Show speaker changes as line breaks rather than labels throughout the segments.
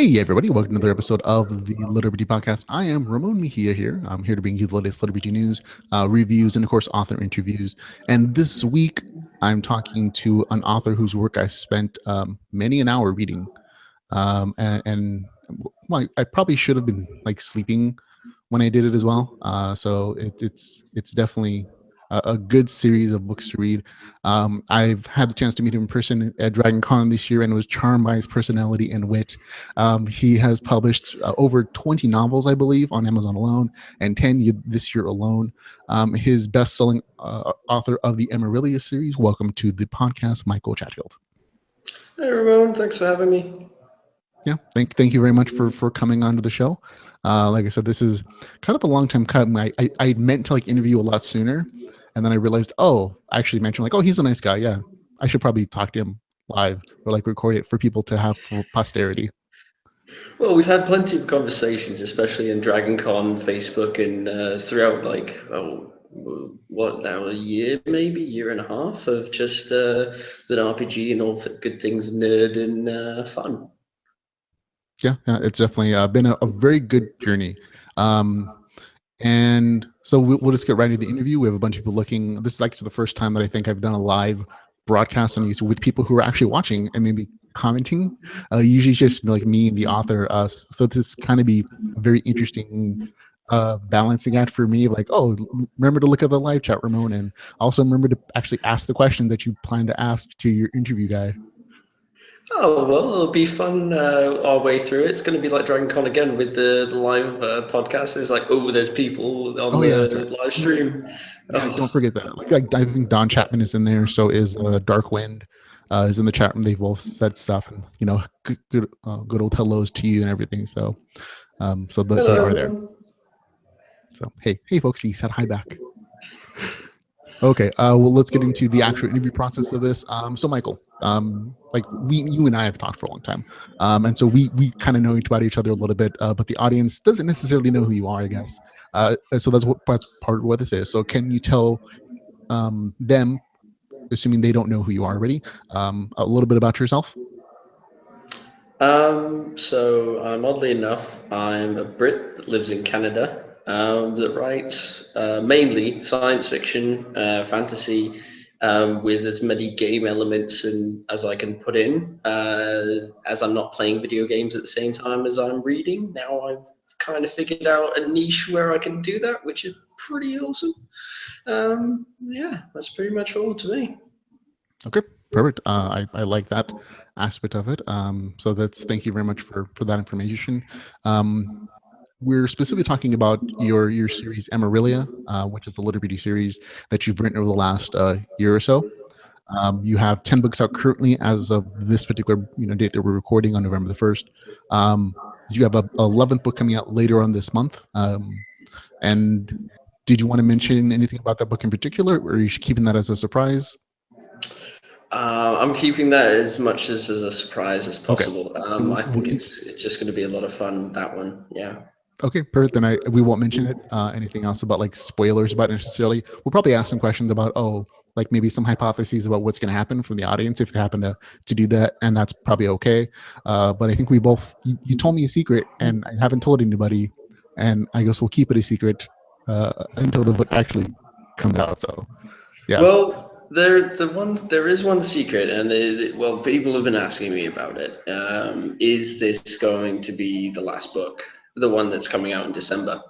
Hey everybody, welcome to another episode of the LitRPG Podcast. I am Ramon Mejia here. I'm here to bring you the latest LitRPG news, reviews, and of course author interviews. And this week I'm talking to an author whose work I spent many an hour reading. Well, I probably should have been like sleeping when I did it as well. It's definitely a good series of books to read. I've had the chance to meet him in person at DragonCon this year and was charmed by his personality and wit. He has published over 20 novels, I believe, on Amazon alone, and 10 this year alone. His best-selling author of the Emerilia series. Welcome to the podcast, Michael Chatfield.
Hey, Ramon. Thanks for having me.
Yeah, thank you very much for coming on to the show. Like I said, this is kind of a long time cut. I meant to like interview a lot sooner, and then I realized, I actually mentioned like, he's a nice guy. Yeah, I should probably talk to him live or like record it for people to have for posterity.
Well, we've had plenty of conversations, especially in DragonCon, Facebook, and throughout what now, a year and a half of just LitRPG and all good things, nerd and fun.
Yeah, it's definitely been a very good journey. And so we'll just get right into the interview. We have a bunch of people looking. This is actually the first time that I think I've done a live broadcast on YouTube with people who are actually watching and maybe commenting. Usually just like me and the author. So this kind of be a very interesting balancing act for me. Like, remember to look at the live chat, Ramon, and also remember to actually ask the question that you plan to ask to your interview guy.
Oh, well, it'll be fun our way through it. It's going to be like DragonCon again with the live podcast. It's like, there's people on the live stream.
Yeah, don't forget that. Like I think Don Chapman is in there. So is Darkwind is in the chat room. They've both said stuff, and good old hellos to you and everything. So they are there. So hey folks, he said hi back. Okay, well, let's get into the actual interview process of this. So Michael, you and I have talked for a long time, and so we kind of know about each other a little bit, but the audience doesn't necessarily know who you are, I guess. So that's part of what this is. So can you tell them, assuming they don't know who you are already, a little bit about yourself?
So oddly enough, I'm a Brit that lives in Canada. That writes mainly science fiction, fantasy, with as many game elements as I can put in. As I'm not playing video games at the same time as I'm reading, now I've kind of figured out a niche where I can do that, which is pretty awesome. Yeah, that's pretty much all to me.
Okay, perfect. I like that aspect of it. So thank you very much for that information. We're specifically talking about your series Emerilia, which is the LitRPG series that you've written over the last year or so. You have 10 books out currently as of this particular date that we're recording on November the 1st. You have an 11th book coming out later on this month. And did you want to mention anything about that book in particular, or are you keeping that as a surprise?
I'm keeping that as much as a surprise as possible. Okay. I think it's just going to be a lot of fun, that one. Yeah.
Okay, perfect. Then we won't mention it. Anything else about like spoilers about it necessarily? We'll probably ask some questions about like maybe some hypotheses about what's going to happen from the audience if they happen to do that, and that's probably okay. But I think we both you told me a secret, and I haven't told anybody, and I guess we'll keep it a secret until the book actually comes out. So yeah.
Well, there is one secret, and people have been asking me about it. Is this going to be the last book? The one that's coming out in December.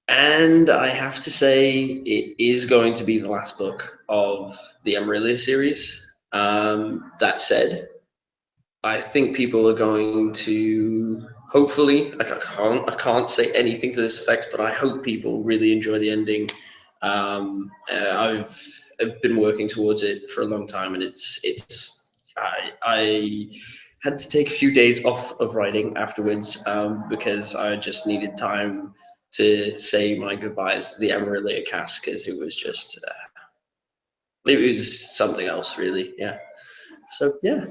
And I have to say it is going to be the last book of the Emerilia series. That said, I think people are going to hopefully, I can't say anything to this effect, but I hope people really enjoy the ending. I've been working towards it for a long time, and I had to take a few days off of writing afterwards because I just needed time to say my goodbyes to the Emerilia cast, because it was just it was something else, really. Yeah. So yeah.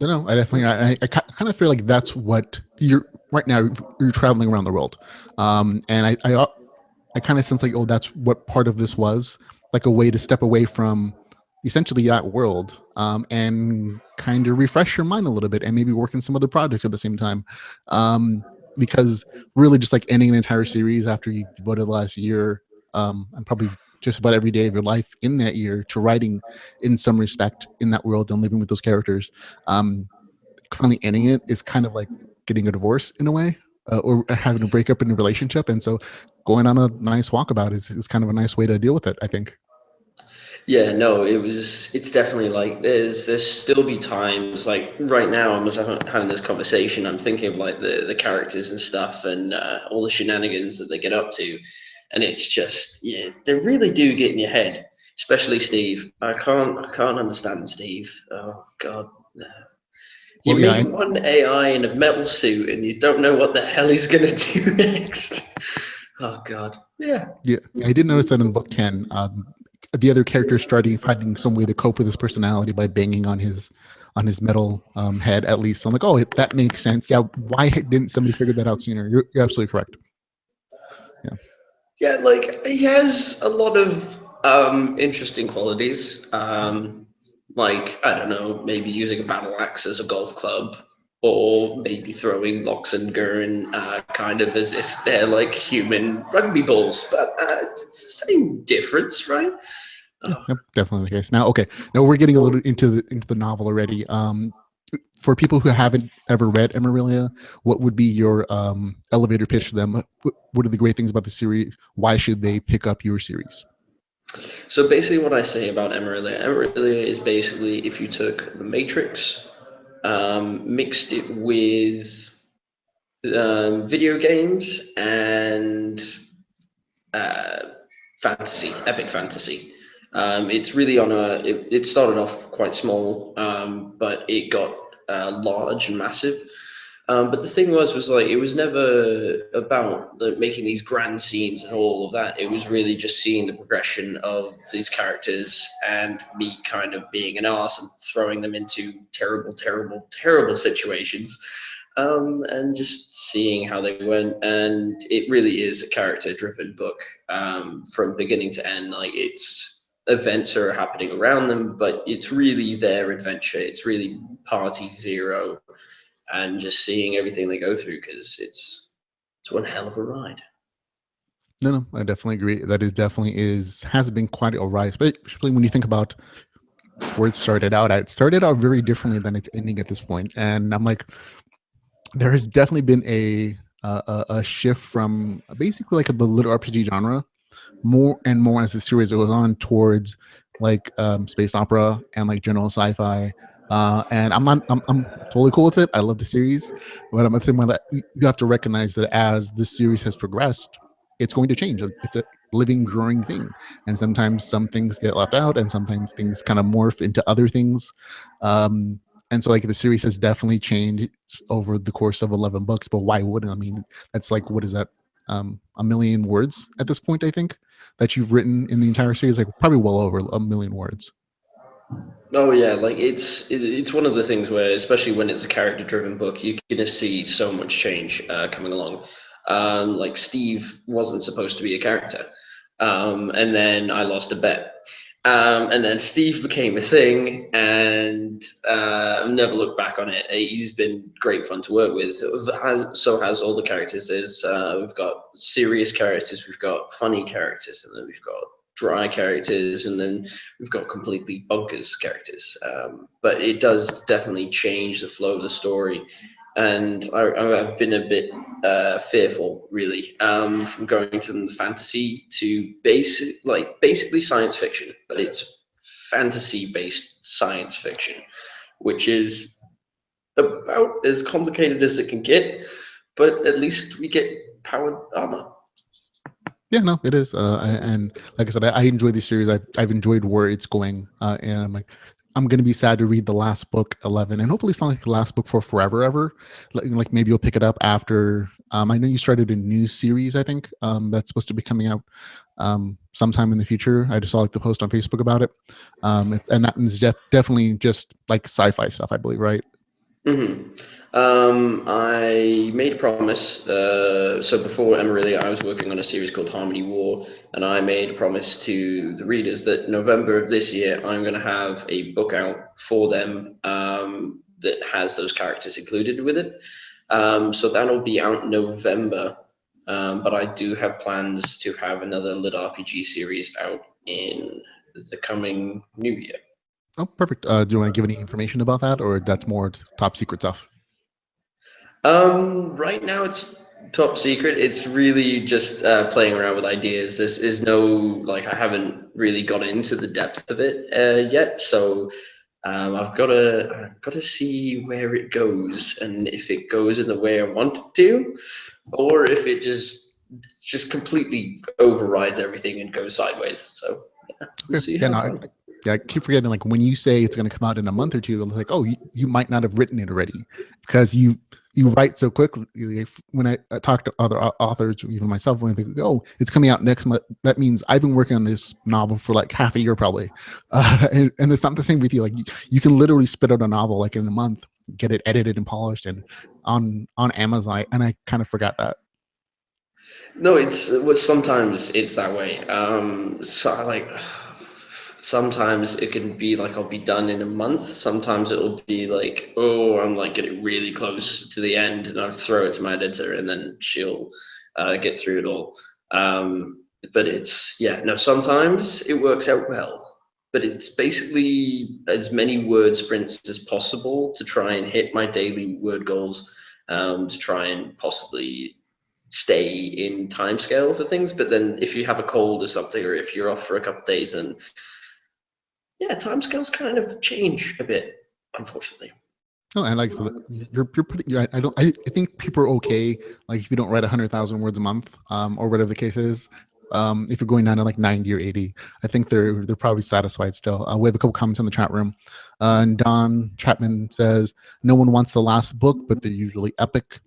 I definitely I kind of feel like that's what you're right now. You're traveling around the world, and I kind of sense like that's what part of this was, like a way to step away from essentially that world, and kind of refresh your mind a little bit and maybe work in some other projects at the same time. Because really just like ending an entire series after you devoted the last year, and probably just about every day of your life in that year to writing in some respect in that world and living with those characters, finally ending it is kind of like getting a divorce in a way, or having a breakup in a relationship. And so going on a nice walkabout is kind of a nice way to deal with it, I think.
Yeah, no, it's definitely like there's still be times like right now I'm just having this conversation. I'm thinking of like the characters and stuff and all the shenanigans that they get up to, and it's just yeah, they really do get in your head. Especially Steve. I can't understand Steve. Oh God. You
Well, yeah,
meet one AI in a metal suit and you don't know what the hell he's gonna do next. Oh God. Yeah.
yeah, I did notice that in book 10, the other character starting finding some way to cope with his personality by banging on his metal head. At least I'm like, oh, that makes sense. Yeah, why didn't somebody figure that out sooner? You're absolutely correct. Yeah.
Yeah, like he has a lot of interesting qualities. Like I don't know, maybe using a battle axe as a golf club, or maybe throwing locks and Gurren kind of as if they're like human rugby balls. But it's the same difference, right?
Yeah,
Oh,
yep, definitely the case. Now, okay, now we're getting a little into the novel already. For people who haven't ever read Emerilia, what would be your elevator pitch to them? What are the great things about the series? Why should they pick up your series?
so basically, what I say about Emerilia is basically if you took the Matrix, mixed it with video games and uh, fantasy, epic fantasy. It's really on a. It started off quite small, but it got large and massive. But the thing was like it was never about making these grand scenes and all of that. It was really just seeing the progression of these characters and me kind of being an arse and throwing them into terrible, terrible, terrible situations, and just seeing how they went. And it really is a character-driven book from beginning to end. Like it's events are happening around them, but it's really their adventure. It's really party zero, and just seeing everything they go through because it's one hell of a ride.
No, I definitely agree. That is definitely has been quite a rise, especially when you think about where it started out at. It started out very differently than it's ending at this point, and I'm like, there has definitely been a shift from basically like the little RPG genre more and more as the series goes on towards like space opera and like general sci-fi. And I'm totally cool with it. I love the series, but I'm at the same that you have to recognize that as this series has progressed, it's going to change. It's a living, growing thing, and sometimes some things get left out, and sometimes things kind of morph into other things. Um, and so, like the series has definitely changed over the course of 11 books. But why wouldn't? I mean, that's like what is that? A million words at this point, I think, that you've written in the entire series, like probably well over a million words.
Oh yeah, like it's one of the things where, especially when it's a character-driven book, you're gonna see so much change coming along. Like Steve wasn't supposed to be a character, and then I lost a bet, and then Steve became a thing, and I've never looked back on it. He's been great fun to work with. So has all the characters. We've got serious characters, we've got funny characters, and then we've got dry characters, and then we've got completely bonkers characters. But it does definitely change the flow of the story. And I've been a bit fearful, really, from going to the fantasy to basically science fiction, but it's fantasy-based science fiction, which is about as complicated as it can get. But at least we get powered armor.
Yeah, no, it is. And like I said, I enjoy the series. I've enjoyed where it's going, and I'm like, I'm gonna be sad to read the last book 11, and hopefully it's not like the last book for forever ever. Like maybe you'll pick it up after. I know you started a new series. I think that's supposed to be coming out sometime in the future. I just saw like the post on Facebook about it. And that is definitely just like sci-fi stuff, I believe, right?
I made a promise. So before Emerilia, I was working on a series called Harmony War, and I made a promise to the readers that November of this year, I'm going to have a book out for them that has those characters included with it. So that'll be out in November. But I do have plans to have another LitRPG series out in the coming new year.
Oh, perfect. Do you want to give any information about that, or that's more top secret stuff?
Right now it's top secret. It's really just playing around with ideas. This is no like I haven't really got into the depth of it yet, so I've got to see where it goes and if it goes in the way I want it to, or if it just completely overrides everything and goes sideways. So yeah, we'll
Okay.
see
Yeah,
how
no,
fun.
I keep forgetting. Like when you say it's going to come out in a month or two, it's like, oh, you might not have written it already because you write so quickly. When I talk to other authors, even myself, when they go, oh, it's coming out next month, that means I've been working on this novel for like half a year probably. And it's not the same with you. Like you can literally spit out a novel like in a month, get it edited and polished, and on Amazon. And I kind of forgot that.
No, it's well, sometimes it's that way. So like sometimes it can be like I'll be done in a month. Sometimes it'll be like, oh, I'm like getting really close to the end, and I'll throw it to my editor, and then she'll get through it all. But it's yeah, no. Sometimes it works out well, but it's basically as many word sprints as possible to try and hit my daily word goals. To try and possibly stay in time scale for things. But then if you have a cold or something, or if you're off for a couple of days, then yeah, time scales kind of change a bit, unfortunately.
No, and like so you're pretty. I don't. I think people are okay. Like if you don't write 100,000 words a month, or whatever the case is. If you're going down to like 90 or 80, I think they're probably satisfied still. We have a couple comments in the chat room. And Don Chapman says no one wants the last book, but they're usually epic.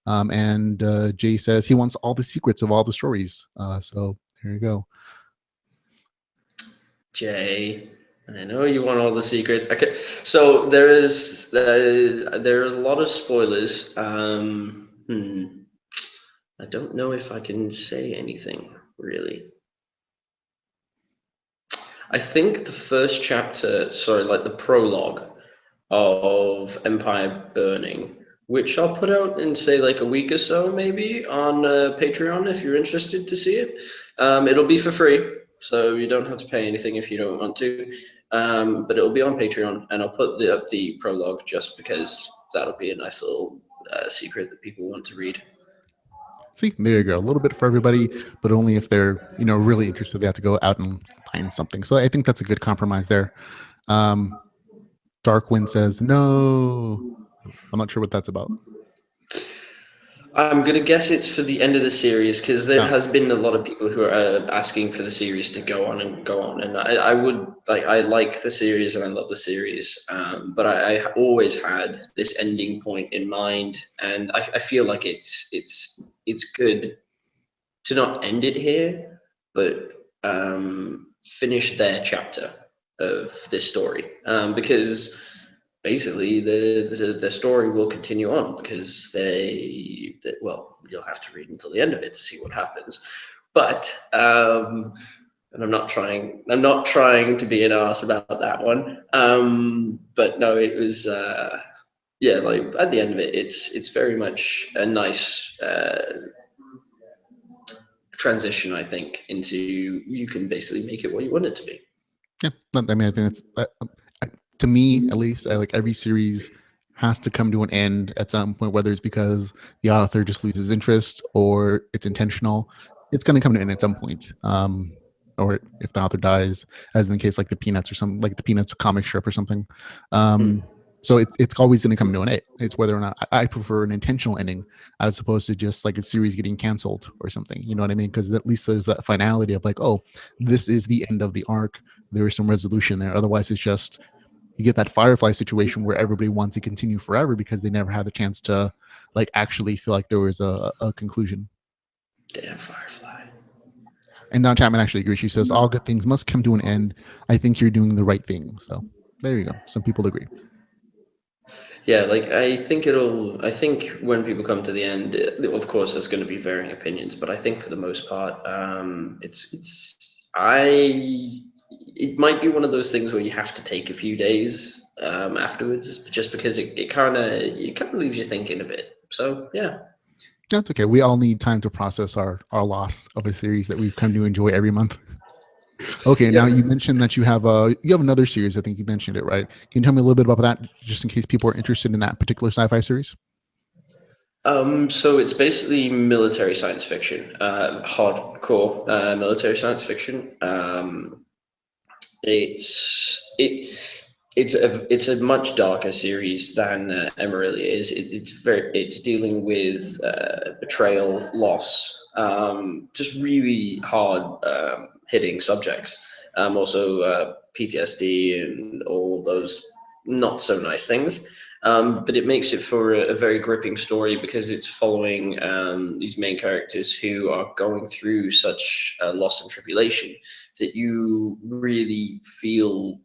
And Jay says he wants all the secrets of all the stories. So there you go.
Jay, I know you want all the secrets. Okay, so there's a lot of spoilers. I don't know if I can say anything really. I think the first chapter, sorry, like the prologue of Empire Burning, which I'll put out in say like a week or so, maybe on Patreon if you're interested to see it. It'll be for free, so you don't have to pay anything if you don't want to. But it'll be on Patreon, and I'll put the prologue just because that'll be a nice little secret that people want to read.
See, there you go. A little bit for everybody, but only if they're really interested. They have to go out and find something. So I think that's a good compromise there. Darkwind says no. I'm not sure what that's about.
I'm gonna guess it's for the end of the series because there
Yeah.
has been a lot of people who are asking for the series to go on and go on, and I would like I like the series and I love the series, but I always had this ending point in mind, and I feel like it's good to not end it here, but finish their chapter of this story because basically the story will continue on because well you'll have to read until the end of it to see what happens, but and I'm not trying to be an arse about that one, but no, it was yeah, like at the end of it it's very much a nice transition, I think, into you can basically make it what you want it to be.
Yeah. I mean, I think it's to me at least. I like every series has to come to an end at some point, whether it's because the author just loses interest or it's intentional. It's going to come to an end at some point. Or if the author dies, as in the case like the Peanuts or something, like the Peanuts comic strip or something. So it's always going to come to an end. It's whether or not I prefer an intentional ending as opposed to just like a series getting canceled or something. You know what I mean? Because at least there's that finality of like, oh, this is the end of the arc. There is some resolution there. Otherwise, it's just you get that Firefly situation where everybody wants to continue forever because they never had the chance to like actually feel like there was a conclusion.
Damn Firefly.
And Don Chapman actually agrees. She says all good things must come to an end. I think you're doing the right thing. So there you go. Some people agree.
Yeah, like I think when people come to the end, of course, there's going to be varying opinions, but I think for the most part, it might be one of those things where you have to take a few days afterwards, just because it kind of leaves you thinking a bit. So yeah.
That's okay. We all need time to process our loss of a series that we've come to enjoy every month. Okay, now
Yep.
you mentioned that you have another series. I think you mentioned it, right? Can you tell me a little bit about that, just in case people are interested in that particular sci-fi series?
So it's basically military science fiction, hardcore military science fiction. It's a much darker series than Emerilia is. It's dealing with betrayal, loss, just really hard hitting subjects. Also PTSD and all those not so nice things. But it makes it for a very gripping story because it's following these main characters who are going through such loss and tribulation that you really feel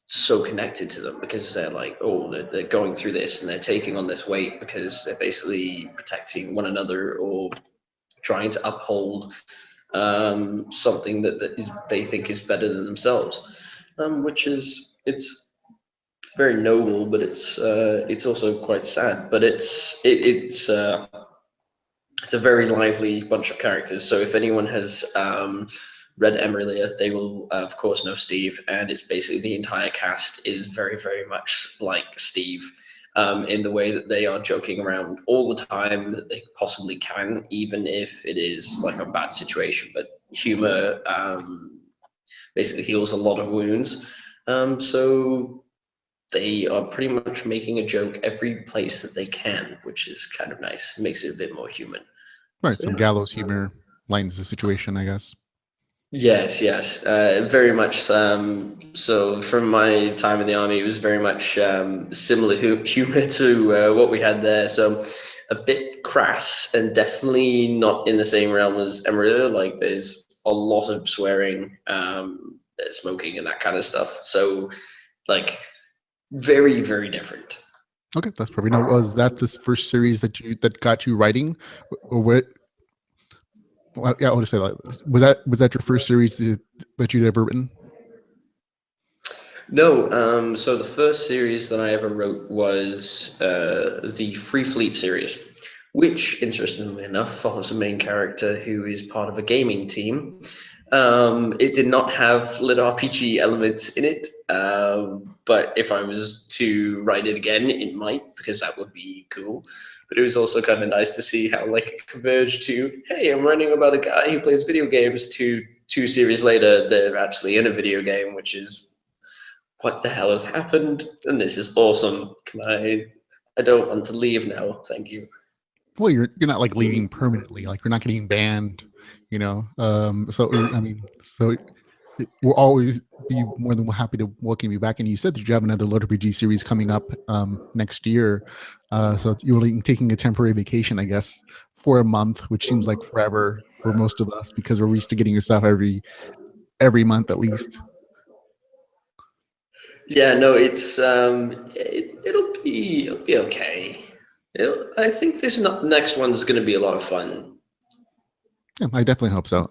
so connected to them because they're like, oh, they're going through this and they're taking on this weight because they're basically protecting one another or trying to uphold something that they think is better than themselves, which is it's very noble, but it's also quite sad. But it's a very lively bunch of characters. So if anyone has read Emerilia, they will of course know Steve, and it's basically the entire cast is very very much like Steve. In the way that they are joking around all the time that they possibly can, even if it is like a bad situation. But humor basically heals a lot of wounds. So they are pretty much making a joke every place that they can, which is kind of nice. It makes it a bit more human.
Right,
So
some
yeah.
gallows humor lightens the situation, I guess.
Yes, yes, very much. So from my time in the army, it was very much similar humor to what we had there. So a bit crass and definitely not in the same realm as Emerald. Like there's a lot of swearing, smoking, and that kind of stuff. So like very, very different.
Okay, that's probably now. Was that this first series that got you writing, or what? Well, yeah, I would say that was that your first series that you'd ever written?
No, so the first series that I ever wrote was the Free Fleet series, which, interestingly enough, follows a main character who is part of a gaming team. It did not have LitRPG elements in it, but if I was to write it again, it might, because that would be cool. But it was also kind of nice to see how like it converged to, hey, I'm writing about a guy who plays video games, to two series later, they're actually in a video game, which is what the hell has happened? And this is awesome. Can I don't want to leave now. Thank you.
Well, you're not like leaving permanently, like you're not getting banned, you know. So I mean, so we'll always be more than happy to welcome you back. And you said that you have another LitRPG series coming up next year, so you're really taking a temporary vacation, I guess, for a month, which seems like forever for most of us because we're used to getting your stuff every month at least.
Yeah, no, it'll be okay. I think this next one's going to be a lot of fun.
Yeah, I definitely hope so.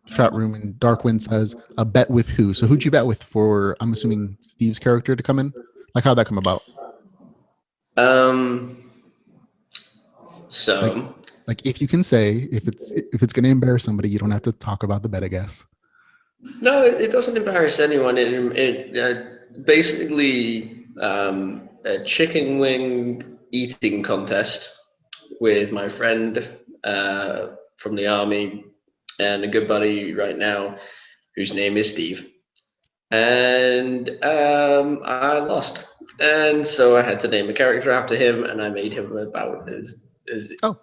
Chat room and Darkwind says a bet with who? So who'd you bet with for? I'm assuming Steve's character to come in. Like how'd that come about?
Um,
Like,
so
like if you can say if it's going to embarrass somebody, you don't have to talk about the bet, I guess.
no, it doesn't embarrass anyone. It basically a chicken wing eating contest with my friend from the army and a good buddy right now, whose name is Steve. And I lost, and so I had to name a character after him, and I made him about as
Oh,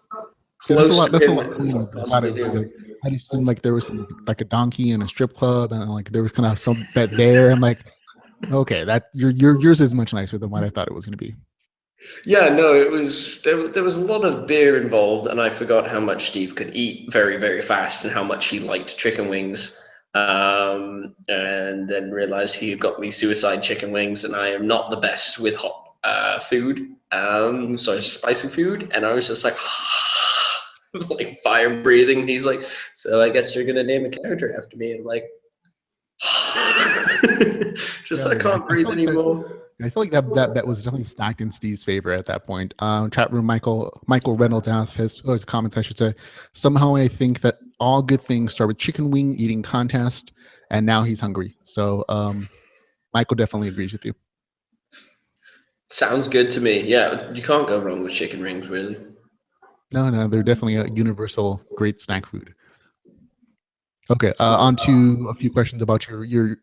see, that's a
close
lot.
to
That's a
him
lot
as I
cleaner
could
than I thought it
possibly
was gonna be.
do.
Like, I'd assume like there was some like a donkey in a strip club, and like there was kind of some bet there. I'm like, okay, that yours is much nicer than what I thought it was gonna be.
Yeah, no, it was there was a lot of beer involved, and I forgot how much Steve could eat very, very fast and how much he liked chicken wings. And then realized he had got me suicide chicken wings, and I am not the best with hot. food, spicy food, and I was just like, like fire breathing. He's like, so I guess you're gonna name a character after me, and I'm like, just I can't breathe anymore.
I feel like that bet was definitely stacked in Steve's favor at that point. Chat room Michael Reynolds asked his comments, I should say. Somehow I think that all good things start with chicken wing eating contest, and now he's hungry. So Michael definitely agrees with you.
Sounds good to me. Yeah, you can't go wrong with chicken rings, really.
No, they're definitely a universal great snack food. Okay, on to a few questions about your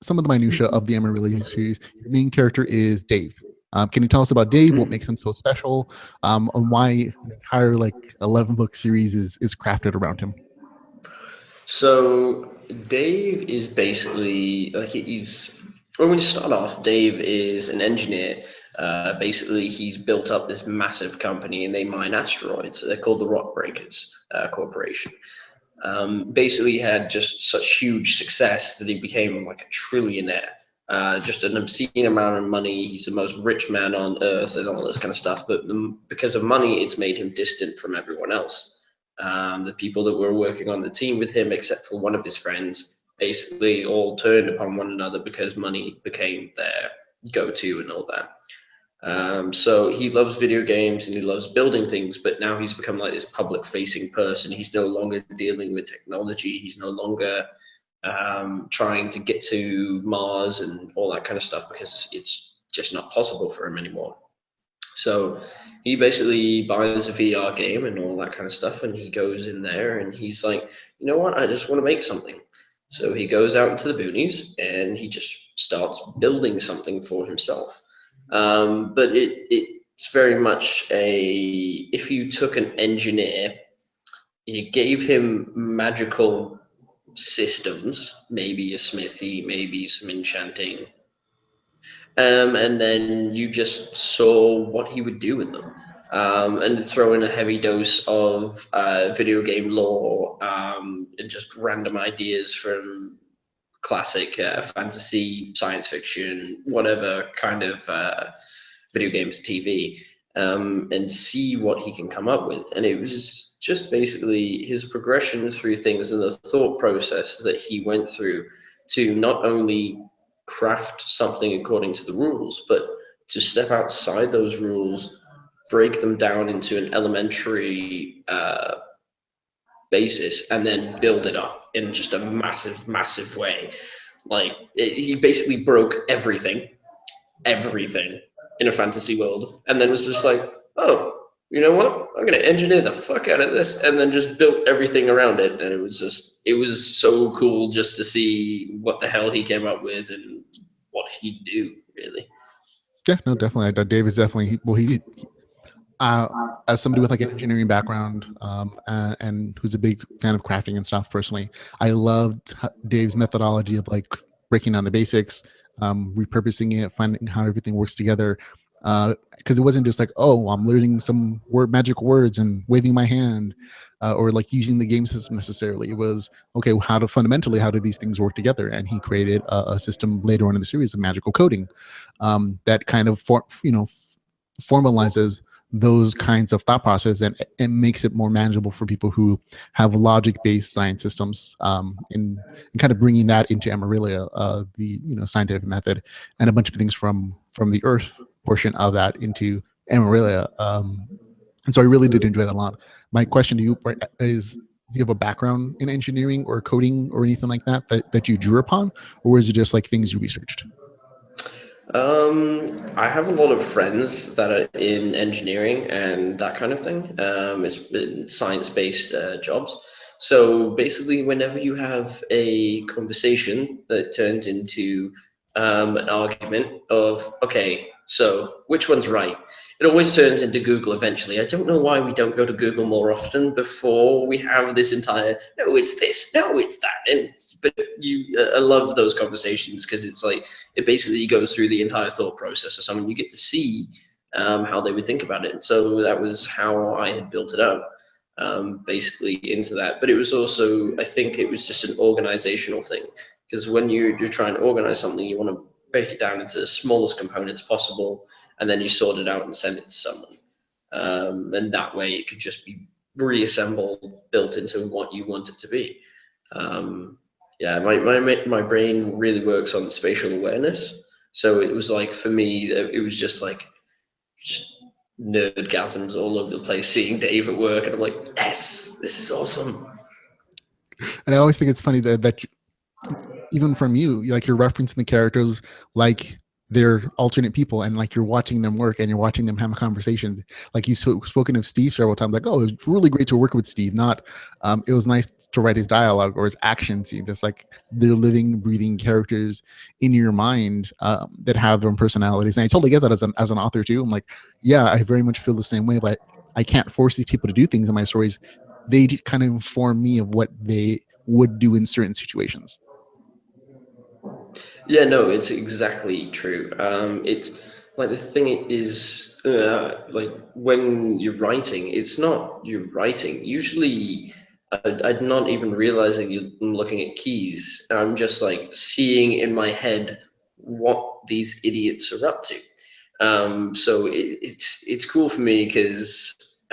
some of the minutia of the Emerilia series. Your main character is Dave. Can you tell us about Dave? What makes him so special? And why an entire 11-book series is crafted around him?
So Dave is basically when you start off, Dave is an engineer. Basically, he's built up this massive company and they mine asteroids. They're called the Rock Breakers Corporation. Basically, he had just such huge success that he became like a trillionaire. Just an obscene amount of money. He's the most rich man on earth and all this kind of stuff. But because of money, it's made him distant from everyone else. The people that were working on the team with him, except for one of his friends, basically all turned upon one another because money became their go-to and all that. So he loves video games and he loves building things, but now he's become like this public-facing person. He's no longer dealing with technology. He's no longer trying to get to Mars and all that kind of stuff because it's just not possible for him anymore. So he basically buys a VR game and all that kind of stuff, and he goes in there and he's like, you know what, I just want to make something. So he goes out into the boonies and he just starts building something for himself. But it's very much if you took an engineer, you gave him magical systems, maybe a smithy, maybe some enchanting, and then you just saw what he would do with them. And throw in a heavy dose of video game lore and just random ideas from classic fantasy, science fiction, whatever kind of video games, TV, and see what he can come up with. And it was just basically his progression through things and the thought process that he went through to not only craft something according to the rules, but to step outside those rules, break them down into an elementary basis, and then build it up in just a massive way. He basically broke everything in a fantasy world, and then was just like, oh, you know what? I'm gonna engineer the fuck out of this, and then just built everything around it. And it was so cool just to see what the hell he came up with and what he'd do, really.
Yeah, no, definitely. Dave is definitely he as somebody with like an engineering background and who's a big fan of crafting and stuff personally, I loved Dave's methodology of like breaking down the basics, repurposing it, finding how everything works together, because it wasn't just like, oh, I'm learning some magic words and waving my hand or like using the game system necessarily. It was, okay, how do these things work together? And he created a system later on in the series of magical coding that kind of formalizes those kinds of thought process and makes it more manageable for people who have logic-based science systems, and kind of bringing that into Emerilia, the scientific method, and a bunch of things from the Earth portion of that into Emerilia. And so I really did enjoy that a lot. My question to you is, do you have a background in engineering or coding or anything like that you drew upon, or is it just like things you researched?
I have a lot of friends that are in engineering and that kind of thing. It's been science-based jobs. So basically, whenever you have a conversation that turns into an argument of, okay, so which one's right? It always turns into Google eventually. I don't know why we don't go to Google more often before we have this entire, no, it's this, no, it's that. But I love those conversations because it's like, it basically goes through the entire thought process of someone. You get to see how they would think about it. So that was how I had built it up, basically into that. But it was also, I think it was just an organizational thing, because when you're trying to organize something, you want to break it down into the smallest components possible, and then you sort it out and send it to someone. And that way it could just be reassembled, built into what you want it to be. Yeah, my brain really works on spatial awareness. So it was like, for me, it was just like, just nerdgasms all over the place seeing Dave at work, and I'm like, yes, this is awesome.
And I always think it's funny that even from you, like you're referencing the characters like they're alternate people, and like you're watching them work and you're watching them have a conversation. Like you've spoken of Steve several times, like, oh, it was really great to work with Steve. Not, it was nice to write his dialogue or his action scenes. It's like they're living, breathing characters in your mind that have their own personalities. And I totally get that as an author too. I'm like, yeah, I very much feel the same way, but I can't force these people to do things in my stories. They kind of inform me of what they would do in certain situations.
Yeah, no, it's exactly true. It's like, the thing is, like, when you're writing, it's not you writing. Usually, I'm not even realizing I'm looking at keys. I'm just like seeing in my head what these idiots are up to. So it's cool for me because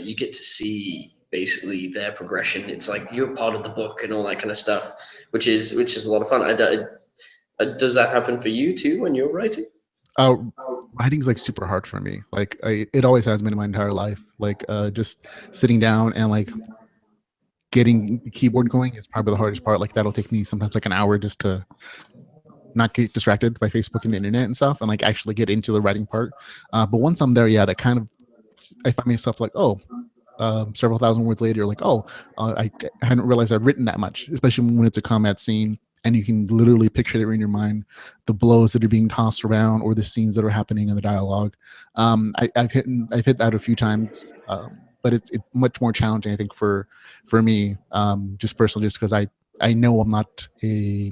you get to see basically their progression. It's like you're part of the book and all that kind of stuff, which is a lot of fun. Does that happen for you too when you're writing?
uh Writing's like super hard for me. Like it always has been in my entire life. Like just sitting down and like getting the keyboard going is probably the hardest part. Like that'll take me sometimes like an hour just to not get distracted by Facebook and the internet and stuff, and like actually get into the writing part. But once I'm there, yeah, that kind of, I find myself like, oh, several thousand words later, like, oh, I hadn't realized I'd written that much, especially when it's a combat scene and you can literally picture it in your mind, the blows that are being tossed around or the scenes that are happening in the dialogue. I've hit that a few times, but it's much more challenging, I think, for me, just personally, just because I know I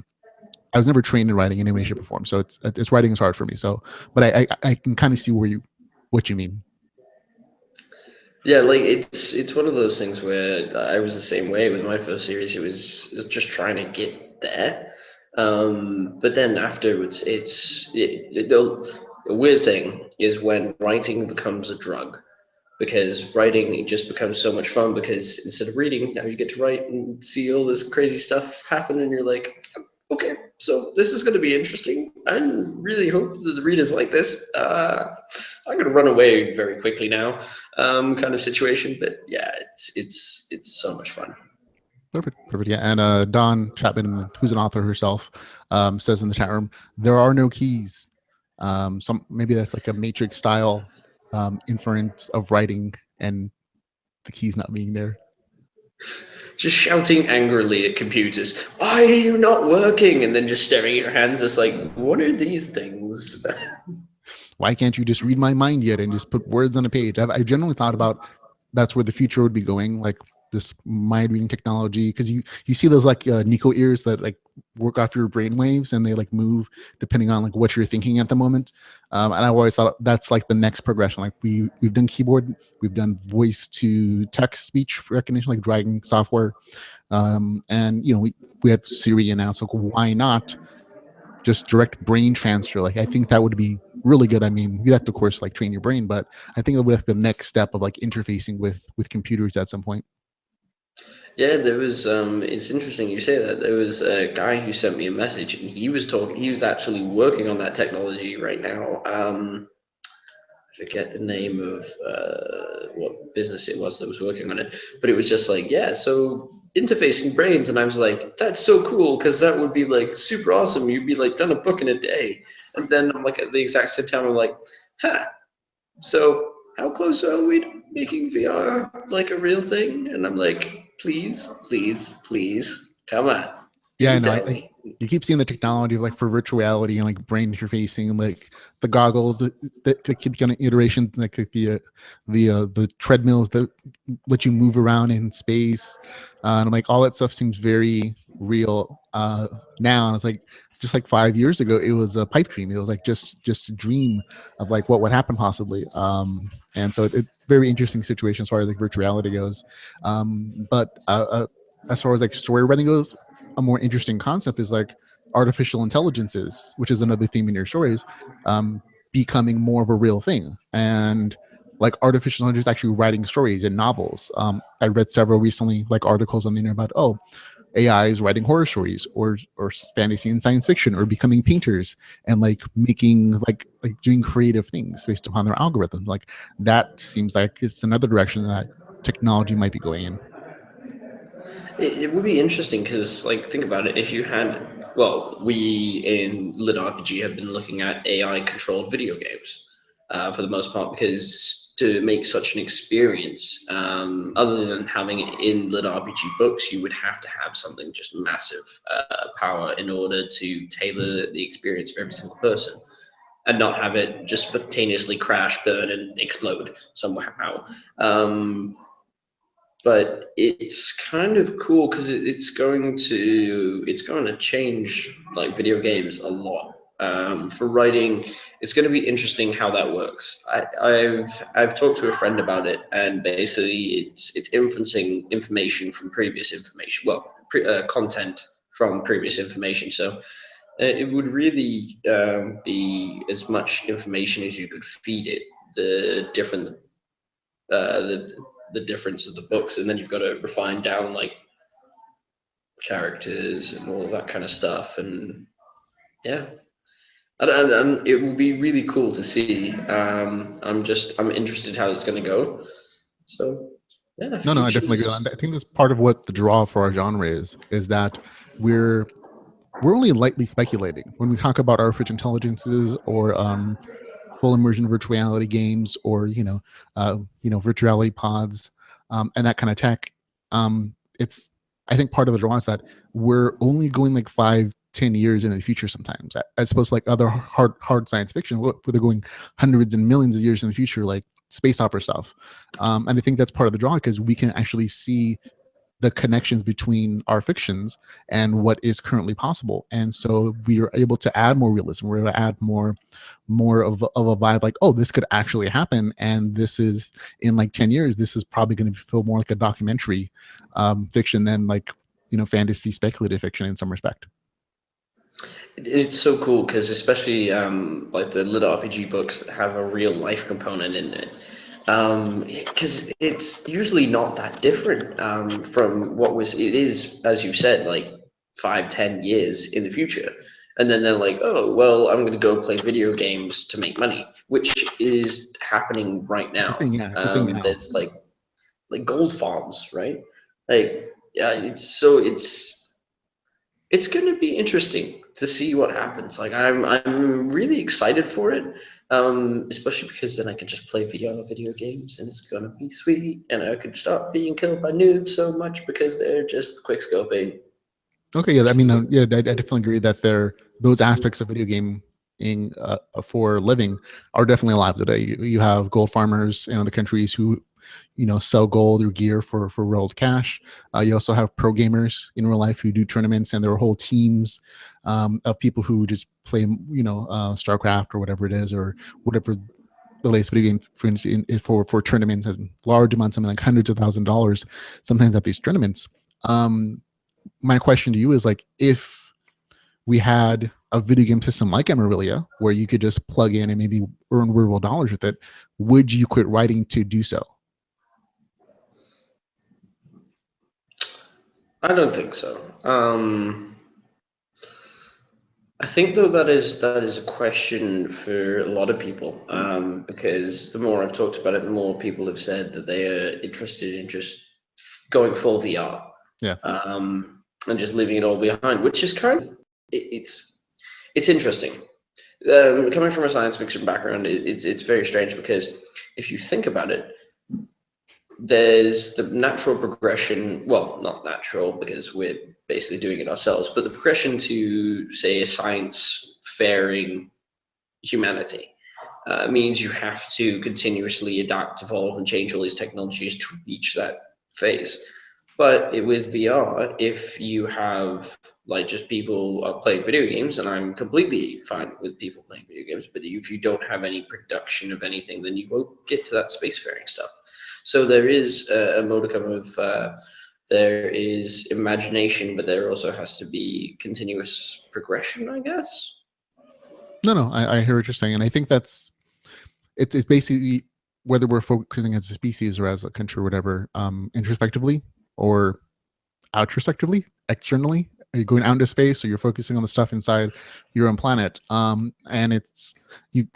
was never trained in writing in any way, shape, or form. So it's writing is hard for me. So, but I can kind of see what you mean.
Yeah, like it's one of those things where I was the same way with my first series. It was just trying to get there, but then afterwards, the weird thing is when writing becomes a drug, because writing just becomes so much fun, because instead of reading, now you get to write and see all this crazy stuff happen, and you're like, okay, so this is going to be interesting. I really hope that the readers like this. I'm going to run away very quickly now, kind of situation. But yeah, it's so much fun.
Perfect, perfect. Yeah, and Dawn Chapman, who's an author herself, says in the chat room there are no keys. Some maybe that's like a matrix style inference of writing and the keys not being there.
Just shouting angrily at computers, why are you not working? And then just staring at your hands, just like, what are these things?
Why can't you just read my mind yet and just put words on a page? I generally thought about that's where the future would be going, like this mind reading technology, because you see those like Nico ears that like work off your brain waves and they like move depending on like what you're thinking at the moment. And I always thought that's like the next progression. Like we've done keyboard, we've done voice to text speech recognition, like Dragon software, and we have Siri now. So why not just direct brain transfer? Like I think that would be really good. I mean, you have to, of course, like train your brain, but I think it would be like the next step of like interfacing with computers at some point.
Yeah, there was. It's interesting you say that. There was a guy who sent me a message, and he was talking. He was actually working on that technology right now. I forget the name of what business it was that was working on it, but it was just like, yeah, so interfacing brains, and I was like, that's so cool, because that would be like super awesome. You'd be like done a book in a day, and then I'm like, at the exact same time, I'm like, huh. So how close are we to making VR like a real thing? And I'm like, please, please, please, come on,
Yeah, I
you
know.
tell me.
You keep seeing the technology of like for virtual reality and like brain interfacing and like the goggles that keep getting iterations, like the treadmills that let you move around in space, and I'm like all that stuff seems very real now. And it's like just like 5 years ago, it was a pipe dream. It was like just a dream of like what would happen possibly. And so it's very interesting situation as far as like virtual reality goes. But as far as like story writing goes, a more interesting concept is like artificial intelligences, which is another theme in your stories, becoming more of a real thing. And like artificial intelligence actually writing stories and novels. I read several recently, like articles on the internet about, AI is writing horror stories or fantasy and science fiction or becoming painters and like making like doing creative things based upon their algorithm. Like that seems like it's another direction that technology might be going in.
It would be interesting because, like, think about it. If you had, well, we in LitRPG have been looking at AI-controlled video games for the most part, because to make such an experience, other than having it in LitRPG books, you would have to have something just massive power in order to tailor the experience for every single person, and not have it just spontaneously crash, burn, and explode somehow. Um, but it's kind of cool because it's going to change like video games a lot. For writing, it's going to be interesting how that works. I've talked to a friend about it, and basically it's inferencing information from previous information. Well, content from previous information. So it would really be as much information as you could feed it. The different the difference of the books, and then you've got to refine down like characters and all that kind of stuff. And yeah, and it will be really cool to see. I'm interested how it's going to go. So yeah,
No, I definitely agree.
futures.
I think that's part of what the draw for our genre is that we're we're only lightly speculating when we talk about artificial intelligences or full immersion virtual reality games or virtual reality pods and that kind of tech. It's I think part of the draw is that we're only going like 5-10 years in the future sometimes, as opposed to like other hard science fiction where they're going hundreds and millions of years in the future, like space opera stuff. And I think that's part of the draw because we can actually see the connections between our fictions and what is currently possible, and so we are able to add more realism. We're able to add more of a vibe, like, oh, this could actually happen, and this is in like 10 years this is probably going to feel more like a documentary fiction than like fantasy speculative fiction in some respect.
It's so cool because especially like the little RPG books have a real life component in it. Because it's usually not that different from what was it is, as you said, like 5-10 years in the future. And then they're like, oh well, I'm going to go play video games to make money, which is happening right
It's a
now.
thing, yeah, it's a thing now.
There's like gold farms, right? Like yeah, it's going to be interesting to see what happens. Like I'm really excited for it, especially because then I can just play VR video games and it's going to be sweet, and I could stop being killed by noobs so much because they're just quick scoping.
Okay, yeah, I mean, yeah, I definitely agree that those aspects of video game in for living are definitely alive today. You have gold farmers in other countries who, sell gold or gear for rolled cash. You also have pro gamers in real life who do tournaments, and there are whole teams of people who just play, StarCraft or whatever it is, or whatever the latest video game for tournaments and large amounts, something like hundreds of $1,000s, sometimes at these tournaments. My question to you is like, if we had a video game system like Emerilia where you could just plug in and maybe earn real dollars with it, would you quit writing to do so?
I don't think so. I think though that is a question for a lot of people, because the more I've talked about it, the more people have said that they are interested in just going full VR,
Yeah.
and just leaving it all behind, which is kind of it's interesting. Coming from a science fiction background, it's very strange because if you think about it, there's the natural progression. Well, not natural because we're basically doing it ourselves, but the progression to, say, a science faring humanity means you have to continuously adapt, evolve, and change all these technologies to reach that phase. But with VR, if you have like just people playing video games, and I'm completely fine with people playing video games, but if you don't have any production of anything, then you won't get to that spacefaring stuff. So there is a modicum of there is imagination, but there also has to be continuous progression, I guess.
No, I hear what you're saying, and I think that's it's basically whether we're focusing as a species or as a country or whatever, introspectively or outrospectively, externally. Are you going out into space, or you're focusing on the stuff inside your own planet? And it's you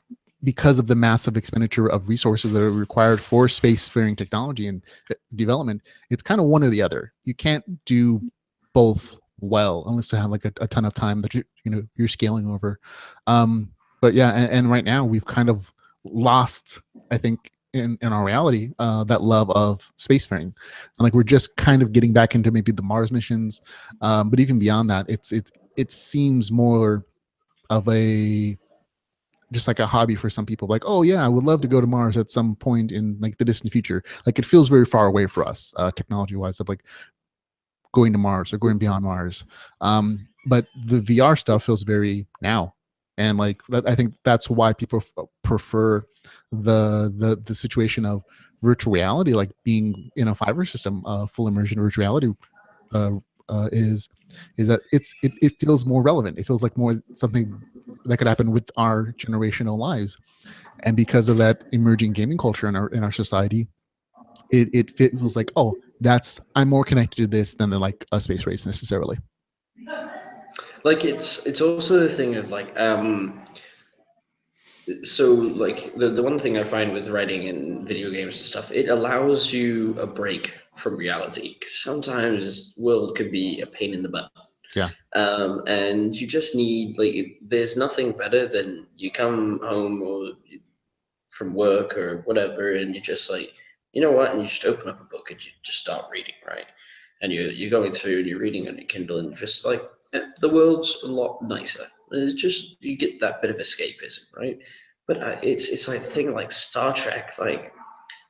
because of the massive expenditure of resources that are required for spacefaring technology and development. It's kind of one or the other. You can't do both well unless you have like a ton of time that you're scaling over. But yeah, and right now we've kind of lost, I think, in our reality, that love of spacefaring, and like we're just kind of getting back into maybe the Mars missions, but even beyond that, it seems more of a just like a hobby for some people. Like, oh yeah, I would love to go to Mars at some point in like the distant future. Like it feels very far away for us, technology wise, of like going to Mars or going beyond Mars. But the VR stuff feels very now, and like I think that's why people prefer the situation of virtual reality, like being in a fiber system, full immersion virtual reality, uh, is that it feels more relevant. It feels like more something that could happen with our generational lives, and because of that emerging gaming culture in our society, it feels like, oh, I'm more connected to this than like a space race necessarily.
Like it's also the thing of like so like the one thing I find with writing and video games and stuff, it allows you a break from reality. 'Cause sometimes world could be a pain in the butt.
Yeah.
And you just need like there's nothing better than you come home or from work or whatever, and you just like, you know what, and you just open up a book and you just start reading, right? And you're going through and you're reading on your Kindle, and just like the world's a lot nicer. It's just you get that bit of escapism, right? But it's like a thing like Star Trek, like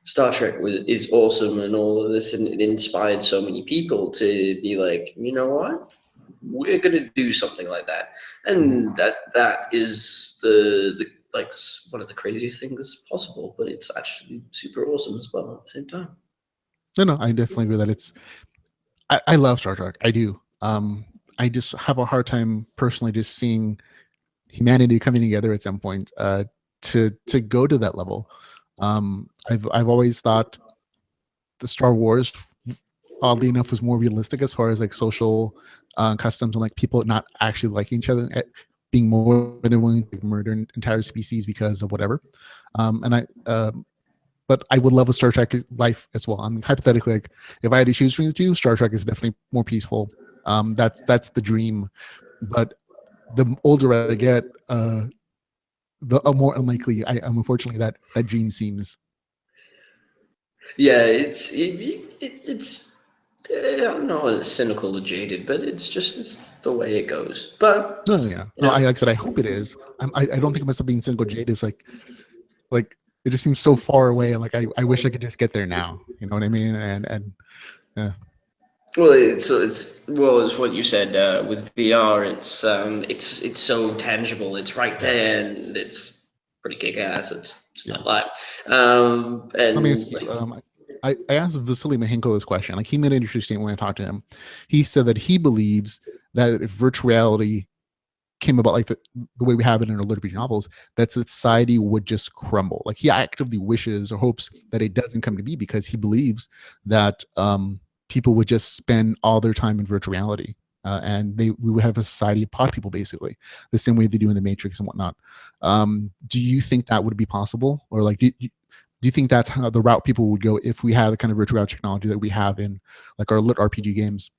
Star Trek is awesome and all of this, and it inspired so many people to be like, you know what, we're gonna do something like that,
Mhm.
and that is the like one of the craziest things possible, but it's actually super awesome as well at the same time.
No, I definitely agree that I love Star Trek. I do. I just have a hard time personally just seeing humanity coming together at some point, to go to that level. I've always thought the Star Wars, oddly enough, was more realistic as far as like social customs and like people not actually liking each other, being more than willing to murder an entire species because of whatever. And but I would love a Star Trek life as well. I mean, hypothetically, like if I had to choose between the two, Star Trek is definitely more peaceful. That's the dream. But the older I get, the more unlikely I am. Unfortunately, that dream seems.
Yeah, it's I'm not cynical or jaded, but it's the way it goes. But
No, yeah,
you
no.
know,
Like I said, I hope it is. I don't think of myself being cynical. Jade is like it just seems so far away. And like I wish I could just get there now. You know what I mean? And yeah.
well, it's what you said with VR. It's so tangible. It's right
Yeah.
there, and it's pretty kick ass. It's
Yeah.
not lie.
Let me
And
ask you.
like
I asked Vasily Mahenko this question. Like he made an interesting statement when I talked to him. He said that he believes that if virtual reality came about like the way we have it in our LitRPG novels, that society would just crumble. Like he actively wishes or hopes that it doesn't come to be because he believes that people would just spend all their time in virtual reality. And we would have a society of pod people, basically, the same way they do in the Matrix and whatnot. Do you think that would be possible, or like do you think that's how the route people would go if we had the kind of virtual reality technology that we have in like our lit RPG games?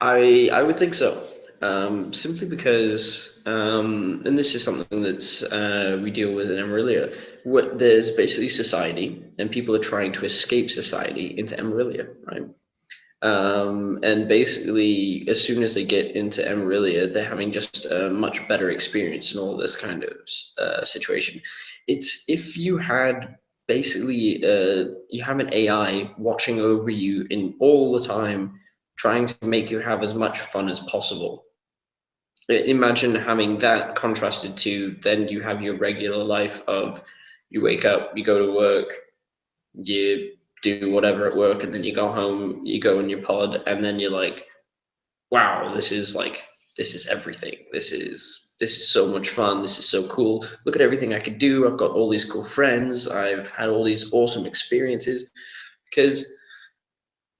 I would think so. Simply because, and this is something that we deal with in Emerilia. There's basically society, and people are trying to escape society into Emerilia, right? And basically, as soon as they get into Emerilia, they're having just a much better experience in all this kind of situation. It's if you had basically you have an AI watching over you in all the time, trying to make you have as much fun as possible. Imagine having that contrasted to then you have your regular life of you wake up, you go to work, you do whatever at work, and then you go home, you go in your pod, and then you're like, wow, this is everything. This is so much fun. This is so cool. Look at everything I could do. I've got all these cool friends. I've had all these awesome experiences, because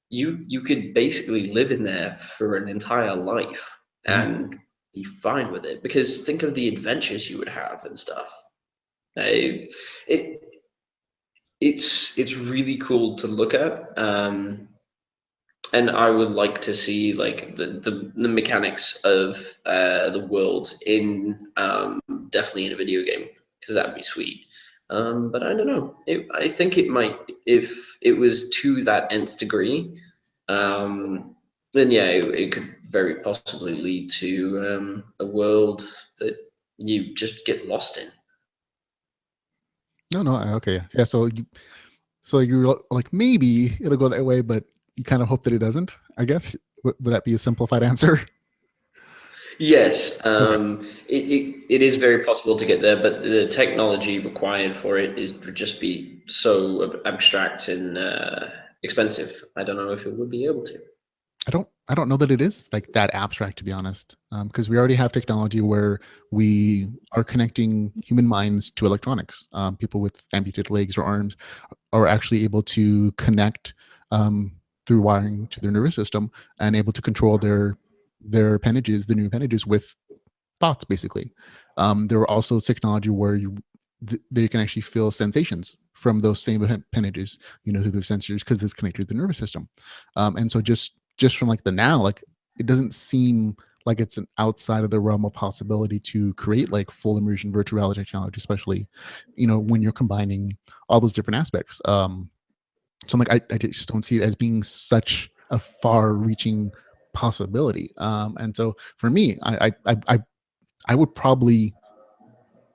you could basically live in there for an entire life and be fine with it. Because think of the adventures you would have and stuff. It it's really cool to look at. And I would like to see like the mechanics of the world in definitely in a video game, because that'd be sweet. But I don't know. I think it might, if it was to that nth degree, then yeah, it could very possibly lead to a world that you just get lost in.
No, okay, yeah. So you're like, maybe it'll go that way, but you kind of hope that it doesn't. I guess would that be a simplified answer?
Yes,
Okay.
it is very possible to get there, but the technology required for it is would just be so abstract and expensive. I don't know if it would be able to.
I don't know that it is like that abstract, to be honest, because we already have technology where we are connecting human minds to electronics. People with amputated legs or arms are actually able to connect through wiring to their nervous system and able to control their appendages, the new appendages, with thoughts, basically. There are also technology where they can actually feel sensations from those same appendages, through their sensors, because it's connected to the nervous system. And so just from like the now, like it doesn't seem like it's an outside of the realm of possibility to create like full immersion virtual reality technology, especially when you're combining all those different aspects. So I'm like, I just don't see it as being such a far-reaching possibility. And so for me, I would probably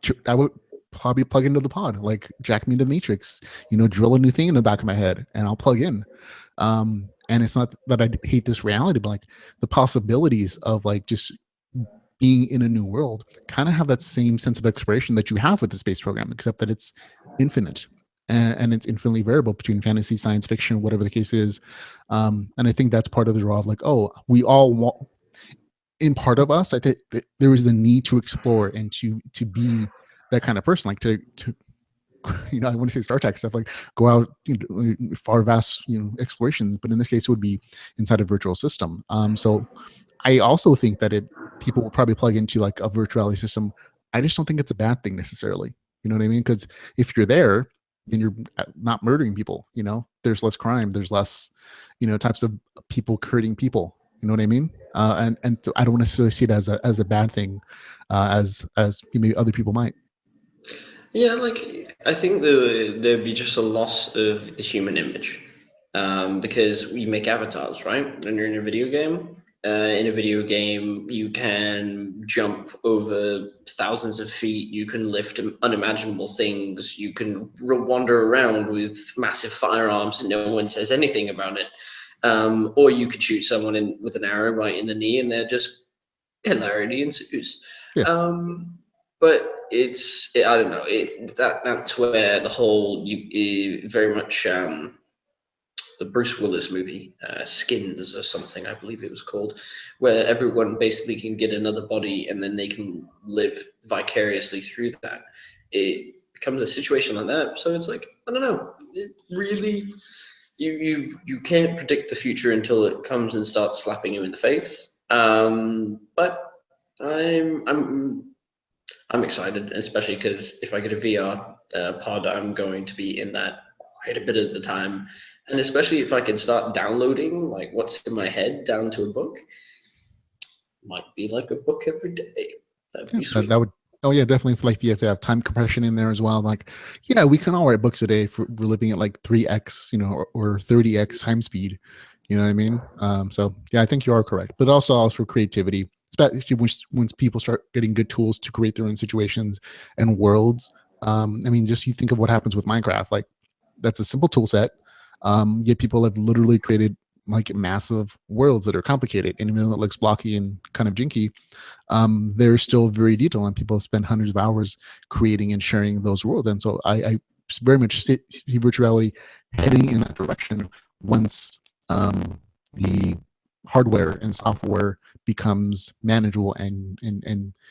plug into the pod, like jack me into the matrix, drill a new thing in the back of my head, and I'll plug in. And it's not that I hate this reality, but like the possibilities of like just being in a new world kind of have that same sense of exploration that you have with the space program, except that it's infinite and it's infinitely variable between fantasy, science fiction, whatever the case is. And I think that's part of the draw of like, oh, we all want, in part of us, I think there is the need to explore and to be that kind of person, like to I want to say Star Trek stuff, like go out, far vast, explorations. But in this case, it would be inside a virtual system. So I also think that people will probably plug into like a virtuality system. I just don't think it's a bad thing necessarily. You know what I mean? Because if you're there and you're not murdering people, there's less crime, there's less, types of people hurting people. You know what I mean? And I don't necessarily see it as a bad thing, as maybe other people might.
Yeah, like I think there'd be just a loss of the human image, because we make avatars, right? When you're in a video game, you can jump over thousands of feet. You can lift unimaginable things. You can wander around with massive firearms, and no one says anything about it. Or you could shoot someone with an arrow right in the knee, and they're just hilarity ensues.
Yeah.
But I don't know, that's where the whole very much the Bruce Willis movie, Skins or something, I believe it was called, where everyone basically can get another body and then they can live vicariously through that. It becomes a situation like that. So it's like, I don't know, it really, you can't predict the future until it comes and starts slapping you in the face. But I'm excited, especially because if I get a VR pod, I'm going to be in that quite a bit of the time, and especially if I can start downloading like what's in my head down to a book, might be like a book every day. That'd be sweet.
That would. Oh yeah, definitely. Like if you have time compression in there as well. Like, yeah, we can all write books a day for we're living at like 3x, or 30x time speed. You know what I mean? So yeah, I think you are correct. But also for creativity, especially once people start getting good tools to create their own situations and worlds. I mean, just you think of what happens with Minecraft. Like, that's a simple tool set. Yet people have literally created like massive worlds that are complicated, and even though it looks blocky and kind of jinky, they're still very detailed, and people have spent hundreds of hours creating and sharing those worlds. And so I very much see virtuality heading in that direction once the hardware and software becomes manageable and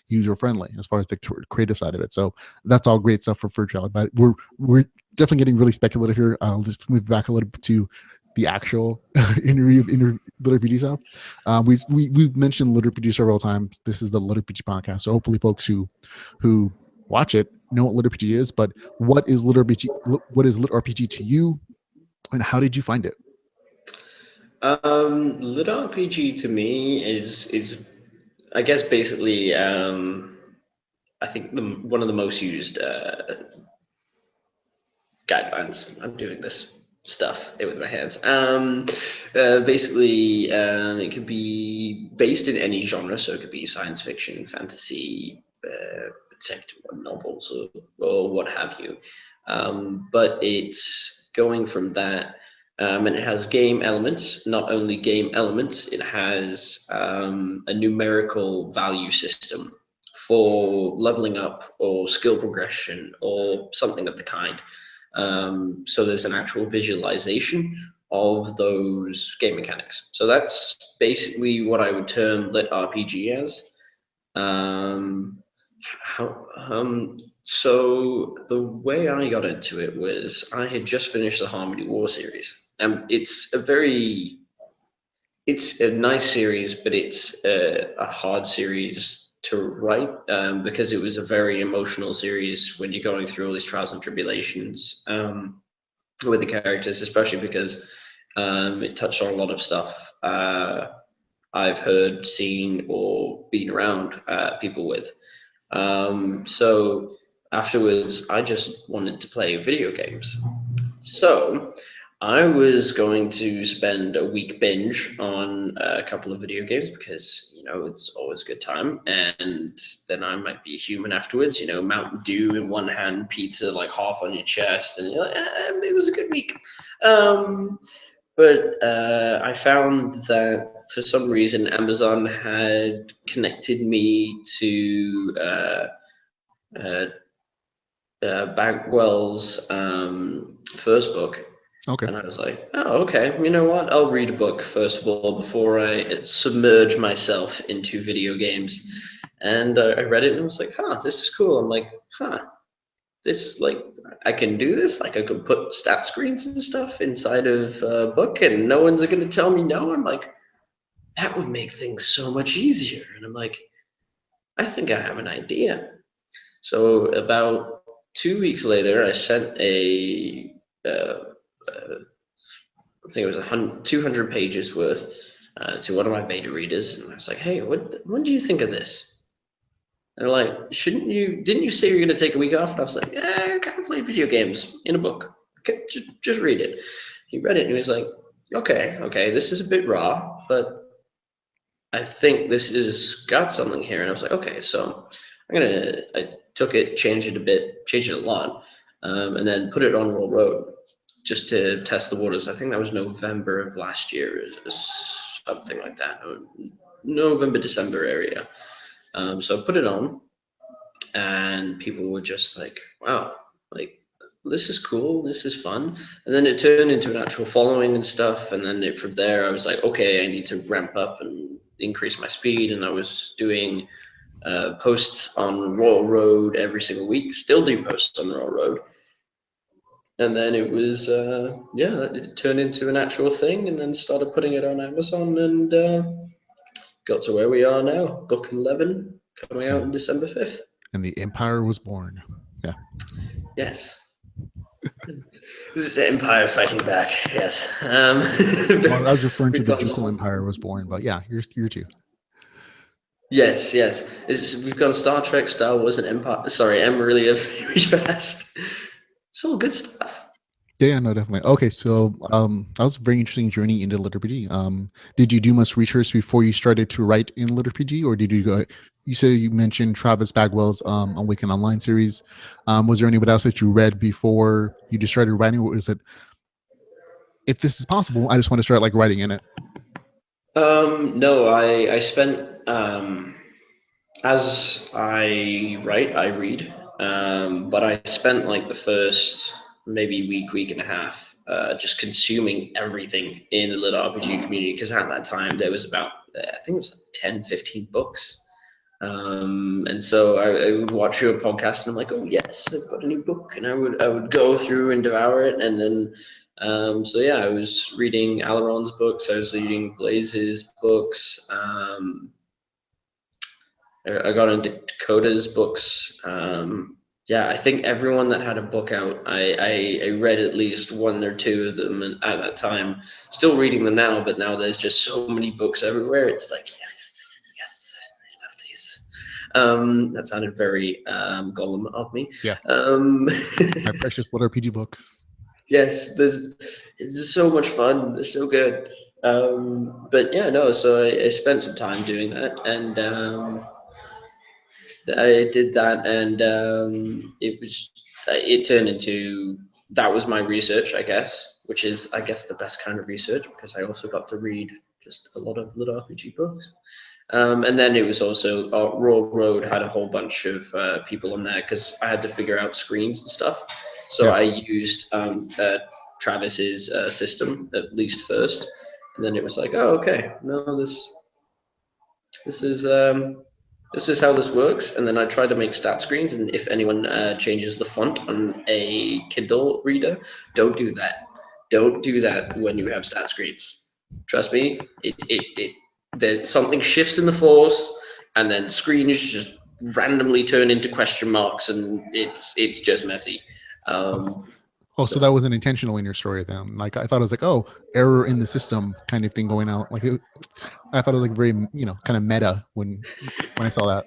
user friendly as far as the creative side of it. So that's all great stuff for Fairchild. But we're definitely getting really speculative here. I'll just move back a little bit to the actual interview of LitRPG stuff. We've mentioned LitRPG several times. This is the LitRPG podcast, so hopefully folks who watch it know what LitRPG is. But what is LitRPG? What is LitRPG to you, and how did you find it?
LitRPG to me is I guess basically I think one of the most used guidelines. I'm doing this stuff with my hands. Basically, it could be based in any genre, so it could be science fiction, fantasy, detective novels, or what have you. But it's going from that, and it has game elements. Not only game elements, it has a numerical value system for leveling up or skill progression or something of the kind. So there's an actual visualization of those game mechanics. So that's basically what I would term lit RPG as. So the way I got into it was I had just finished the Harmony War series, and it's a nice series, but it's a hard series to write because it was a very emotional series when you're going through all these trials and tribulations with the characters, especially because it touched on a lot of stuff I've heard, seen, or been around people with. So afterwards, I just wanted to play video games. So I was going to spend a week binge on a couple of video games because, it's always a good time. And then I might be human afterwards, Mountain Dew in one hand, pizza like half on your chest. And you're like, it was a good week. But I found that for some reason, Amazon had connected me to Bagwell's first book.
Okay.
And I was like, oh, okay, you know what? I'll read a book first of all before I submerge myself into video games. And I read it and I was like, this is cool. I'm like, this, like, I can do this. Like, I could put stat screens and stuff inside of a book and no one's going to tell me no. I'm like, that would make things so much easier. And I'm like, I think I have an idea. So about 2 weeks later, I sent I think it was 200 pages worth to one of my beta readers, and I was like, "Hey, what do you think of this?" And they're like, "Didn't you say you're going to take a week off?" And I was like, "Yeah, I kind of play video games in a book. Okay, just read it." He read it, and he was like, "Okay, this is a bit raw, but I think this has got something here." And I was like, "Okay, so I took it, changed it a bit, changed it a lot, and then put it on Roll Road just to test the waters. I think that was November of last year, something like that, November, December area. So I put it on, and people were just like, wow, like, this is cool, this is fun. And then it turned into an actual following and stuff. And then from there, I was like, okay, I need to ramp up and increase my speed. And I was doing posts on Royal Road every single week, still do posts on Royal Road. And then it was, it turned into an actual thing, and then started putting it on Amazon, and got to where we are now, book 11, coming out on December 5th.
And the Empire was born. Yeah.
Yes. This is Empire fighting back, yes.
Well, I was referring to the Ducal Empire was born, but yeah, you're too.
Yes. We've gone Star Trek, Star Wars, and Empire. Sorry, Emerilia very fast. It's all good stuff.
Yeah, no, definitely. Okay, so that was a very interesting journey into LitRPG. Did you do much research before you started to write in LitRPG, or did you go? You said you mentioned Travis Bagwell's Awaken Online series. Was there anybody else that you read before you just started writing, or was it, if this is possible, I just want to start like writing in it?
No, I spent as I write, I read. But I spent like the first maybe week and a half, just consuming everything in the LitRPG community. Because at that time there was about, I think it was like 10, 15 books. And so I would watch your podcast and I'm like, oh yes, I've got a new book, and I would go through and devour it. And then so yeah, I was reading Alaron's books, I was reading Blaze's books, I got into Dakota's books. Yeah, I think everyone that had a book out, I read at least one or two of them at that time. Still reading them now, but now there's just so many books everywhere. It's like, yes, I love these. That sounded very Gollum of me.
Yeah. My precious LitRPG books.
Yes, it's so much fun. They're so good. But yeah, no. So I spent some time doing that, and I did that, and it turned into, that was my research, I guess, which is, I guess, the best kind of research, because I also got to read just a lot of LitRPG books. And then it was also, Raw Road had a whole bunch of people on there, because I had to figure out screens and stuff. So
Yeah.
I used Travis's system at least first, and then it was like, oh, okay, no, this is this is how this works. And then I try to make stat screens, and if anyone changes the font on a Kindle reader, don't do that. Don't do that when you have stat screens. Trust me, there's something shifts in the force, and then screens just randomly turn into question marks, and it's just messy.
So that wasn't intentional in your story then. Like I thought it was like, oh, error in the system kind of thing going out. Like I thought it was like very, kind of meta when I saw that.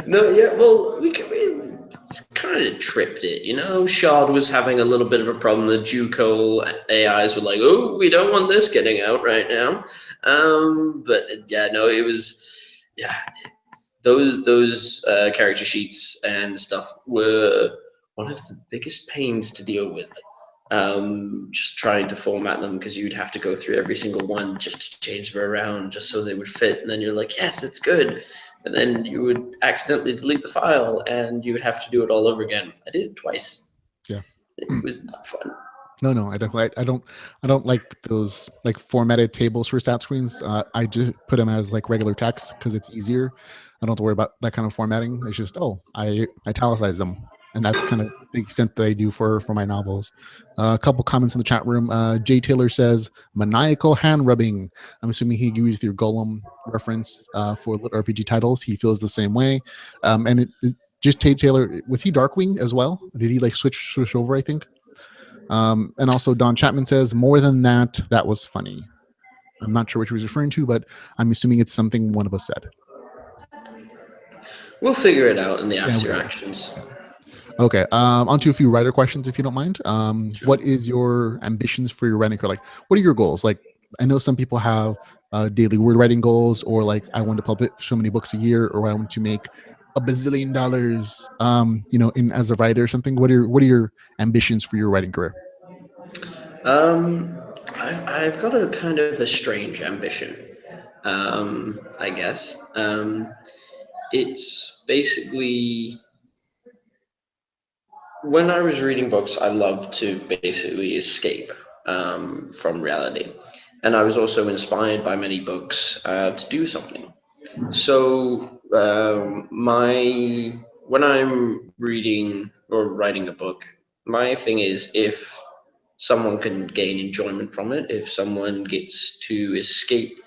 No, yeah, well, we kind of tripped it, Shard was having a little bit of a problem. The Juco AIs were like, oh, we don't want this getting out right now. But yeah, no, it was, yeah, those character sheets and stuff were one of the biggest pains to deal with. Just trying to format them, because you'd have to go through every single one just to change them around just so they would fit, and then you're like, yes, it's good, and then you would accidentally delete the file and you would have to do it all over again. I did it twice.
Yeah.
It was not fun.
No, I definitely, I don't like those like formatted tables for stat screens. I just put them as like regular text because it's easier. I don't have to worry about that kind of formatting. It's just, I italicize them, and that's kind of the extent that I do for my novels. A couple comments in the chat room. Jay Taylor says maniacal hand rubbing. I'm assuming he agrees with your Golem reference for lit RPG titles. He feels the same way. And it is just Jay Taylor. Was he Darkwing as well? Did he like switch over? I think. And also Don Chapman says, more than that, that was funny. I'm not sure what he was referring to, but I'm assuming it's something one of us said.
We'll figure it out in the after actions.
Okay. On to a few writer questions, if you don't mind.
Sure.
What is your ambitions for your writing career? Like, what are your goals? Like, I know some people have daily word writing goals, or like, I want to publish so many books a year, or I want to make $1 bazillion, in as a writer or something. What are your ambitions for your writing career?
I've got a kind of a strange ambition, I guess. It's basically, when I was reading books, I loved to basically escape from reality. And I was also inspired by many books to do something. So when I'm reading or writing a book, my thing is, if someone can gain enjoyment from it, if someone gets to escape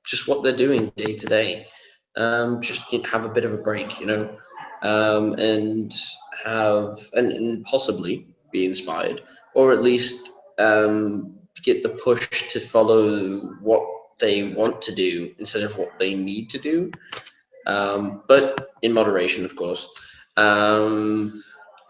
just what they're doing day to day, just have a bit of a break, and and possibly be inspired, or at least get the push to follow what they want to do instead of what they need to do, but in moderation, of course.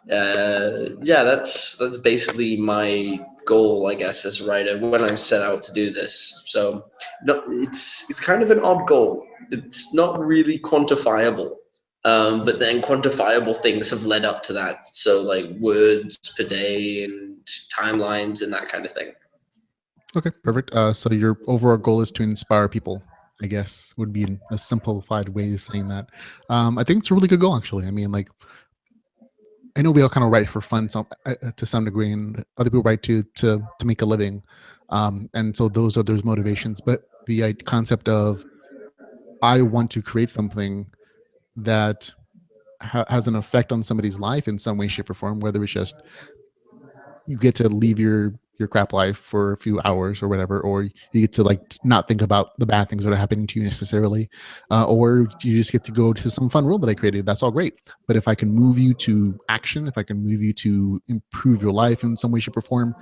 Yeah, that's basically my goal, I guess, as a writer when I set out to do this. So, no, it's kind of an odd goal. It's not really quantifiable, but then quantifiable things have led up to that. So, like words per day and timelines and that kind of thing.
Okay, perfect. So your overall goal is to inspire people, I guess, would be a simplified way of saying that. I think it's a really good goal, actually. I mean, like, I know we all kind of write for fun to some degree, and other people write to make a living, and so those are those motivations. But the concept of I want to create something that has an effect on somebody's life in some way, shape, or form, whether it's just you get to leave your crap life for a few hours or whatever, or you get to like not think about the bad things that are happening to you necessarily, or you just get to go to some fun world that I created. That's all great. But if I can move you to action, if I can move you to improve your life in some way, shape, or form,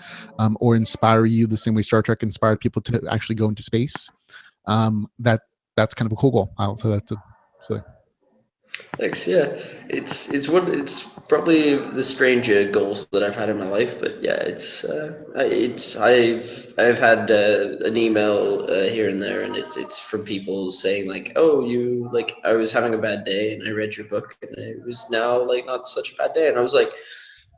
or inspire you the same way Star Trek inspired people to actually go into space, that's kind of a cool goal. So that's so.
Thanks. Yeah, it's probably the stranger goals that I've had in my life, but yeah, I've had an email here and there, and it's from people saying like, oh, you like I was having a bad day and I read your book and it was now like not such a bad day, and I was like,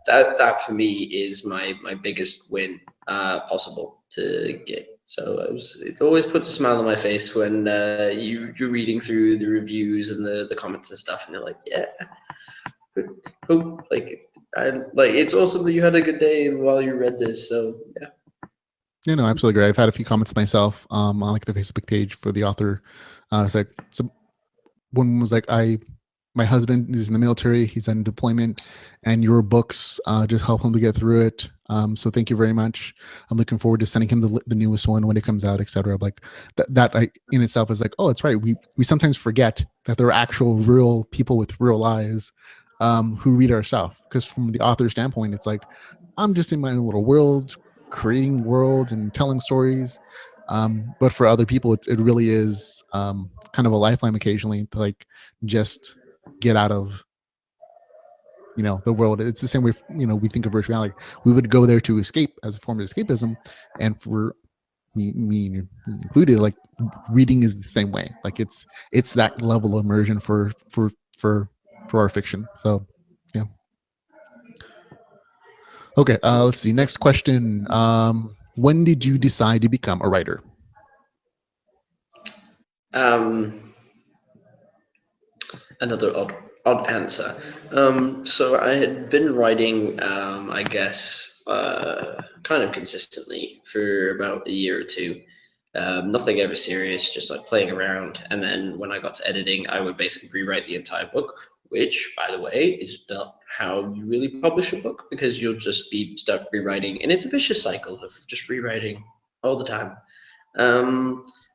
that for me is my biggest win possible to get. So it always puts a smile on my face when you're reading through the reviews and the comments and stuff, and you're like, yeah, oh, like it's awesome that you had a good day while you read this. So yeah.
Yeah, no, absolutely great. I've had a few comments myself on like the Facebook page for the author. It's like one was like, my husband is in the military, he's on deployment, and your books just help him to get through it. So thank you very much. I'm looking forward to sending him the newest one when it comes out, etc. Like that in itself is like, oh, it's right. We sometimes forget that there are actual real people with real lives who read our stuff. Because from the author's standpoint, it's like, I'm just in my own little world, creating worlds and telling stories. But for other people, it really is kind of a lifeline occasionally to like just get out of the world. It's the same way we think of virtual reality. We would go there to escape as a form of escapism, and for me included, like reading is the same way. Like it's that level of immersion for our fiction. So yeah. Okay, let's see. Next question. When did you decide to become a writer?
Another odd answer. So I had been writing, I guess, kind of consistently for about a year or two. Nothing ever serious, just like playing around. And then when I got to editing, I would basically rewrite the entire book, which, by the way, is not how you really publish a book, because you'll just be stuck rewriting, and it's a vicious cycle of just rewriting all the time.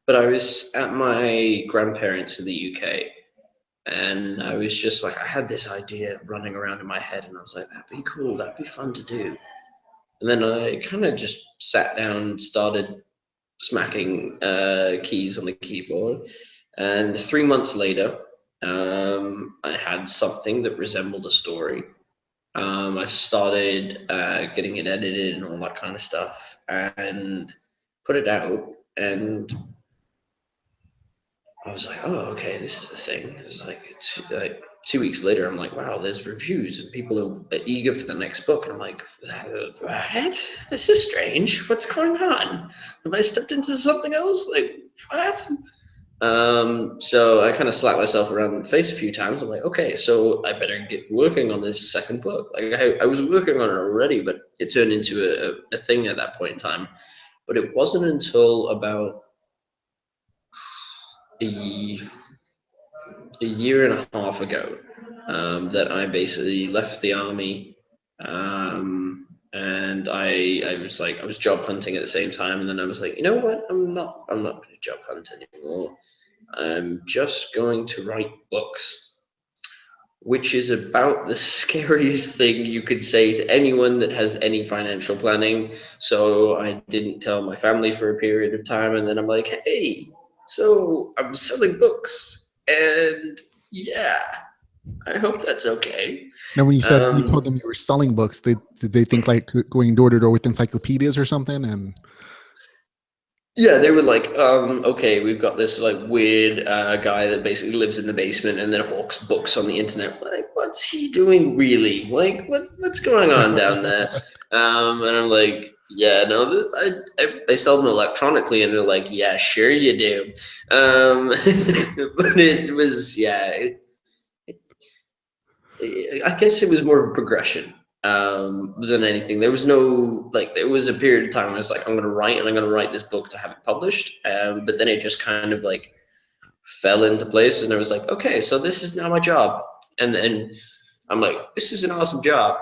But I was at my grandparents in the UK, and I was just like, I had this idea running around in my head, and I was like, that'd be cool, that'd be fun to do. And then I kind of just sat down and started smacking keys on the keyboard. And 3 months later, I had something that resembled a story. I started getting it edited and all that kind of stuff, and put it out. And I was like, oh, okay, this is the thing. It's like 2 weeks later, I'm like, wow, there's reviews and people are eager for the next book. And I'm like, what? This is strange. What's going on? Have I stepped into something else? Like, what? So I kind of slapped myself around the face a few times. I'm like, okay, so I better get working on this second book. Like I was working on it already, but it turned into a thing at that point in time. But it wasn't until about a year and a half ago that I basically left the army, and I was job hunting at the same time, and then I was like, you know what, I'm not going to job hunt anymore. I'm just going to write books, which is about the scariest thing you could say to anyone that has any financial planning. So I didn't tell my family for a period of time, and then I'm like, hey, so I'm selling books, and yeah, I hope that's okay.
Now, when you said you told them you were selling books, did they think like going door to door with encyclopedias or something? And
yeah, they were like, okay, we've got this like weird guy that basically lives in the basement and then hawks books on the internet. Like, what's he doing really? Like, what's going on down there? And I'm like, yeah, no, I sell them electronically, and they're like, yeah, sure you do. But it was, yeah, I guess it was more of a progression than anything. There was no, like, there was a period of time where I was like, I'm going to write and I'm going to write this book to have it published. But then it just kind of like fell into place, and I was like, okay, so this is now my job. And then I'm like, this is an awesome job.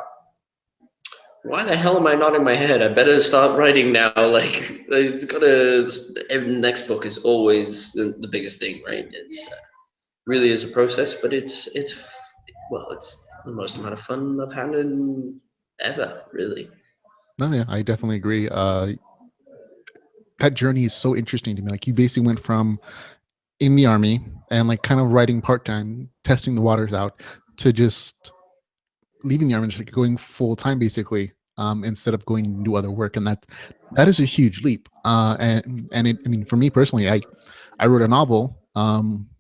Why the hell am I nodding my head? I better start writing now. Like, it's gotta. Every next book is always the biggest thing, right? It's really is a process, but it's well, it's the most amount of fun I've had in ever, really.
No, yeah, I definitely agree. That journey is so interesting to me. Like, you basically went from in the army and like kind of writing part-time, testing the waters out, to just leaving the army and just going full-time basically, instead of going to do other work. And that is a huge leap. I mean, for me personally, I wrote a novel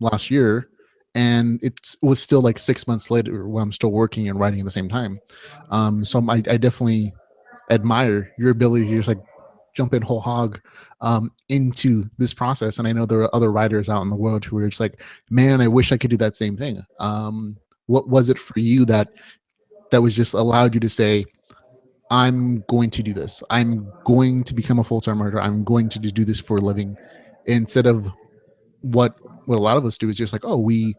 last year, and it was still like 6 months later when I'm still working and writing at the same time. So I definitely admire your ability to just like jump in whole hog into this process. And I know there are other writers out in the world who are just like, man, I wish I could do that same thing. What was it for you that was just allowed you to say, I'm going to do this. I'm going to become a full-time writer. I'm going to do this for a living, instead of what a lot of us do is just like, oh, we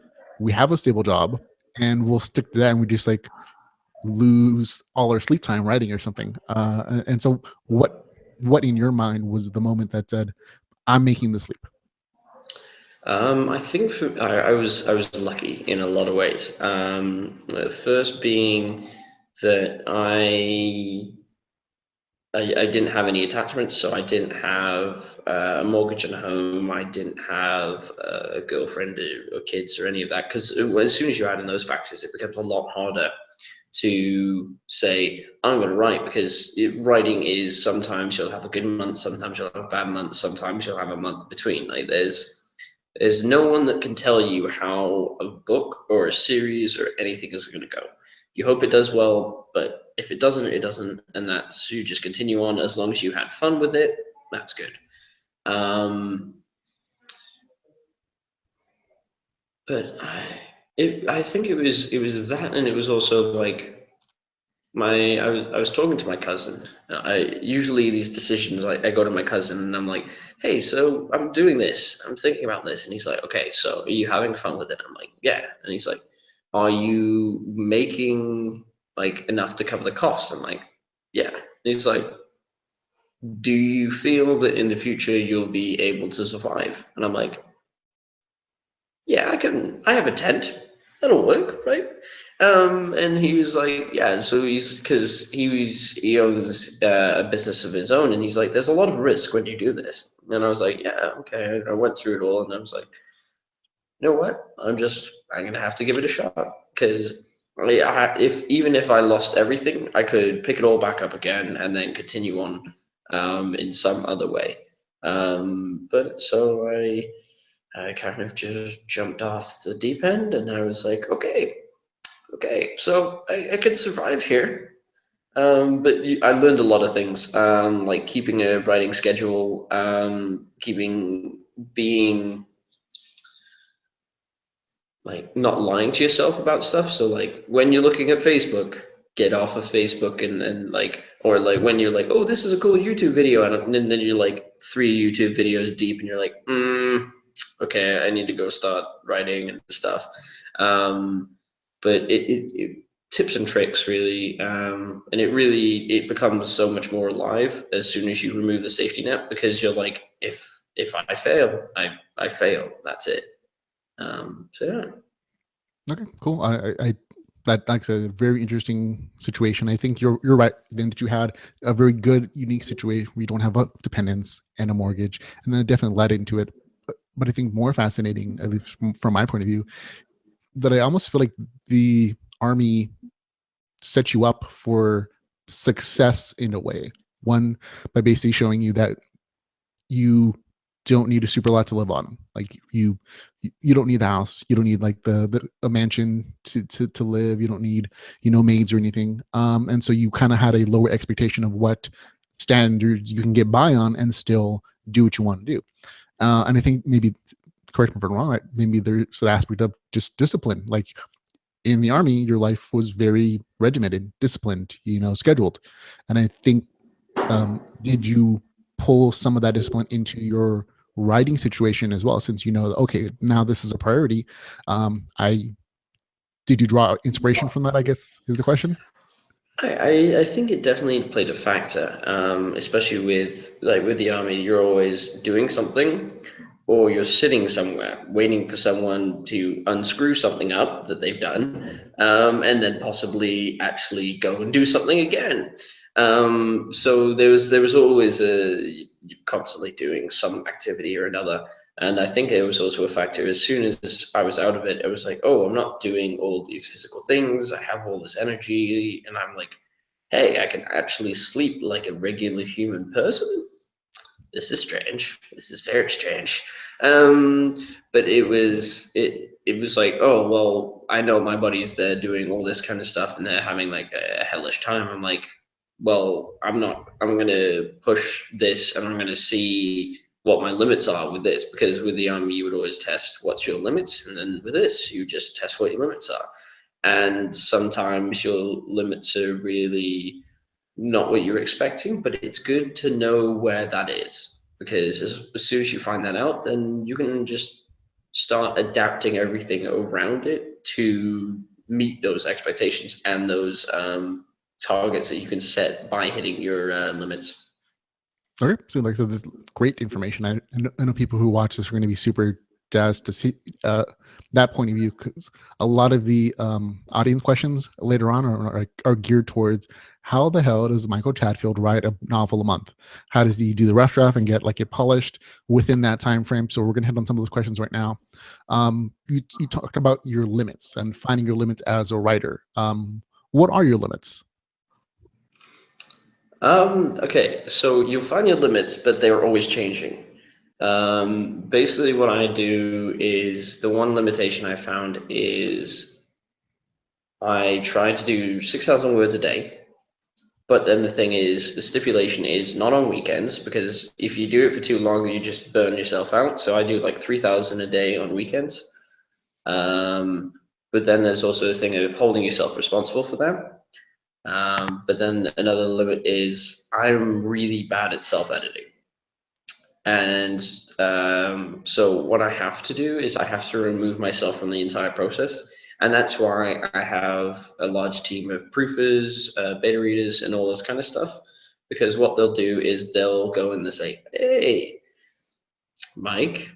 have a stable job and we'll stick to that, and we just like lose all our sleep time writing or something. And so what in your mind was the moment that said, I'm making this leap?
I think I was lucky in a lot of ways. First being that I didn't have any attachments, so I didn't have a mortgage and a home. I didn't have a girlfriend or kids or any of that, because as soon as you add in those factors, it becomes a lot harder to say, I'm going to write, because writing is, sometimes you'll have a good month, sometimes you'll have a bad month, sometimes you'll have a month between. Like, there's no one that can tell you how a book or a series or anything is going to go. You hope it does well, but if it doesn't, it doesn't, and that's, you just continue on. As long as you had fun with it, that's good. But I think it was that, and it was also like I was talking to my cousin. I usually, these decisions, I go to my cousin and I'm like, hey, so I'm doing this, I'm thinking about this, and he's like, okay, so are you having fun with it? I'm like, yeah. And he's like, are you making like enough to cover the costs? I'm like, yeah. And he's like, do you feel that in the future you'll be able to survive? And I'm like, yeah, I have a tent, that'll work, right? And he was like, yeah, so because he owns a business of his own, and he's like, there's a lot of risk when you do this. And I was like, yeah, okay. I went through it all, and I was like, you know what? I'm gonna have to give it a shot, because if even if I lost everything, I could pick it all back up again and then continue on in some other way. But so I kind of just jumped off the deep end, and I was like, okay, so I could survive here. But I learned a lot of things, like keeping a writing schedule, being like not lying to yourself about stuff. So like when you're looking at Facebook, get off of Facebook, and like, or like when you're like, oh, this is a cool YouTube video, and then you're like 3 YouTube videos deep, and you're like, okay, I need to go start writing and stuff. But it tips and tricks really, and it becomes so much more alive as soon as you remove the safety net, because you're like, if I fail, I fail. That's it. So yeah.
Okay, cool. I that's a very interesting situation. I think you're right then, that you had a very good, unique situation where you don't have a dependence and a mortgage, and then it definitely led into it. But I think more fascinating, at least from my point of view, that I almost feel like the army set you up for success in a way. One, by basically showing you that you don't need a super lot to live on. Like you don't need the house. You don't need like the a mansion to live. You don't need, maids or anything. And so you kind of had a lower expectation of what standards you can get by on and still do what you want to do. And I think, maybe, correct me if I'm wrong, maybe there's an aspect of just discipline. Like, in the army, your life was very regimented, disciplined, scheduled. And I think, did you pull some of that discipline into your writing situation as well? Since okay, now this is a priority. I Did you draw inspiration from that, I guess, is the question?
I think it definitely played a factor, especially with the army. You're always doing something, or you're sitting somewhere waiting for someone to unscrew something up that they've done, and then possibly actually go and do something again. So there was always constantly doing some activity or another. And I think it was also a factor. As soon as I was out of it, I was like, oh, I'm not doing all these physical things. I have all this energy. And I'm like, hey, I can actually sleep like a regular human person. This is strange. This is very strange. But it was like, oh well, I know my buddies, they're doing all this kind of stuff and they're having like a hellish time. I'm like, well, I'm not. I'm gonna push this and I'm gonna see what my limits are with this, because with the army you would always test what's your limits, and then with this you just test what your limits are. And sometimes your limits are really not what you're expecting, but it's good to know where that is, because as soon as you find that out, then you can just start adapting everything around it to meet those expectations and those targets that you can set by hitting your limits.
Okay, so like so, this great information. I know people who watch this are going to be super jazzed to see that point of view, because a lot of the audience questions later on are geared towards how the hell does Michael Chatfield write a novel a month? How does he do the rough draft and get it polished within that time frame? So we're going to hit on some of those questions right now. You talked about your limits and finding your limits as a writer. What are your limits?
Okay, so you'll find your limits, but they're always changing. Basically, what I do is the one limitation I found is I try to do 6,000 words a day. But then the thing is, the stipulation is not on weekends, because if you do it for too long, you just burn yourself out. So I do like 3,000 a day on weekends. But then there's also the thing of holding yourself responsible for that. But then another limit is I'm really bad at self-editing. And so what I have to do is I have to remove myself from the entire process. And that's why I have a large team of proofers, beta readers, and all this kind of stuff. Because what they'll do is they'll go and they say, hey, Mike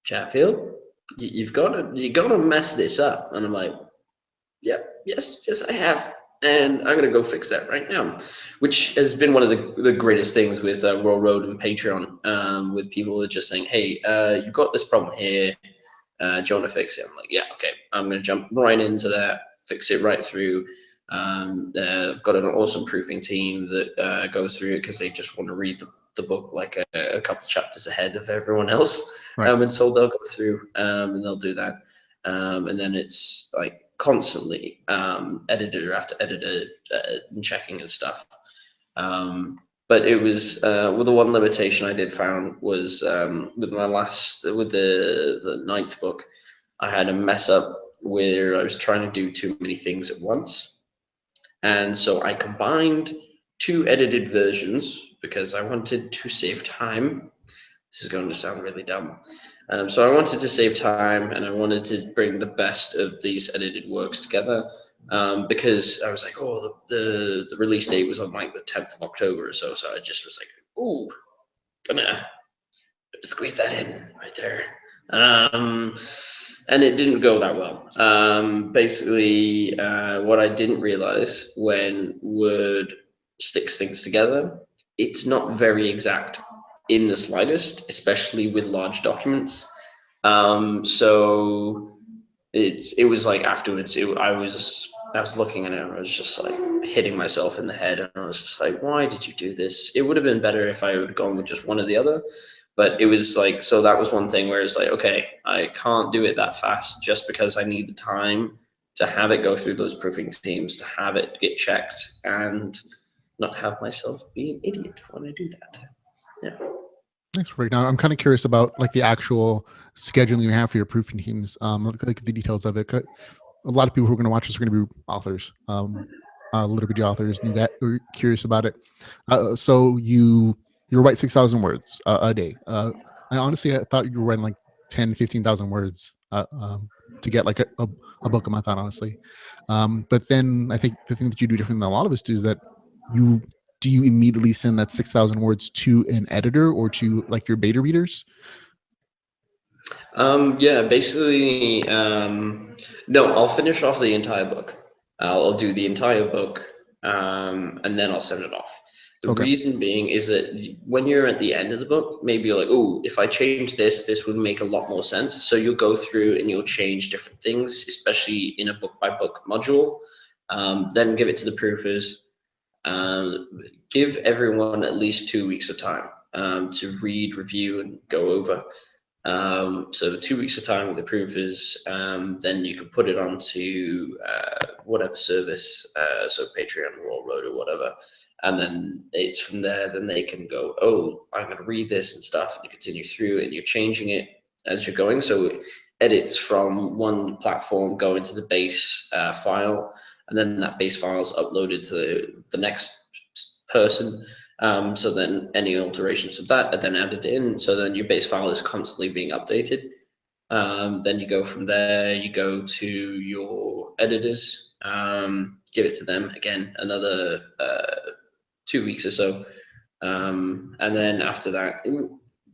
Chatfield, you gotta mess this up. And I'm like, yep, yes, I have. And I'm going to go fix that right now, which has been one of the greatest things with Raw Road and Patreon, with people that are just saying, hey, you've got this problem here. Do you want to fix it? I'm like, yeah, okay. I'm going to jump right into that, fix it right through. I've got an awesome proofing team that goes through it because they just want to read the book like a couple chapters ahead of everyone else.
Right.
And so they'll go through and they'll do that. And then it's like constantly editor after editor and checking and stuff. But it was well, the one limitation I did found was with the ninth book, I had a mess up where I was trying to do too many things at once, and so I combined two edited versions because I wanted to save time. This is going to sound really dumb. So I wanted to save time and I wanted to bring the best of these edited works together, because I was like, oh, the release date was on like the 10th of October or so. So I just was like, oh, gonna squeeze that in right there. And it didn't go that well. Basically, what I didn't realize when Word sticks things together, it's not very exact in the slightest, especially with large documents. So it was like afterwards, I was looking at it and I was just like hitting myself in the head, and I was just like, why did you do this? It would have been better if I would have gone with just one or the other. But it was like, so that was one thing where it's like, okay, I can't do it that fast just because I need the time to have it go through those proofing teams, to have it get checked, and not have myself be an idiot when I do that. Yeah.
Thanks, Rick. Now I'm kind of curious about the actual scheduling you have for your proofing teams. Like the details of it. a lot of people who are going to watch this are going to be authors, LitRPG authors, new are curious about it. So you write 6,000 words a day. I honestly I thought you were writing like 10, 15,000 words to get like a book a month out, honestly. But then I think the thing that you do different than a lot of us do is that you immediately send that 6,000 words to an editor or to like your beta readers?
Yeah, basically, no, I'll finish off the entire book. I'll do the entire book, and then I'll send it off. The
Okay.
reason being is that when you're at the end of the book, maybe you're like, oh, if I change this, this would make a lot more sense. So you'll go through and you'll change different things, especially in a book by book module. Then give it to the proofers. Give everyone at least 2 weeks of time to read, review, and go over. So 2 weeks of time with the proofers, then you can put it onto whatever service, so Patreon or Road or whatever, and then it's from there. Then they can go, oh, I'm going to read this and stuff, and you continue through it, and you're changing it as you're going. So edits from one platform go into the base file, and then that base file is uploaded to the next person. So then any alterations of that are then added in. So then your base file is constantly being updated. Then you go from there, you go to your editors, give it to them again, another 2 weeks or so. And then after that,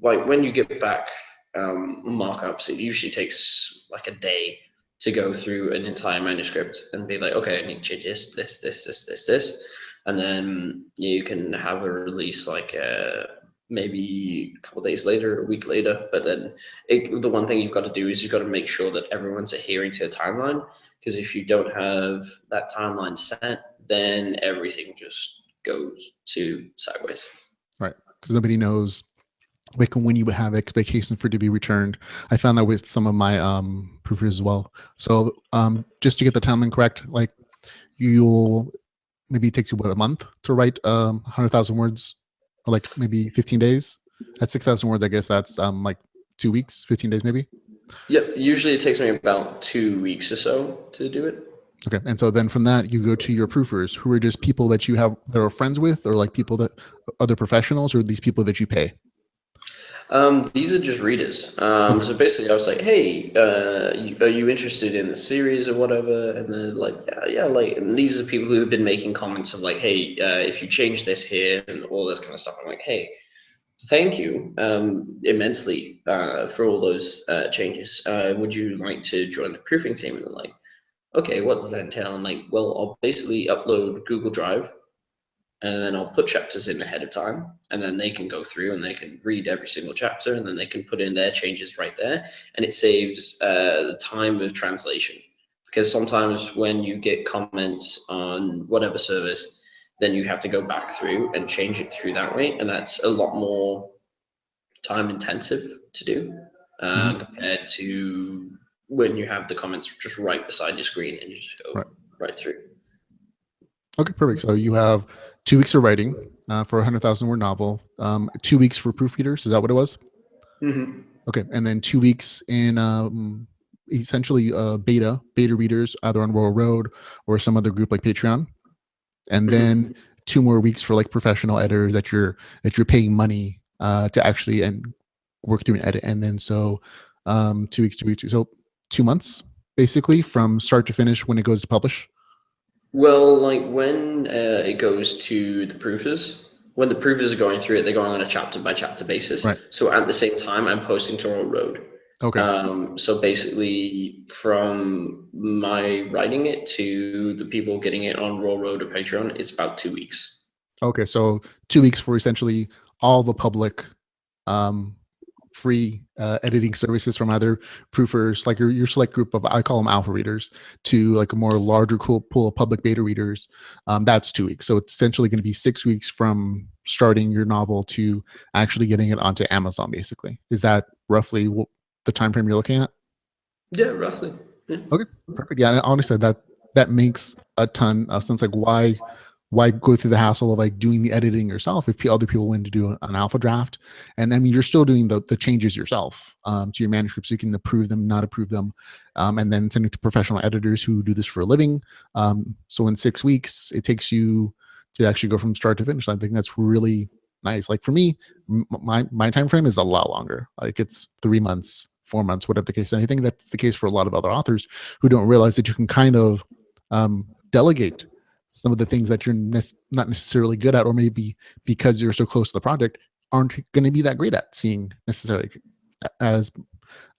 like when you get back markups, it usually takes like a day to go through an entire manuscript and be like, okay, I need to change this. And then you can have a release like maybe a couple of days later, a week later. But then the one thing you've got to do is you've got to make sure that everyone's adhering to a timeline. Because if you don't have that timeline set, then everything just goes to sideways.
Right. Because nobody knows like when you have expectations for it to be returned. I found that with some of my proofers as well. So just to get the timeline correct, like you'll maybe it takes you what, a month to write 100,000 words, or like maybe 15 days. At 6,000 words, I guess that's like 2 weeks, 15 days maybe.
Yep, usually it takes me about 2 weeks or so to do it.
Okay, and so then from that you go to your proofers, who are just people that you have that are friends with, or like people that other professionals, or these people that you pay?
These are just readers. So basically, I was like, "Hey, are you interested in the series or whatever?" And they're like, "Yeah, like." And these are people who have been making comments of like, "Hey, if you change this here and all this kind of stuff," I'm like, "Hey, thank you immensely for all those changes. Would you like to join the proofing team?" And they're like, "Okay, what does that entail?" I'm like, "Well, I'll basically upload Google Drive." And then I'll put chapters in ahead of time, and then they can go through and they can read every single chapter, and then they can put in their changes right there, and it saves the time of translation. Because sometimes when you get comments on whatever service, then you have to go back through and change it through that way, and that's a lot more time intensive to do compared to when you have the comments just right beside your screen and you just go right through.
Okay, perfect. So you have 2 weeks of writing for a 100,000 word novel, 2 weeks for proofreaders. Is that what it was?
Mm-hmm.
Okay, and then 2 weeks in essentially beta readers, either on Royal Road or some other group like Patreon, and then 2 more weeks for like professional editors that you're paying money to actually and work through an edit, and then so 2 weeks, so 2 months basically from start to finish when it goes to publish.
Well, like when it goes to the proofers, when the proofers are going through it, they're going on a chapter by chapter basis.
Right.
So at the same time, I'm posting to Roll Road.
Okay.
So basically, from my writing it to the people getting it on Roll Road or Patreon, it's about 2 weeks.
Okay, so 2 weeks for essentially all the public free editing services from either proofers, like your select group of, I call them alpha readers, to like a more larger pool of public beta readers. That's 2 weeks. So it's essentially going to be 6 weeks from starting your novel to actually getting it onto Amazon, basically. Is that roughly the time frame you're looking at?
Yeah, roughly. Yeah.
Okay, perfect. Yeah, and honestly, that makes a ton of sense. Like, why why go through the hassle of like doing the editing yourself if other people want to do an alpha draft? And I mean, you're still doing the changes yourself to your manuscripts. So you can approve them, not approve them, and then send it to professional editors who do this for a living. So in 6 weeks, it takes you to actually go from start to finish. I think that's really nice. Like for me, my time frame is a lot longer. Like it's 3 months, 4 months, whatever the case. And I think that's the case for a lot of other authors who don't realize that you can kind of delegate some of the things that you're not necessarily good at, or maybe because you're so close to the project aren't going to be that great at seeing necessarily. As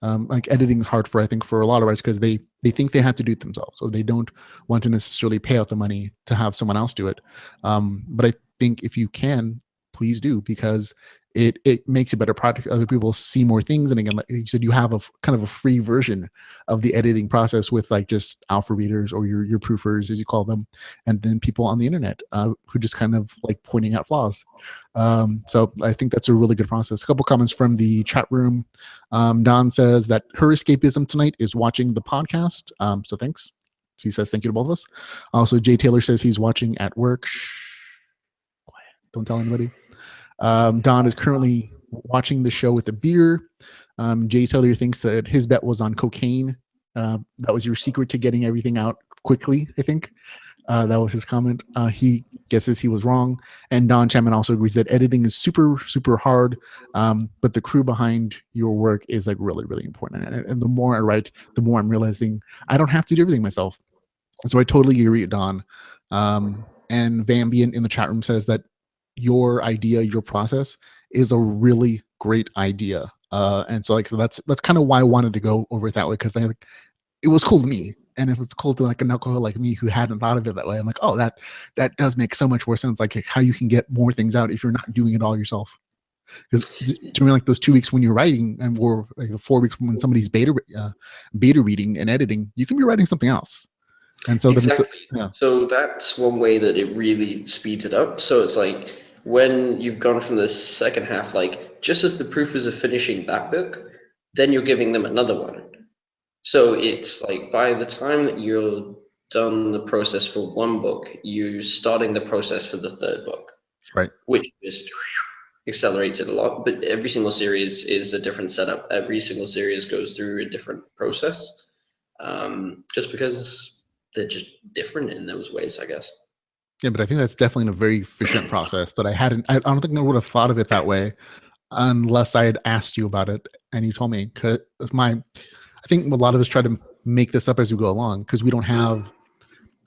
like editing is hard for, I think, for a lot of writers, because they think they have to do it themselves, or they don't want to necessarily pay out the money to have someone else do it. But I think if you can, please do, because it makes a better product. Other people see more things, and again, like you said, you have a kind of a free version of the editing process with like just alpha readers or your proofers, as you call them, and then people on the internet who just kind of like pointing out flaws. So I think that's a really good process. A couple comments from the chat room. Don says that her escapism tonight is watching the podcast. So thanks. She says thank you to both of us. Also, Jay Taylor says he's watching at work. Shh. Quiet. Don't tell anybody. Don is currently watching the show with a beer. Jay Taylor thinks that his bet was on cocaine. That was your secret to getting everything out quickly, I think. That was his comment. He guesses he was wrong. And Don Chapman also agrees that editing is super, super hard, but the crew behind your work is like really, really important. And the more I write, the more I'm realizing I don't have to do everything myself. And so I totally agree with Don. And Vambian in the chat room says that your idea, your process is a really great idea. And so that's kind of why I wanted to go over it that way, because it was cool to me, and it was cool to like an alcoholic like me who hadn't thought of it that way. I'm like, oh, that does make so much more sense. Like how you can get more things out if you're not doing it all yourself. Because during like those 2 weeks when you're writing, and or like the 4 weeks when somebody's beta reading and editing, you can be writing something else. And so
exactly.
Yeah.
So that's one way that it really speeds it up. So it's like when you've gone from the second half, like just as the proofers are finishing that book, then you're giving them another one. So it's like by the time that you're done the process for one book, you're starting the process for the third book,
Right.
which just accelerates it a lot. But every single series is a different setup. Every single series goes through a different process, just because they're just different in those ways, I guess.
Yeah, but I think that's definitely a very efficient process that I don't think I would have thought of it that way unless I had asked you about it and you told me. Because I think a lot of us try to make this up as we go along, because we don't have,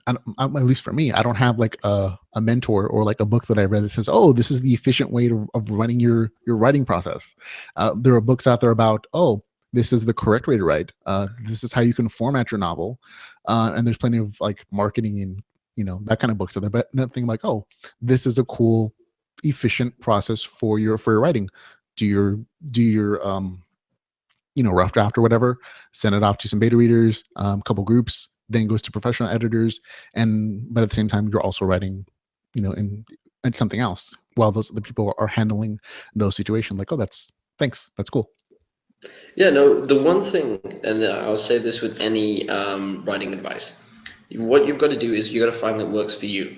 at least for me, I don't have like a mentor or like a book that I read that says, oh, this is the efficient way of running your writing process. There are books out there about, oh, this is the correct way to write. This is how you can format your novel. And there's plenty of like marketing and that kind of books out there, but nothing like, oh, this is a cool, efficient process for your writing. Do your rough draft or whatever, send it off to some beta readers, couple groups, then goes to professional editors, but at the same time you're also writing in something else while the people are handling those situations. Like, oh, thanks, that's cool.
Yeah, no, the one thing, and I'll say this with any writing advice, what you've got to do is you've got to find that works for you.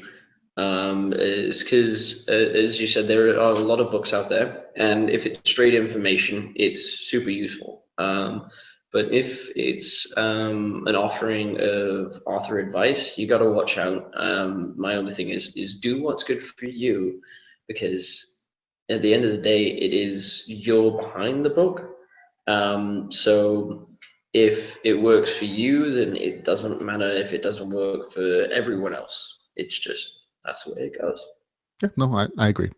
Is because, as you said, there are a lot of books out there, and if it's straight information, it's super useful. But if it's an offering of author advice, you got to watch out. My only thing is do what's good for you, because at the end of the day, it is you're behind the book. So if it works for you, then it doesn't matter if it doesn't work for everyone else. It's just, that's the way it goes.
Yeah, no, I agree.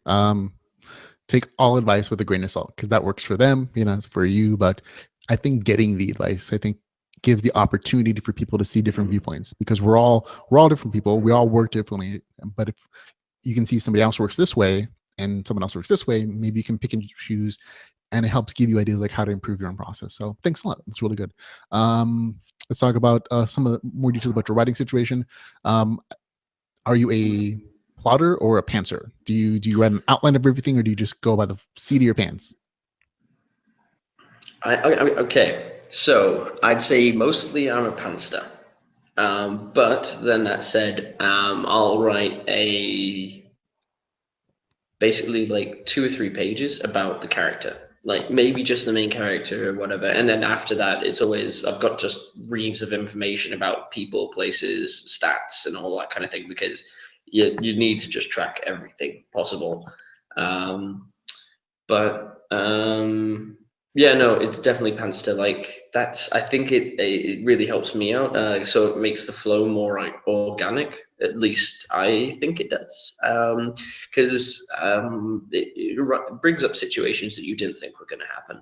Take all advice with a grain of salt, because that works for them, it's for you. But I think getting the advice, gives the opportunity for people to see different viewpoints, because we're all different people. We all work differently. But if you can see somebody else works this way and someone else works this way, maybe you can pick and choose, and it helps give you ideas like how to improve your own process. So thanks a lot. It's really good. Let's talk about some of the more details about your writing situation. Are you a plotter or a pantser? Do you write an outline of everything, or do you just go by the seat of your pants?
Okay, so I'd say mostly I'm a pantster. But then that said, I'll write basically like 2 or 3 pages about the character, like maybe just the main character or whatever. And then after that, it's always, I've got just reams of information about people, places, stats, and all that kind of thing, because you need to just track everything possible. But yeah, no, it's definitely pants to like that's. I think it really helps me out. So it makes the flow more like organic. At least I think it does. Because it brings up situations that you didn't think were going to happen.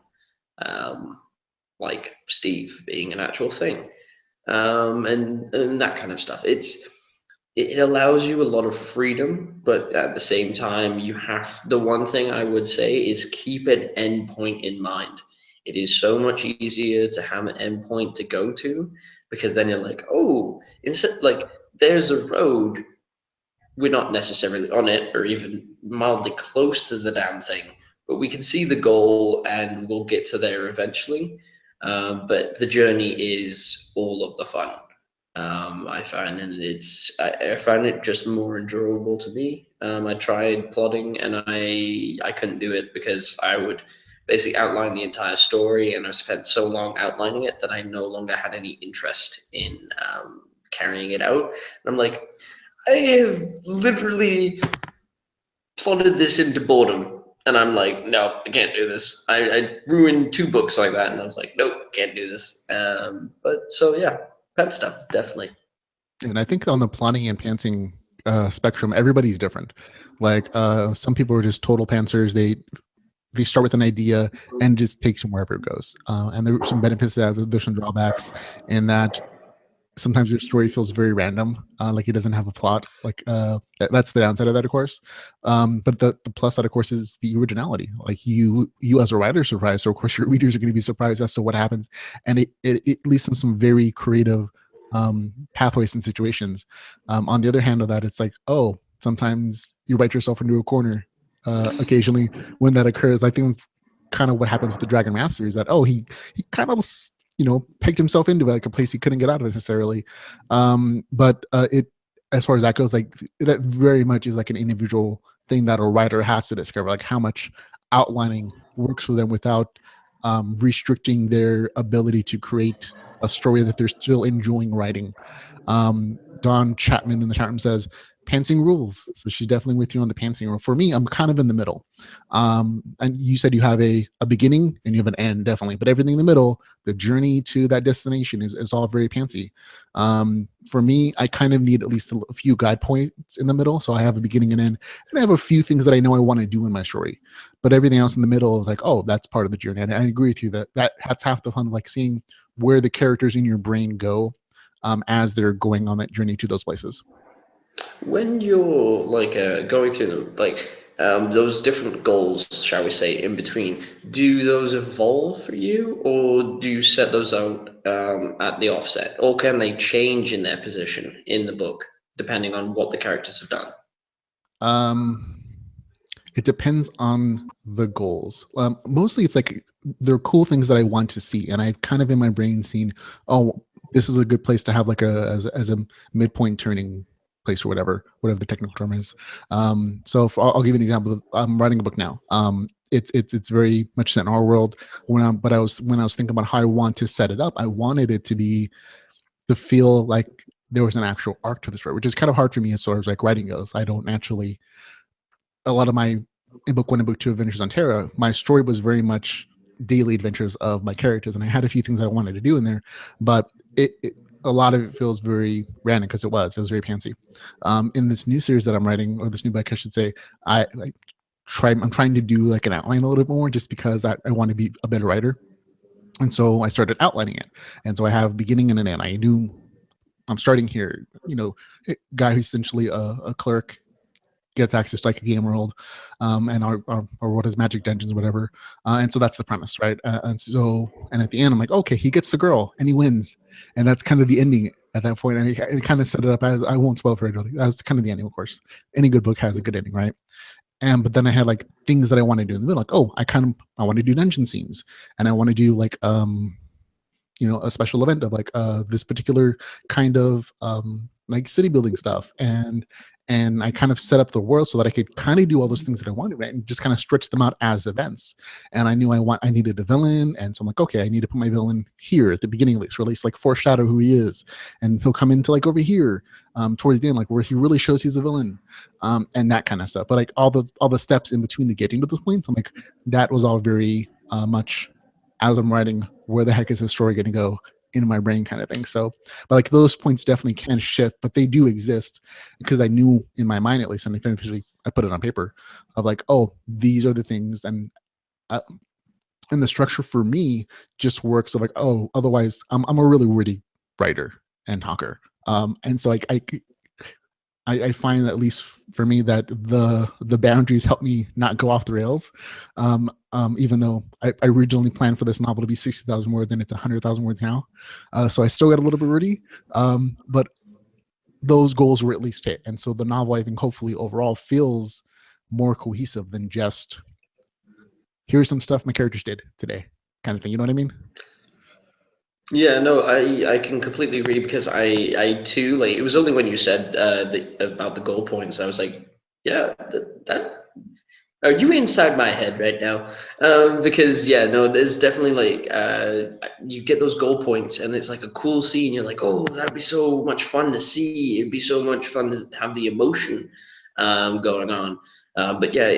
Like Steve being an actual thing. And that kind of stuff. It allows you a lot of freedom, but at the same time, you have the one thing I would say is keep an endpoint in mind. It is so much easier to have an endpoint to go to, because then you're like, oh, instead, like there's a road, we're not necessarily on it or even mildly close to the damn thing, but we can see the goal and we'll get to there eventually. But the journey is all of the fun. I find, and I find it just more endurable to me. I tried plotting and I couldn't do it because I would basically outline the entire story, and I spent so long outlining it that I no longer had any interest in carrying it out. And I'm like, I have literally plotted this into boredom. And I'm like, no, I can't do this. I ruined 2 books like that, and I was like, nope, can't do this. But so yeah, pet stuff, definitely.
And I think on the plotting and pantsing spectrum, everybody's different. Like some people are just total pantsers. They start with an idea and just takes them wherever it goes. And there are some benefits to that. There's some drawbacks in that sometimes your story feels very random, like it doesn't have a plot. Like that's the downside of that, of course. But the plus side, of course, is the originality. Like you as a writer surprised, so of course your readers are going to be surprised as to what happens, and it leads them some very creative pathways and situations. On the other hand of that, it's like, oh, sometimes you write yourself into a corner. Occasionally, when that occurs, I think kind of what happens with the Dragon Math series, that he kind of pegged himself into like a place he couldn't get out of necessarily. But it, as far as that goes, like that very much is like an individual thing that a writer has to discover, like how much outlining works for them without restricting their ability to create a story that they're still enjoying writing. Don Chapman in the chat room says pantsing rules, so she's definitely with you on the pantsing rule. For me, I'm kind of in the middle. And you said you have a beginning and you have an end, definitely, but everything in the middle, the journey to that destination is all very pantsy. For me, I kind of need at least a few guide points in the middle, so I have a beginning and end, and I have a few things that I know I want to do in my story, but everything else in the middle is like, oh, that's part of the journey. And I agree with you that's half the fun, like seeing where the characters in your brain go as they're going on that journey to those places.
When you're like going through them, like those different goals, shall we say, in between, do those evolve for you, or do you set those out at the offset, or can they change in their position in the book depending on what the characters have done?
It depends on the goals. Mostly it's like there are cool things that I want to see, and I've kind of in my brain seen, oh, this is a good place to have like as a midpoint turning place or whatever the technical term is. So I'll give you an example. I'm writing a book now. It's very much set in our world. When I was thinking about how I want to set it up, I wanted it to feel like there was an actual arc to the story, which is kind of hard for me as far as like writing goes. I don't naturally. A lot of my in book 1 and book 2 Adventures on Terra, my story was very much daily adventures of my characters, and I had a few things that I wanted to do in there, but a lot of it feels very random because it was very pantsy. In this new series that I'm writing, or this new book, I should say, I'm trying to do like an outline a little bit more, just because I want to be a better writer, and so I started outlining it, and so I have beginning and an end. I'm starting here, guy who's essentially a clerk, gets access to like a game world, and or what is Magic Dungeons, whatever, and so that's the premise, right? And at the end, I'm like, okay, he gets the girl and he wins, and that's kind of the ending at that point. And it kind of set it up as, I won't spoil for anybody. That's kind of the ending, of course. Any good book has a good ending, right? But then I had like things that I want to do in the middle, like, oh, I want to do dungeon scenes, and I want to do like a special event of like this particular kind of like city building stuff, and I kind of set up the world so that I could kind of do all those things that I wanted, right? And just kind of stretch them out as events. And I knew I needed a villain, and so I'm like, okay, I need to put my villain here at the beginning, at least like foreshadow who he is, and he'll come into like over here towards the end, like where he really shows he's a villain, and that kind of stuff. But like all the steps in between to getting to this point, I'm like, that was all very much as I'm writing, where the heck is the story going to go in my brain kind of thing. So, but like those points definitely can shift, but they do exist because I knew in my mind, at least, and eventually I put it on paper of like, oh, these are the things. And the structure for me just works. So like, oh, otherwise I'm a really witty writer and talker. And so I find that, at least for me, that the boundaries help me not go off the rails. Even though I originally planned for this novel to be 60,000 words and it's 100,000 words now. So I still got a little bit wordy, but those goals were at least hit. And so the novel, I think, hopefully overall feels more cohesive than just, here's some stuff my characters did today kind of thing. You know what I mean?
Yeah, no, I can completely agree, because I too, like, it was only when you said about the goal points, I was like, yeah, that are you inside my head right now? Because yeah, no, there's definitely like you get those goal points, and it's like a cool scene. You're like, oh, that'd be so much fun to see. It'd be so much fun to have the emotion going on. But yeah,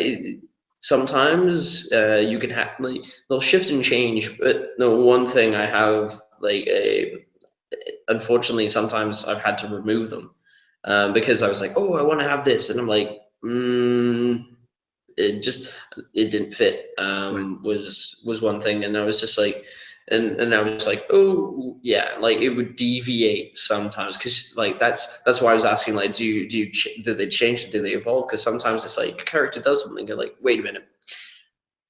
sometimes you can have, like, they'll shift and change. But the one thing I have, like, unfortunately, sometimes I've had to remove them because I was like, oh, I want to have this, and I'm like, it didn't fit. Was one thing, and I was just like, and I was like, oh yeah, like it would deviate sometimes, because like that's why I was asking, like, do they change, do they evolve? Because sometimes it's like a character does something, you're like, wait a minute,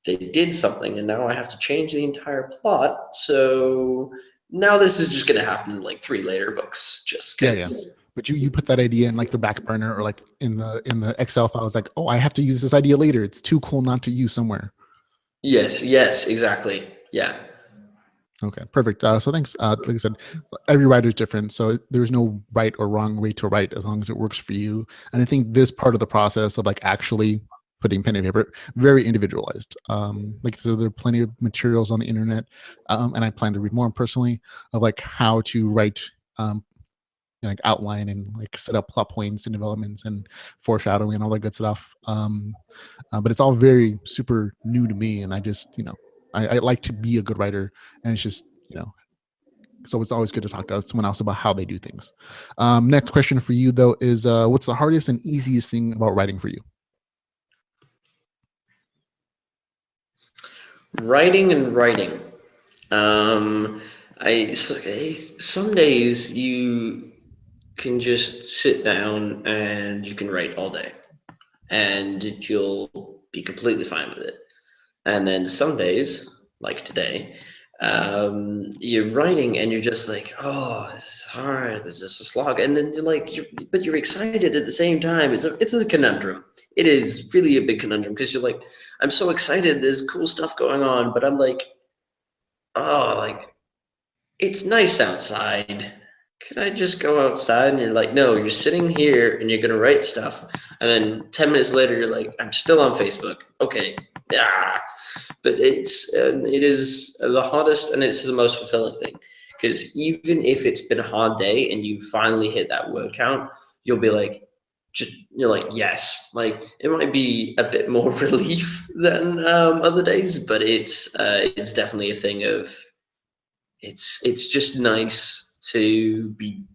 they did something, and now I have to change the entire plot. So now this is just gonna happen in like 3 later books, just
Yeah, yeah.
because.
But you put that idea in like the back burner, or like in the Excel file. It's like, oh, I have to use this idea later. It's too cool not to use somewhere.
Yes, exactly. Yeah.
Okay, perfect. So thanks. Like I said, every writer is different, so there's no right or wrong way to write as long as it works for you. And I think this part of the process of like actually putting pen and paper, very individualized. Like, so there are plenty of materials on the internet, and I plan to read more personally of like how to write, like outline and like set up plot points and developments and foreshadowing and all that good stuff. But it's all very super new to me, and I just, I like to be a good writer, and it's just, so it's always good to talk to someone else about how they do things. Next question for you though is, what's the hardest and easiest thing about writing for you?
Writing. Some days you can just sit down and you can write all day, and you'll be completely fine with it. And then some days, like today, you're writing and you're just like, oh, this is hard. This is a slog. And then but you're excited at the same time. It's a conundrum. It is really a big conundrum, because you're like, I'm so excited. There's cool stuff going on, but I'm like, oh, like, it's nice outside. Could I just go outside? And you're like, no, you're sitting here and you're gonna write stuff. And then 10 minutes later, you're like, I'm still on Facebook. Okay, yeah. But it is the hardest, and it's the most fulfilling thing, because even if it's been a hard day and you finally hit that word count, you'll be like, you're like, yes. Like, it might be a bit more relief than other days, but it's definitely a thing of, it's just nice to be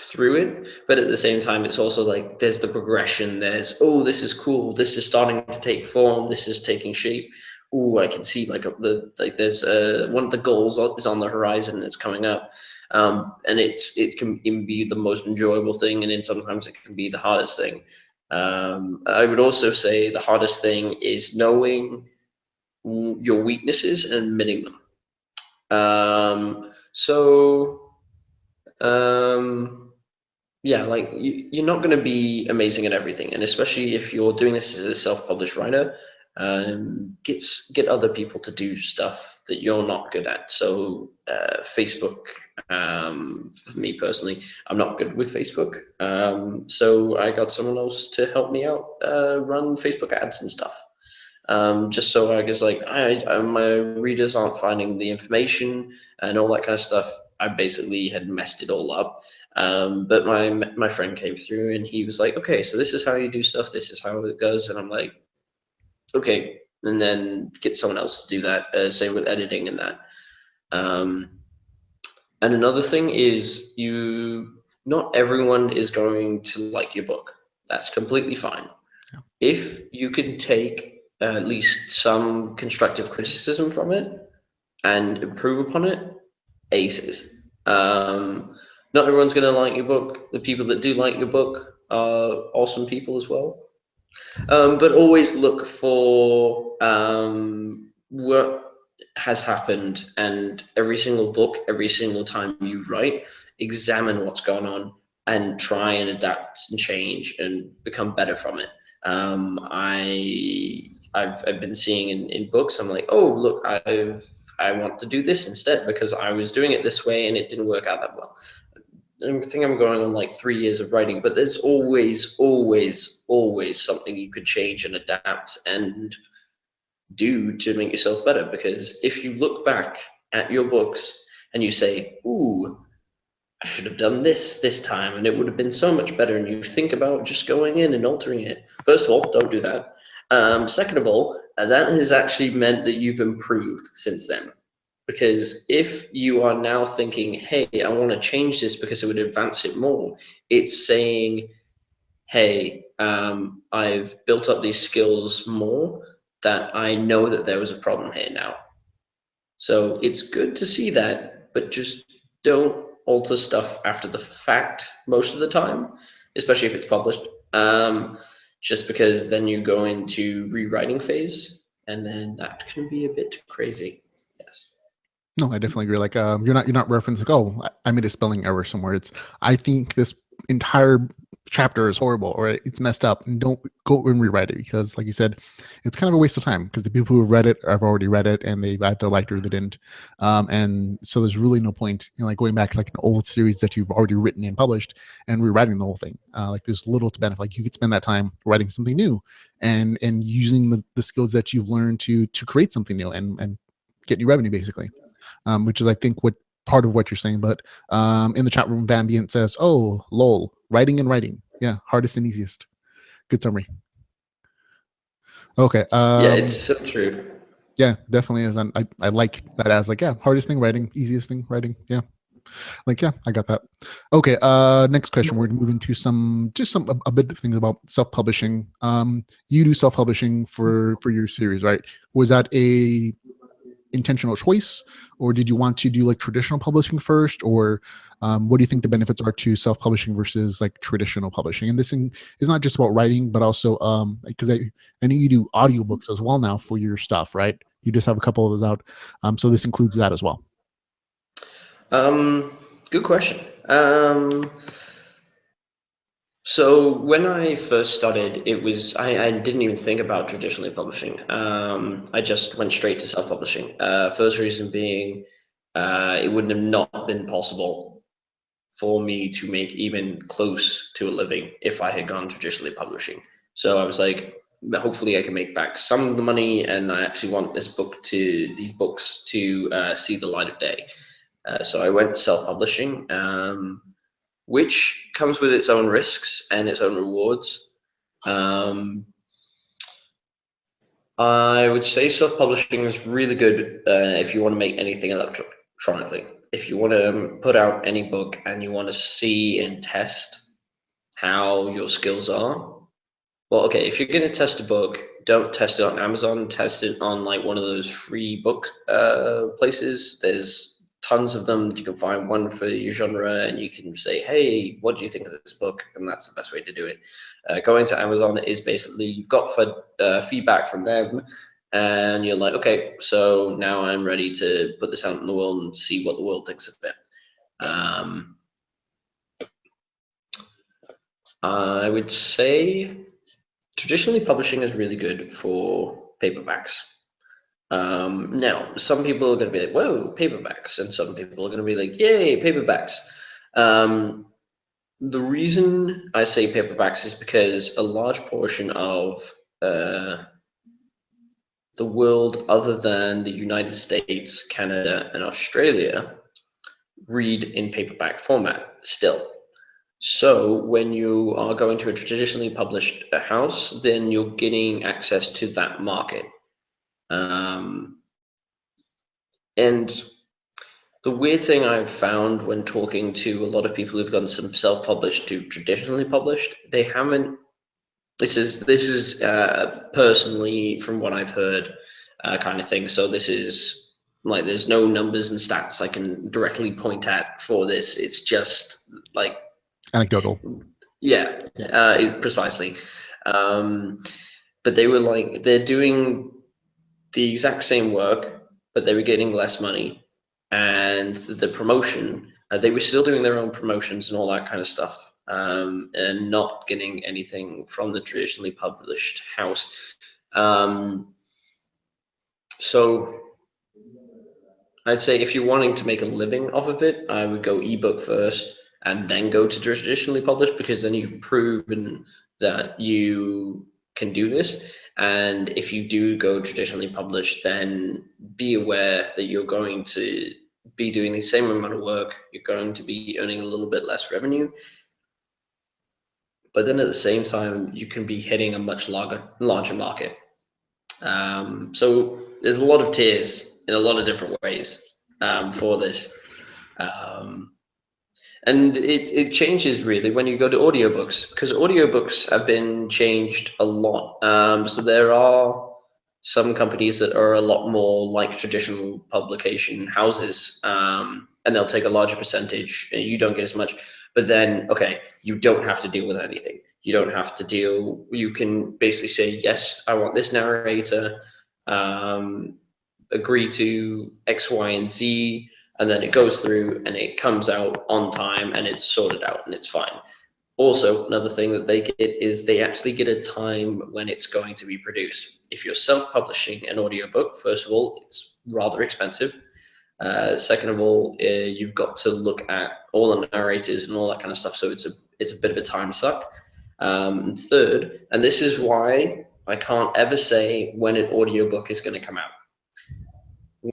through it, but at the same time, it's also like, there's the progression. There's, oh, this is cool. This is starting to take form. This is taking shape. Oh, I can see like there's one of the goals is on the horizon. It's coming up, and it can even be the most enjoyable thing, and then sometimes it can be the hardest thing. I would also say the hardest thing is knowing your weaknesses and admitting them. So yeah, like, you're not going to be amazing at everything, and especially if you're doing this as a self-published writer, get other people to do stuff that you're not good at. So Facebook, for me personally, I'm not good with Facebook. So I got someone else to help me out, run Facebook ads and stuff. Just so I was like, my readers aren't finding the information and all that kind of stuff. I basically had messed it all up. But my friend came through and he was like, okay, so this is how you do stuff. This is how it goes. And I'm like, okay. And then get someone else to do that. Same with editing and that. And another thing is not everyone is going to like your book. That's completely fine.
Yeah.
If you can take at least some constructive criticism from it and improve upon it, aces. Not everyone's going to like your book. The people that do like your book are awesome people as well. But always look for what has happened, and every single book, every single time you write, examine what's going on and try and adapt and change and become better from it. I've been seeing in books, I'm like, oh look, I want to do this instead because I was doing it this way and it didn't work out that well. I think I'm going on like 3 years of writing, but there's always something you could change and adapt and do to make yourself better. Because if you look back at your books and you say, ooh, I should have done this time and it would have been so much better, and you think about just going in and altering it, first of all, don't do that. Second of all, that has actually meant that you've improved since then. Because if you are now thinking, hey, I want to change this because it would advance it more, it's saying, hey, I've built up these skills more, that I know that there was a problem here now. So it's good to see that, but just don't alter stuff after the fact most of the time, especially if it's published. Just because then you go into rewriting phase, and then that can be a bit crazy. Yes.
No, I definitely agree. Like, you're not referencing like, oh, I made a spelling error somewhere. It's, I think this entire chapter is horrible or it's messed up, and don't go and rewrite it, because, like you said, it's kind of a waste of time, because the people who have read it have already read it and they've either liked it or they didn't. And so there's really no point in like going back to like an old series that you've already written and published and rewriting the whole thing. Like, there's little to benefit. Like, you could spend that time writing something new and using the skills that you've learned to create something new and get new revenue, basically. Which is, I think, what part of what you're saying. But in the chat room, Vambient says, oh, lol, writing and writing. Yeah, hardest and easiest. Good summary. Okay.
Yeah, it's so true.
Yeah, definitely is. And I like that as like, yeah, hardest thing writing, easiest thing writing. Yeah. Like, yeah, I got that. Okay. Next question. We're moving to a bit of things about self-publishing. You do self-publishing for your series, right? Was that a intentional choice, or did you want to do like traditional publishing first, or what do you think the benefits are to self-publishing versus like traditional publishing? And this thing is not just about writing, but also because I know you do audiobooks as well now for your stuff, right? You just have a couple of those out, so this includes that as well.
Good question. So when I first started, I didn't even think about traditionally publishing. I just went straight to self-publishing. First reason being, it wouldn't have not been possible for me to make even close to a living if I had gone traditionally publishing. So I was like, hopefully I can make back some of the money, and I actually want these books to see the light of day. So I went self-publishing. Which comes with its own risks and its own rewards. I would say self-publishing is really good if you want to make anything electronically. If you want to put out any book and you want to see and test how your skills are, well, okay, if you're going to test a book, don't test it on Amazon, test it on like one of those free book places. There's tons of them. You can find one for your genre and you can say, hey, what do you think of this book? And that's the best way to do it. Going to Amazon is basically, you've got feedback from them and you're like, okay, so now I'm ready to put this out in the world and see what the world thinks of it. I would say traditionally publishing is really good for paperbacks. Now, some people are going to be like, whoa, paperbacks. And some people are going to be like, yay, paperbacks. The reason I say paperbacks is because a large portion of the world, other than the United States, Canada, and Australia, read in paperback format still. So when you are going to a traditionally published house, then you're getting access to that market. And the weird thing I've found when talking to a lot of people who've gone from self-published to traditionally published, they haven't. This is personally from what I've heard, kind of thing. So this is like there's no numbers and stats I can directly point at for this. It's just like
Anecdotal.
yeah, precisely. But they were like they're doing the exact same work, but they were getting less money. And the promotion, they were still doing their own promotions and all that kind of stuff, and not getting anything from the traditionally published house. So I'd say if you're wanting to make a living off of it, I would go ebook first and then go to traditionally published, because then you've proven that you can do this. And if you do go traditionally published, then be aware that you're going to be doing the same amount of work. You're going to be earning a little bit less revenue. But then at the same time, you can be hitting a much larger market. So there's a lot of tiers in a lot of different ways for this. And it changes really when you go to audiobooks, because audiobooks have been changed a lot. So there are some companies that are a lot more like traditional publication houses, and they'll take a larger percentage and you don't get as much. But then, okay, you don't have to deal with anything. You don't have to deal, you can basically say, yes, I want this narrator, agree to X, Y, and Z, and then it goes through and it comes out on time and it's sorted out and it's fine. Also, another thing that they get is they actually get a time when it's going to be produced. If you're self-publishing an audiobook, first of all, it's rather expensive. Second of all, you've got to look at all the narrators and all that kind of stuff, so it's a bit of a time suck. Third, and this is why I can't ever say when an audiobook is going to come out.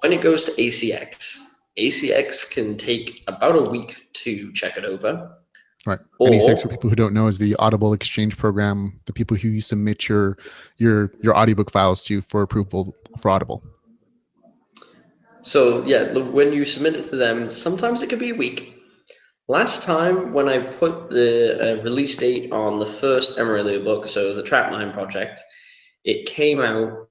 When it goes to ACX can take about a week to check it over.
Right. ACX, for people who don't know, is the Audible exchange program, the people who you submit your audiobook files to for approval for Audible.
So yeah, when you submit it to them, sometimes it could be a week. Last time when I put the release date on the first Emerilia book, so the Trap9 project, it came out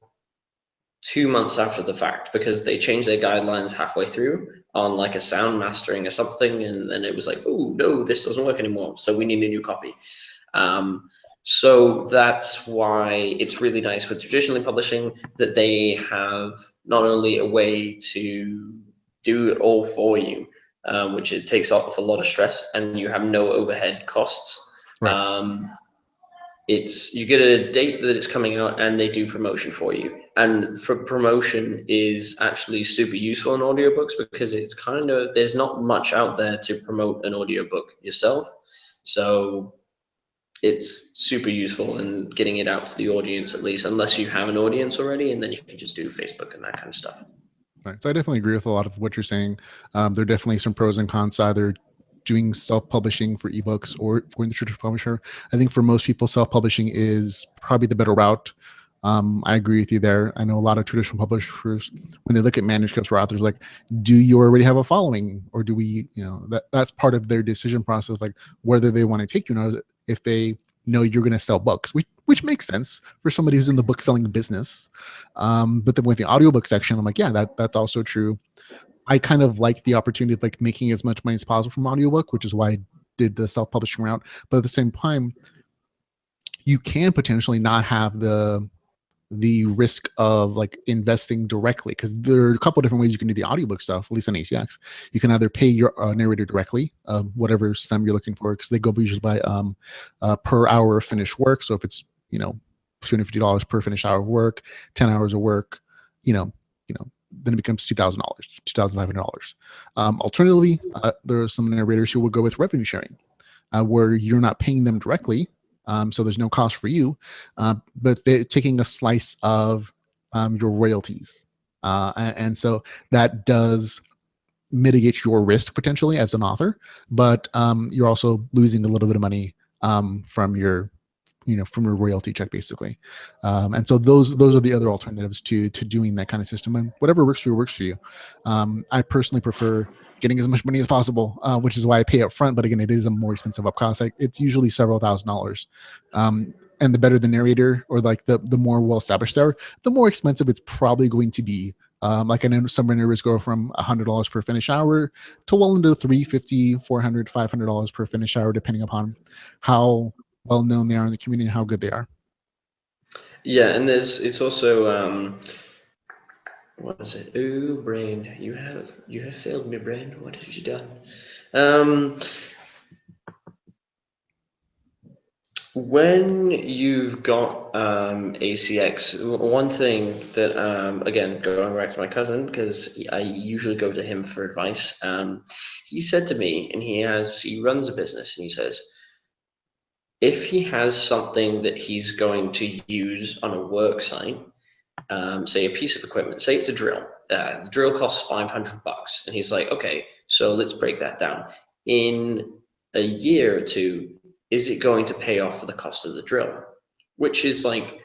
2 months after the fact, because they changed their guidelines halfway through on like a sound mastering or something, and then it was like, oh no, this doesn't work anymore, so we need a new copy. So that's why it's really nice with traditionally publishing that they have not only a way to do it all for you, which it takes off a lot of stress, and you have no overhead costs. Right. You get a date that it's coming out, and they do promotion for you. And for promotion is actually super useful in audiobooks, because it's there's not much out there to promote an audiobook yourself. So it's super useful in getting it out to the audience, at least, unless you have an audience already, and then you can just do Facebook and that kind of stuff.
Right. So I definitely agree with a lot of what you're saying. There are definitely some pros and cons to either doing self-publishing for ebooks or for the traditional publisher. I think for most people, self-publishing is probably the better route. I agree with you there. I know a lot of traditional publishers, when they look at manuscripts for authors, like, do you already have a following, or do we, that's part of their decision process, like whether they want to take you, if they know you're going to sell books, which makes sense for somebody who's in the book selling business. But then with the audiobook section, I'm like, yeah, that's also true. I kind of like the opportunity of like making as much money as possible from audiobook, which is why I did the self-publishing route. But at the same time, you can potentially not have the risk of like investing directly, because there are a couple different ways you can do the audiobook stuff, at least on ACX. You can either pay your narrator directly, whatever sum you're looking for, because they go usually by per hour of finished work. So if it's $250 per finished hour of work, 10 hours of work, then it becomes $2,000, $2,500. Alternatively, there are some narrators who will go with revenue sharing, where you're not paying them directly, so there's no cost for you, but they're taking a slice of your royalties, and so that does mitigate your risk potentially as an author, but you're also losing a little bit of money from your from your royalty check, basically. And so those are the other alternatives to doing that kind of system, and whatever works for you works for you. I personally prefer getting as much money as possible, which is why I pay up front, but again, it is a more expensive up cost. It's usually several $1,000s. And the better the narrator, or like the more well established they are, the more expensive it's probably going to be. Like I know some narrators go from $100 per finish hour to well into $350, $400, $500 per finish hour, depending upon how well known they are in the community and how good they are.
Yeah, and it's also what is it? Ooh, brain, you have failed me, brain. What have you done? When you've got ACX, one thing that again, going back to my cousin, because I usually go to him for advice, he said to me, and he runs a business, and he says, if he has something that he's going to use on a work site, say a piece of equipment, say it's a drill. The drill costs $500, and he's like, okay, so let's break that down. In a year or two, is it going to pay off for the cost of the drill? Which is like,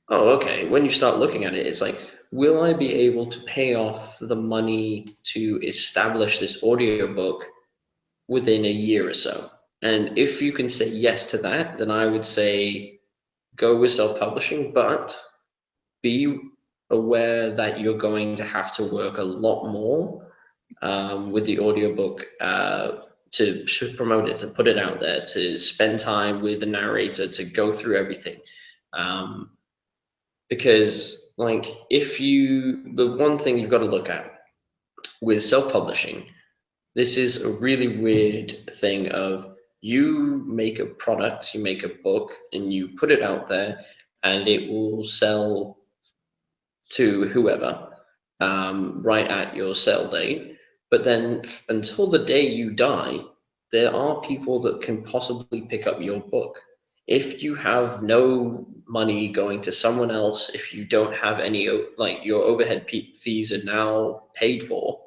oh, okay. When you start looking at it, it's like, will I be able to pay off the money to establish this audiobook within a year or so? And if you can say yes to that, then I would say go with self-publishing, but be aware that you're going to have to work a lot more with the audiobook to promote it, to put it out there, to spend time with the narrator, to go through everything. Because like the one thing you've got to look at with self-publishing, this is a really weird thing of you make a product, you make a book, and you put it out there, and it will sell to whoever right at your sell date. But then until the day you die, there are people that can possibly pick up your book. If you have no money going to someone else, if you don't have any, like your overhead fees are now paid for,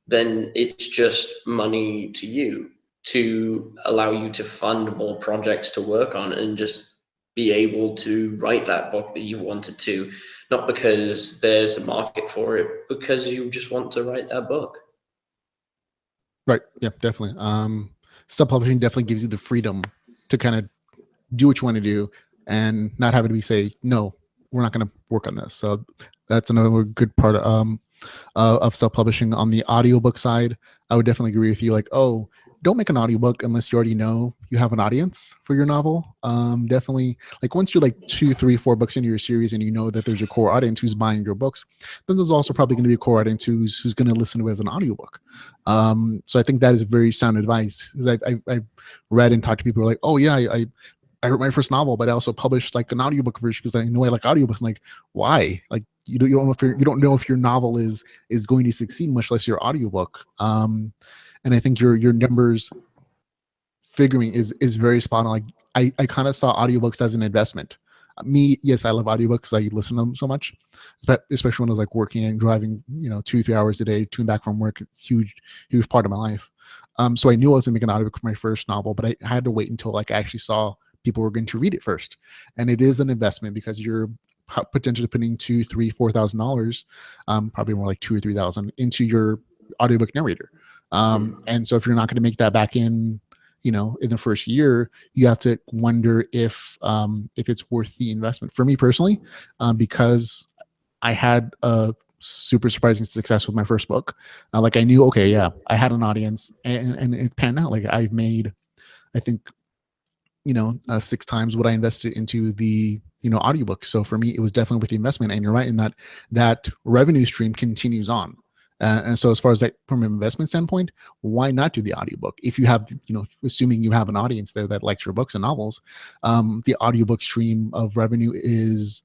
then it's just money to you to allow you to fund more projects to work on and just be able to write that book that you wanted to, not because there's a market for it, because you just want to write that book.
Right. Yeah, definitely. Self-publishing definitely gives you the freedom to kind of do what you want to do and not having to be say, no, we're not going to work on this. So that's another good part of self-publishing. On the audiobook side, I would definitely agree with you. Like, oh, don't make an audiobook unless you already know you have an audience for your novel. Definitely, like once you're like 2, 3, 4 books into your series and you know that there's a core audience who's buying your books, then there's also probably going to be a core audience who's going to listen to it as an audiobook. So I think that is very sound advice. Because I've read and talked to people who are like, oh yeah, I wrote my first novel, but I also published like an audiobook version because I know I like audiobooks. I'm like, why? Like you don't know if your novel is going to succeed, much less your audiobook. And I think your numbers figuring is very spot on. Like I kind of saw audiobooks as an investment. Me, yes, I love audiobooks. I listen to them so much, especially when I was like working and driving, 2-3 hours a day, to and back from work. Huge part of my life. So I knew I was gonna make an audiobook for my first novel, but I had to wait until like I actually saw people were going to read it first. And it is an investment because you're potentially putting $2,000, $3,000, $4,000, probably more like 2,000 or 3,000 into your audiobook narrator. And so if you're not going to make that back in the first year, you have to wonder if it's worth the investment. For me personally, because I had a super surprising success with my first book, like I knew, okay, yeah, I had an audience and it panned out. Like I've made, I think, 6 times what I invested into the audiobook. So for me, it was definitely worth the investment. And you're right in that revenue stream continues on. And so as far as that from an investment standpoint, why not do the audiobook? If you have, assuming you have an audience there that likes your books and novels, the audiobook stream of revenue is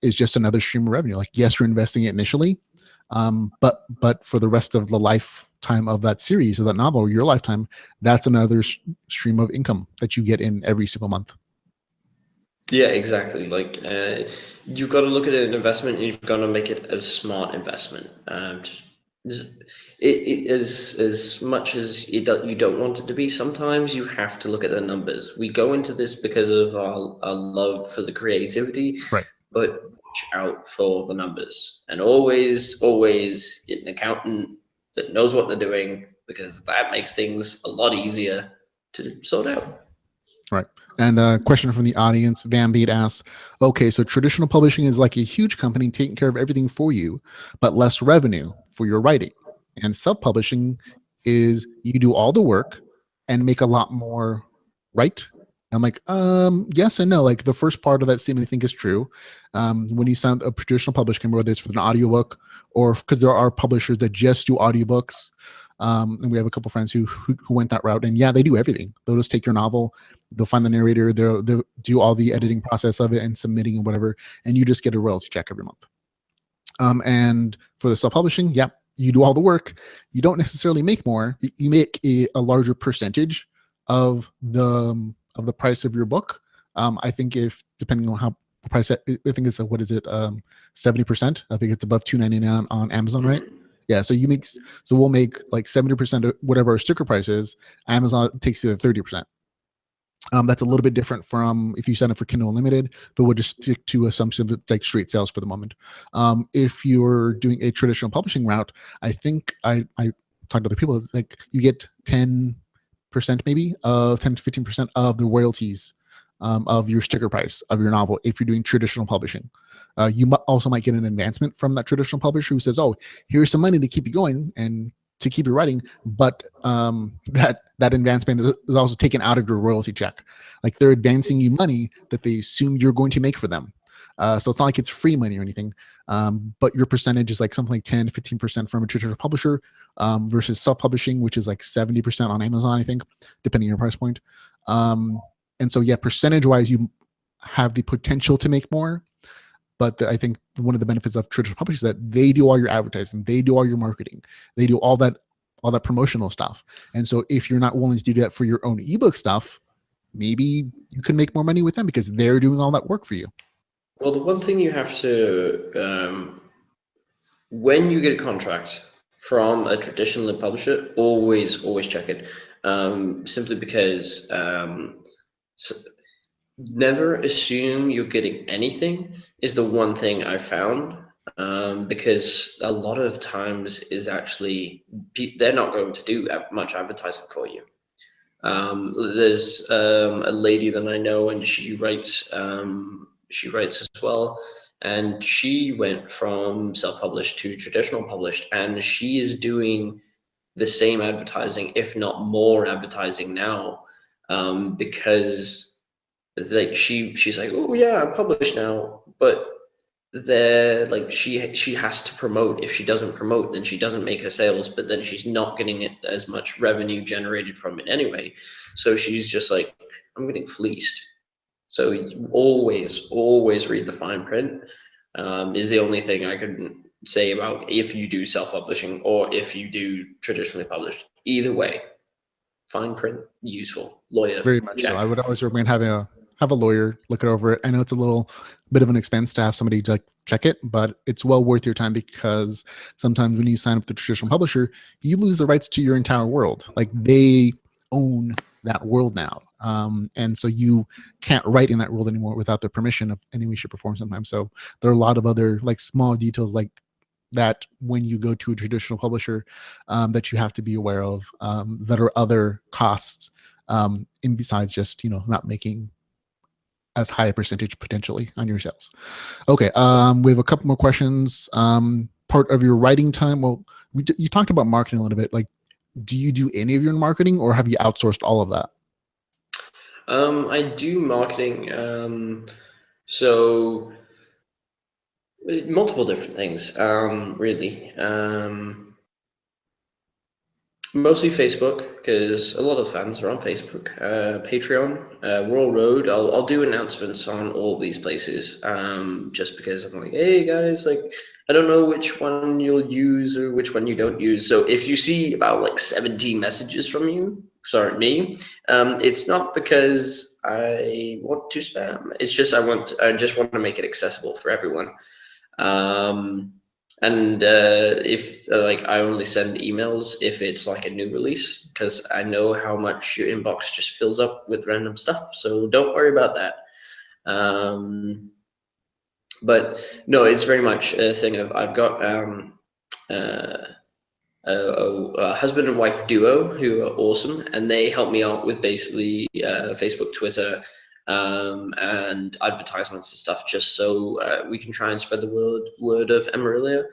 is just another stream of revenue. Like, yes, you're investing it initially, but for the rest of the lifetime of that series or that novel, or your lifetime, that's another stream of income that you get in every single month.
Yeah, exactly. Like, you've got to look at it as an investment, and you've got to make it a smart investment. It is as much as you don't want it to be. Sometimes you have to look at the numbers. We go into this because of our love for the creativity,
Right.
but watch out for the numbers, and always get an accountant that knows what they're doing, because that makes things a lot easier to sort out.
Right. And a question from the audience, Van Beat asks, okay, so traditional publishing is like a huge company taking care of everything for you, but less revenue for your writing. And self-publishing is you do all the work and make a lot more, right? I'm like, yes and no. Like, the first part of that statement I think is true. When you sign a traditional publishing, whether it's for an audiobook or because there are publishers that just do audiobooks. And we have a couple friends who went that route, and yeah, they do everything. They'll just take your novel, they'll find the narrator, they'll do all the editing process of it and submitting and whatever, and you just get a royalty check every month. And for the self-publishing, yeah, you do all the work. You don't necessarily make more. You make a larger percentage of the price of your book. I think if depending on how the price, I think it's what is it, 70%. I think it's above $2.99 on Amazon, right? Yeah, so we'll make like 70% of whatever our sticker price is. Amazon takes it at 30%. That's a little bit different from if you sign up for Kindle Unlimited, but we'll just stick to assumptions of like straight sales for the moment. If you're doing a traditional publishing route, I think I talked to other people, like you get 10% maybe of 10 to 15% of the royalties of your sticker price of your novel if you're doing traditional publishing. You also might get an advancement from that traditional publisher who says, oh, here's some money to keep you going and to keep you writing, but that advancement is also taken out of your royalty check. Like, they're advancing you money that they assume you're going to make for them. So it's not like it's free money or anything, but your percentage is like something like 10 to 15% from a traditional publisher versus self-publishing, which is like 70% on Amazon, I think, depending on your price point. And so, yeah, percentage-wise, you have the potential to make more. But I think one of the benefits of traditional publishers is that they do all your advertising, they do all your marketing, they do all that promotional stuff. And so if you're not willing to do that for your own ebook stuff, maybe you can make more money with them because they're doing all that work for you.
Well, the one thing you have to, when you get a contract from a traditional publisher, always check it. Simply because never assume you're getting anything is the one thing I found. Because a lot of times is actually they're not going to do much advertising for you. There's a lady that I know, and she writes as well, and she went from self-published to traditional published, and she is doing the same advertising, if not more advertising now, because like she's like, oh yeah, I'm published now, but they're like she has to promote. If she doesn't promote, then she doesn't make her sales, but then she's not getting it as much revenue generated from it anyway. So she's just like, I'm getting fleeced. So always read the fine print, is the only thing I could say about if you do self-publishing or if you do traditionally published. Either way, fine print, useful. Lawyer,
Very much
check.
so. I would always recommend having a lawyer look it over. I know it's a little bit of an expense to have somebody like check it, but it's well worth your time, because sometimes when you sign up to the traditional publisher, you lose the rights to your entire world. Like, they own that world now. And so you can't write in that world anymore without their permission of any way, shape, or form sometimes. So there are a lot of other like small details like that when you go to a traditional publisher that you have to be aware of, that are other costs in besides just, not making as high a percentage potentially on your sales. Okay, we have a couple more questions. Part of your writing time, well, you talked about marketing a little bit. Like, do you do any of your marketing, or have you outsourced all of that?
I do marketing, so multiple different things, really. Mostly Facebook, because a lot of fans are on Facebook. Patreon, Royal Road. I'll do announcements on all these places. Just because I'm like, hey guys, like I don't know which one you'll use or which one you don't use. So if you see about like 17 messages from me, it's not because I want to spam. It's just I just want to make it accessible for everyone. Um, and if like I only send emails if it's like a new release, because I know how much your inbox just fills up with random stuff. So don't worry about that. Um, but no, it's very much a thing of I've got uh, a husband and wife duo who are awesome, and they help me out with basically Facebook, Twitter, and advertisements and stuff, just so we can try and spread the word of Emerilia.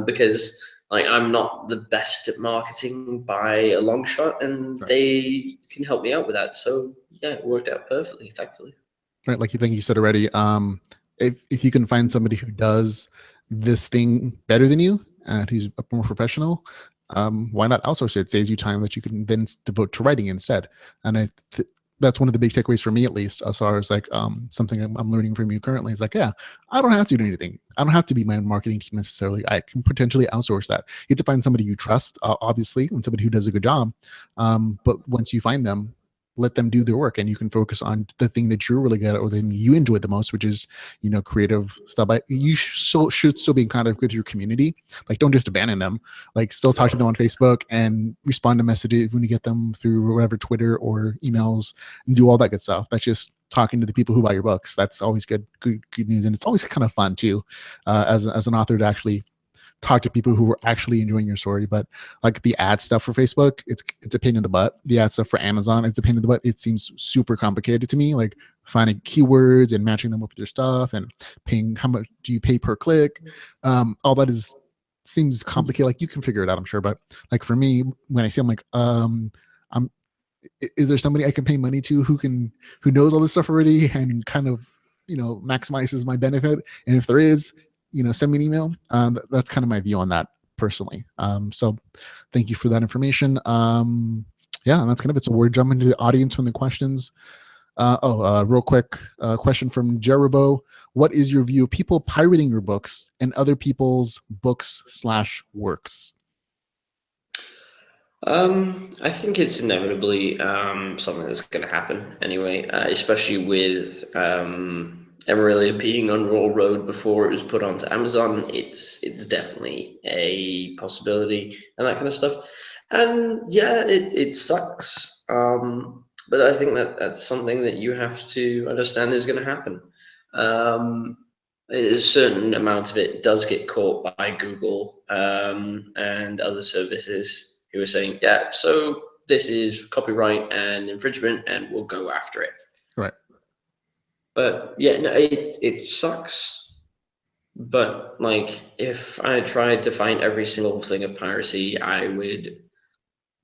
Because like I'm not the best at marketing by a long shot, and
Right.
they can help me out with that. So yeah, it worked out perfectly, thankfully.
Right, like you think you said already. If you can find somebody who does this thing better than you, and who's more professional, why not outsource it? It saves you time that you can then devote to writing instead. And that's one of the big takeaways for me, at least, as far as like something I'm learning from you currently. Is like, yeah, I don't have to do anything. I don't have to be my marketing team necessarily. I can potentially outsource that. You have to find somebody you trust, obviously, and somebody who does a good job. But once you find them, let them do their work, and you can focus on the thing that you're really good at or the thing you enjoy the most, which is creative stuff. You should still be in contact with your community. Like, don't just abandon them. Like, still talk to them on Facebook and respond to messages when you get them through whatever, Twitter or emails, and do all that good stuff. That's just talking to the people who buy your books. That's always good news, and it's always kind of fun too, as an author, to actually talk to people who are actually enjoying your story. But like the ad stuff for Facebook, it's a pain in the butt. The ad stuff for Amazon, it's a pain in the butt. It seems super complicated to me, like finding keywords and matching them up with your stuff and paying, how much do you pay per click. All that seems complicated. Like, you can figure it out, I'm sure. But like for me, when I see, I'm like, is there somebody I can pay money to who knows all this stuff already and kind of maximizes my benefit? And if there is, send me an email. That's kind of my view on that personally. So thank you for that information. Yeah, and that's kind of it. So we're jumping to the audience from the questions. Real quick question from Jerobo. What is your view of people pirating your books and other people's books/works?
I think it's inevitably something that's going to happen anyway, especially with Emerilia being on Royal Road before it was put onto Amazon. It's definitely a possibility and that kind of stuff. And yeah, it sucks. But I think that's something that you have to understand is going to happen. A certain amount of it does get caught by Google and other services who are saying, yeah, so this is copyright and infringement, and we'll go after it.
Right.
But yeah, no, it sucks. But like, if I tried to find every single thing of piracy, I would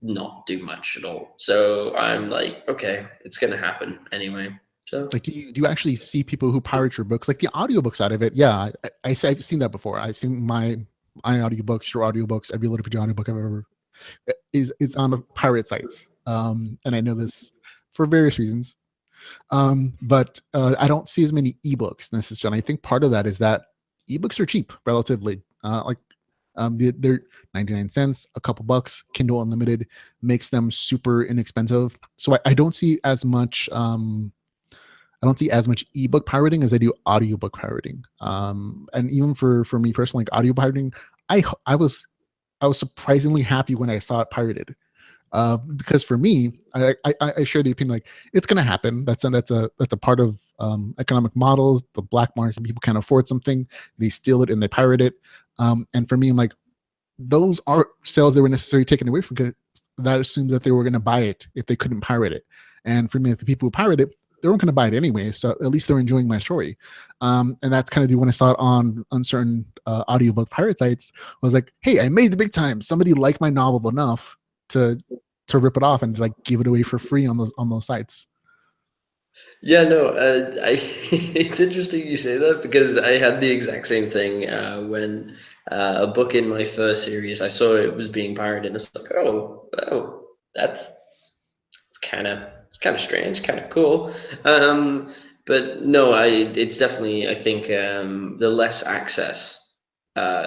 not do much at all. So I'm like, okay, it's gonna happen anyway. So
like, do you actually see people who pirate your books, like the audiobooks out of it? Yeah, I've seen that before. I've seen my audiobooks, your audiobooks, every LitRPG audiobook I've ever is on the pirate sites. And I know this for various reasons. But I don't see as many ebooks necessarily. I think part of that is that ebooks are cheap relatively. They're 99 cents, a couple bucks. Kindle Unlimited makes them super inexpensive. So I don't see as much. I don't see as much ebook pirating as I do audiobook pirating. And even for me personally, like audio pirating, I was surprisingly happy when I saw it pirated. Because for me, I share the opinion, like, it's going to happen. That's a part of economic models. The black market, people can't afford something, they steal it and they pirate it. And for me, I'm like, those are sales that were necessarily taken away from, because that assumes that they were going to buy it if they couldn't pirate it. And for me, if the people who pirate it, they weren't going to buy it anyway, so at least they're enjoying my story. And that's kind of when I saw it on certain audiobook pirate sites. I was like, hey, I made the big time. Somebody liked my novel enough to rip it off and like give it away for free on those sites.
yeah, no, it's interesting you say that, because I had the exact same thing when a book in my first series, I saw it was being pirated, and it's like, oh, oh, it's kind of strange, kind of cool. But no, it's definitely, I think, the less access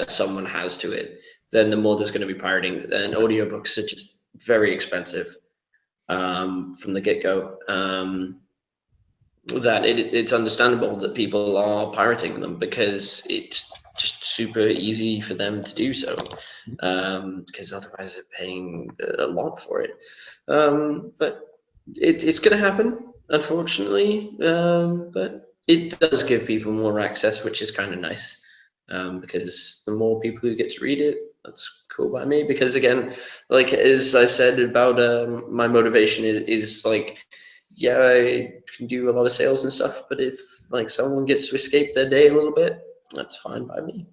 someone has to it, then the more there's going to be pirating. And audiobooks are just very expensive from the get-go. That it's understandable that people are pirating them because it's just super easy for them to do so, because otherwise they're paying a lot for it. But it's going to happen, unfortunately. But it does give people more access, which is kind of nice, because the more people who get to read it, that's cool by me. Because again, like as I said about my motivation is like, yeah, I can do a lot of sales and stuff, but if like someone gets to escape their day a little bit, that's fine by me.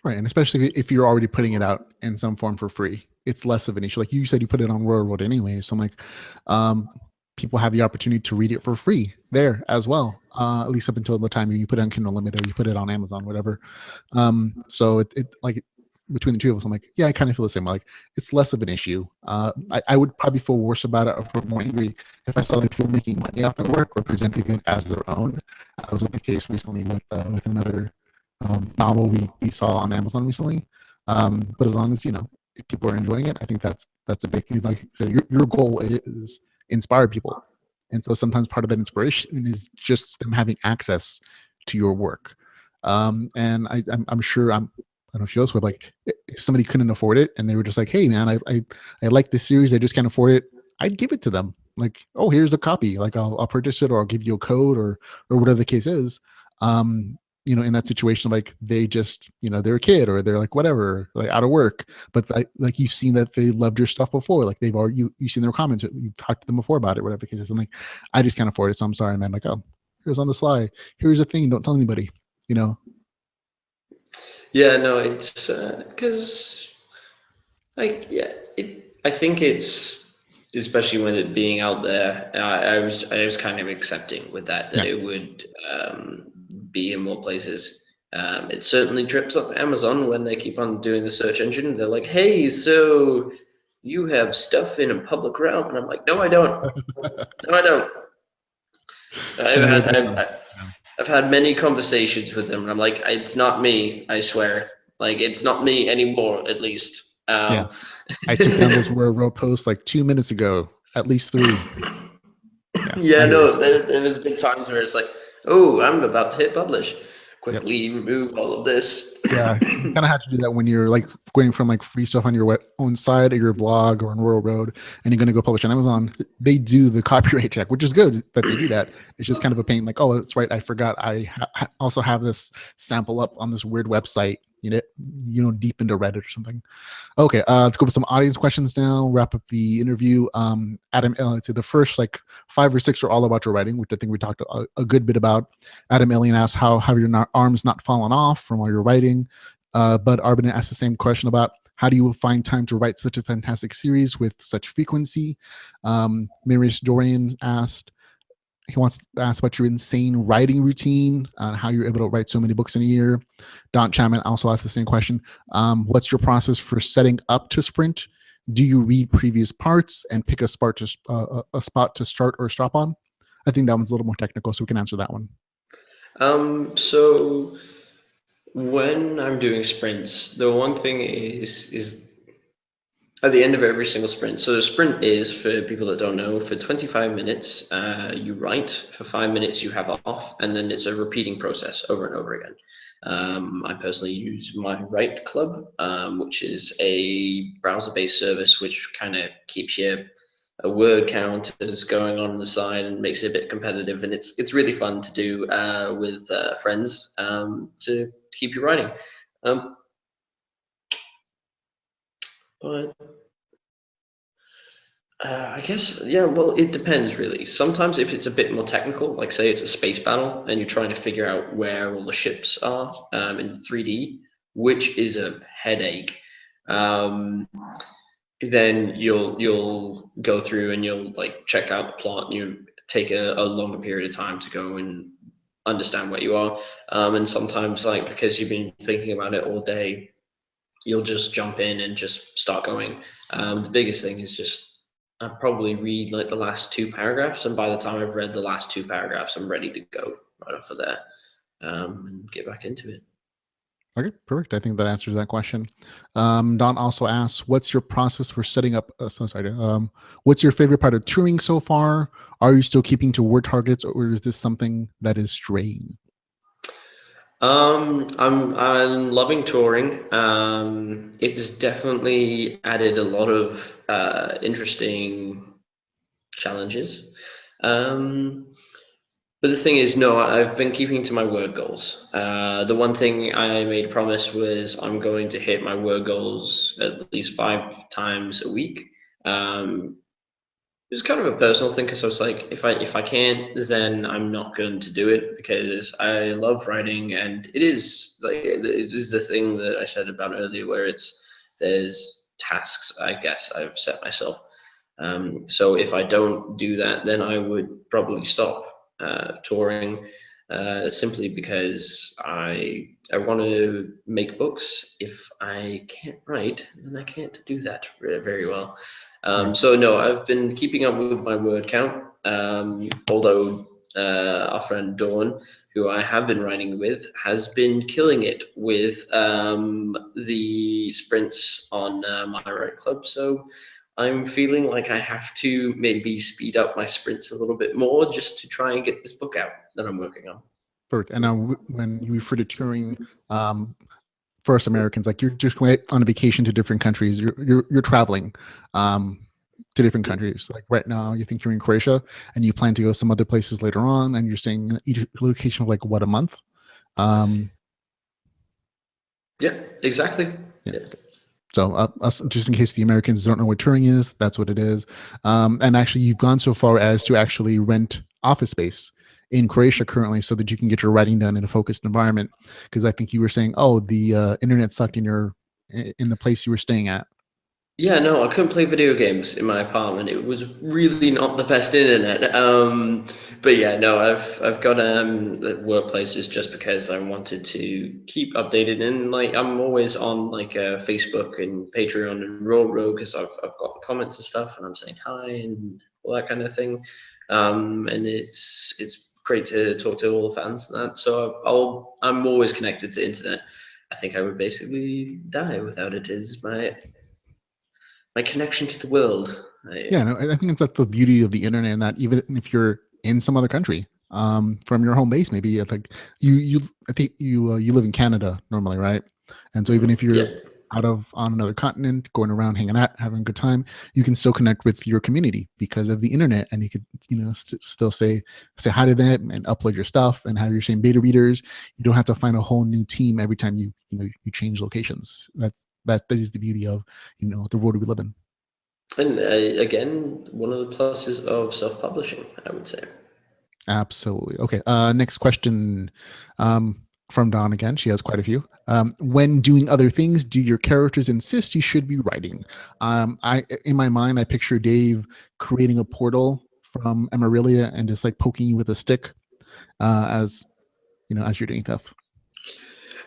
Right, and especially if you're already putting it out in some form for free, it's less of an issue. Like you said, you put it on Royal Road anyway, so I'm like, people have the opportunity to read it for free there as well. At least up until the time you put it on Kindle Unlimited or you put it on Amazon, whatever. So it like between the two of us, I'm like, yeah, I kind of feel the same. Like it's less of an issue. I would probably feel worse about it or feel more angry if I saw that people making money off their work or presenting it as their own. That was the case recently with another novel we saw on Amazon recently. But as long as if people are enjoying it, I think that's a big thing. Like your goal is inspire people, and so sometimes part of that inspiration is just them having access to your work. And I'm sure I don't know if you else would, like if somebody couldn't afford it and they were just like, hey man, I like this series, I just can't afford it, I'd give it to them. Like, oh, here's a copy. Like I'll purchase it, or I'll give you a code, or whatever the case is. In that situation, like they just, they're a kid or they're like whatever, like out of work, but like you've seen that they loved your stuff before, like they've already you've seen their comments, you've talked to them before about it, whatever the case is. I'm like, I just can't afford it, so I'm sorry, man. Like, oh, here's on the sly, here's a thing, don't tell anybody.
Yeah, no, it's because like yeah, I think it's especially with it being out there. I was kind of accepting with that
Yeah.
it would be in more places. It certainly trips up Amazon when they keep on doing the search engine. They're like, "Hey, so you have stuff in a public realm," and I'm like, "No, I don't. No, I don't." I've
Yeah,
had
that's
I've had many conversations with them, and I'm like, "It's not me. I swear. Like, it's not me anymore. At least."
yeah. I took down those road posts like 2 minutes ago, at least 3. Yeah,
Yeah,
I hear you.
no, there was been times where it's like, oh, I'm about to hit publish.
Yep.
Quickly remove all of this.
Yeah, you kind of have to do that when you're like going from like free stuff on your own side or your blog or on Royal Road, and you're going to go publish on Amazon. They do the copyright check, which is good that they do that. It's just kind of a pain. Like, oh, that's right, I forgot. I also have this sample up on this weird website. Deep into Reddit or something. Okay, let's go with some audience questions now. Wrap up the interview. Adam, so the first like 5 or 6 are all about your writing, which I think we talked a good bit about. Adam Alien asked, how have your arms not fallen off from while you're writing? Bud Arbin asked the same question about how do you find time to write such a fantastic series with such frequency? Marius Dorian asked, he wants to ask about your insane writing routine, how you're able to write so many books in a year. Don Chapman also asked the same question. What's your process for setting up to sprint? Do you read previous parts and pick a spot to start or stop on? I think that one's a little more technical, so we can answer that one.
So when I'm doing sprints, the one thing is at the end of every single sprint. So the sprint is, for people that don't know, for 25 minutes, you write, for 5 minutes you have off, and then it's a repeating process over and over again. I personally use my Write Club, which is a browser-based service which kind of keeps a word count that's going on the side and makes it a bit competitive, and it's really fun to do with friends to keep you writing. But I guess, yeah, well, it depends really. Sometimes if it's a bit more technical, like say it's a space battle and you're trying to figure out where all the ships are in 3D, which is a headache, then you'll go through and you'll like check out the plot and you take a longer period of time to go and understand where you are. And sometimes, like, because you've been thinking about it all day, you'll just jump in and just start going. The biggest thing is just I probably read like the last 2 paragraphs, and by the time I've read the last 2 paragraphs, I'm ready to go right off of there and get back into it.
Okay, perfect. I think that answers that question. Don also asks, "What's your process for setting up?" What's your favorite part of touring so far? Are you still keeping to word targets, or is this something that is straying?
I'm loving touring. It's definitely added a lot of interesting challenges. Um, but the thing is, no, I've been keeping to my word goals. The one thing I made a promise was I'm going to hit my word goals at least 5 times a week. Um, it was kind of a personal thing because I was like, if I can't, then I'm not going to do it because I love writing, and it is like it is the thing that I said about earlier, where there's tasks I guess I've set myself. So if I don't do that, then I would probably stop touring, simply because I want to make books. If I can't write, then I can't do that very well.
Right.
So no, I've been keeping up with my word count. Although our friend Dawn, who I have been writing with, has been killing it with the sprints on my write club. So I'm feeling like I have to maybe speed up my sprints a little bit more just to try and get this book out that I'm working on.
Perfect. And now, when you refer to touring, for us Americans, like you're just going on a vacation to different countries. You're traveling to different countries. Like right now, you think you're in Croatia, and you plan to go some other places later on, and you're staying in each location of like what, a month?
Yeah, exactly.
Yeah.
Yeah.
So us, just in case the Americans don't know what touring is, that's what it is. And actually, you've gone so far as to actually rent office space in Croatia currently, so that you can get your writing done in a focused environment. Because I think you were saying, oh, the internet sucked in the place you were staying at.
Yeah, no, I couldn't play video games in my apartment. It was really not the best internet. But yeah, no, I've got the workplaces just because I wanted to keep updated, and like I'm always on like Facebook and Patreon and Railroad because I've got comments and stuff, and I'm saying hi and all that kind of thing. And it's great to talk to all the fans and that. So I'm always connected to internet. I think I would basically die without it. Is my connection to the world.
Yeah, no, I think it's like the beauty of the internet, and that even if you're in some other country, from your home base, maybe it's like I think you live in Canada normally, right? And so even if
Yeah.
you're on another continent, going around, hanging out, having a good time, you can still connect with your community because of the internet, and you could, still say hi to them and upload your stuff and have your same beta readers. You don't have to find a whole new team every time you change locations. That is the beauty of the world we live in.
And again, one of the pluses of self-publishing, I would say.
Absolutely. Okay. Next question, from Dawn again. She has quite a few. When doing other things, do your characters insist you should be writing? In my mind, I picture Dave creating a portal from Emerilia and just like poking you with a stick, as as you're doing stuff.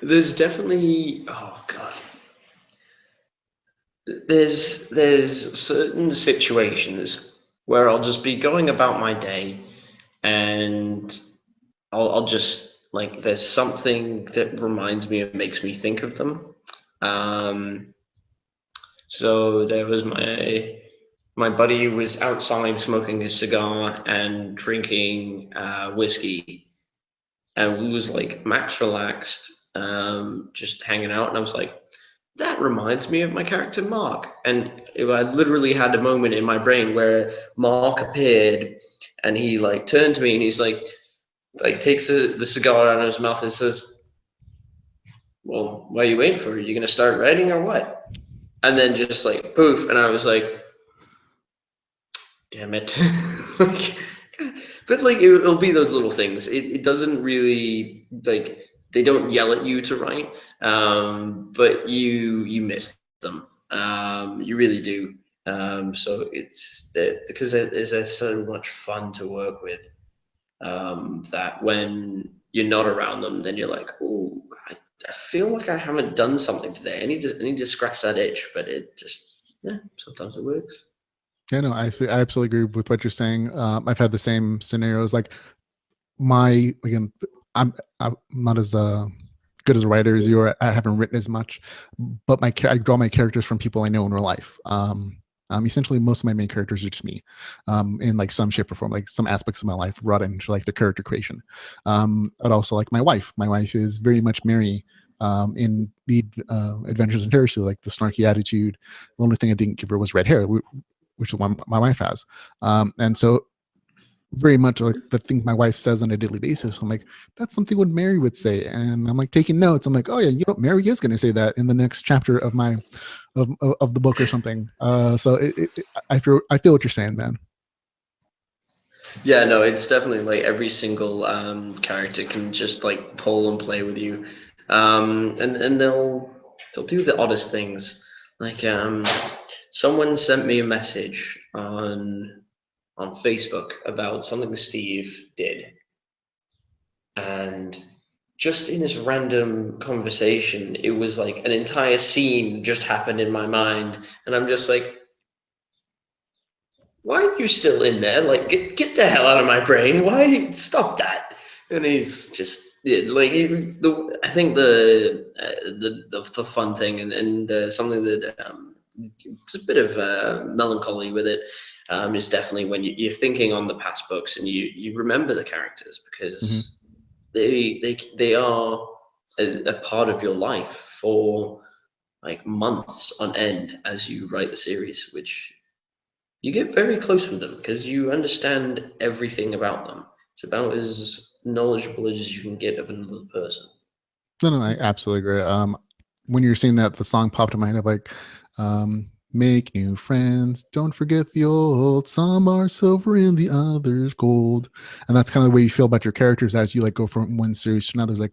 There's definitely, oh god, there's certain situations where I'll just be going about my day, and I'll just like there's something that reminds me and makes me think of them. Um, so there was my buddy was outside smoking his cigar and drinking whiskey, and we was like max relaxed, just hanging out. And I was like, that reminds me of my character Mark. And I literally had a moment in my brain where Mark appeared, and he like turned to me and he's like takes the cigar out of his mouth and says, "Well, what are you waiting for? Are you gonna start writing or what?" And then just like poof, and I was like, damn it. Like, but like it'll be those little things. It doesn't really like they don't yell at you to write, but you miss them. You really do. So it's that because it is so much fun to work with, that when you're not around them, then you're like, oh, I feel like I haven't done something today. I need to scratch that itch, but it just sometimes it works.
Yeah, no, I absolutely agree with what you're saying. I've had the same scenarios. Like again, I'm not as good as a writer as you are. I haven't written as much, but I draw my characters from people I know in real life. Essentially, most of my main characters are just me, in like some shape or form, like some aspects of my life brought into like the character creation. But also like my wife. My wife is very much Mary. In the Adventures in Terror, like the snarky attitude. The only thing I didn't give her was red hair, which is what my wife has. And so very much like the things my wife says on a daily basis. I'm like, that's something what Mary would say. And I'm like taking notes. I'm like, oh yeah, Mary is going to say that in the next chapter of my, of the book or something. So I feel what you're saying, man.
Yeah, no, it's definitely like every single character can just like pull and play with you, and they'll do the oddest things. Like someone sent me a message on Facebook about something Steve did, and just in this random conversation, it was like an entire scene just happened in my mind, and I'm just like, why are you still in there? Like, get the hell out of my brain. Why stop that? And he's just like I think the fun thing and something that there's a bit of melancholy with it is definitely when you're thinking on the past books and you remember the characters because they are a part of your life for like months on end as you write the series, which you get very close with them because you understand everything about them. It's about as knowledgeable as you can get of another person.
No, I absolutely agree. When you're saying that, the song popped in my head of like, make new friends, don't forget the old, some are silver and the others gold. And that's kind of the way you feel about your characters as you like go from one series to another. Like,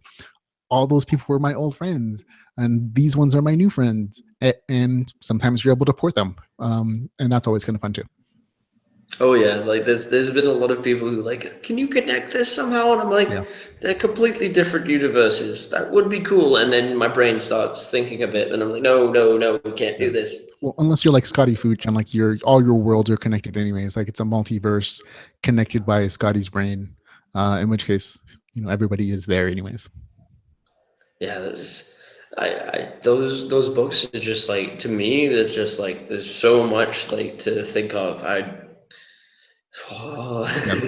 all those people were my old friends and these ones are my new friends, and sometimes you're able to port them, and that's always kind of fun too.
Oh yeah, like there's been a lot of people who like, can you connect this somehow? And I'm like,
Yeah.
they're completely different universes. That would be cool. And then my brain starts thinking a bit, and I'm like, no, we can't do this.
Well, unless you're like Scotty Fooch and like all your worlds are connected anyways, like it's a multiverse connected by Scotty's brain, in which case everybody is there anyways.
Yeah, those books are just like, to me, they're just like, there's so much like to think of.
Yeah,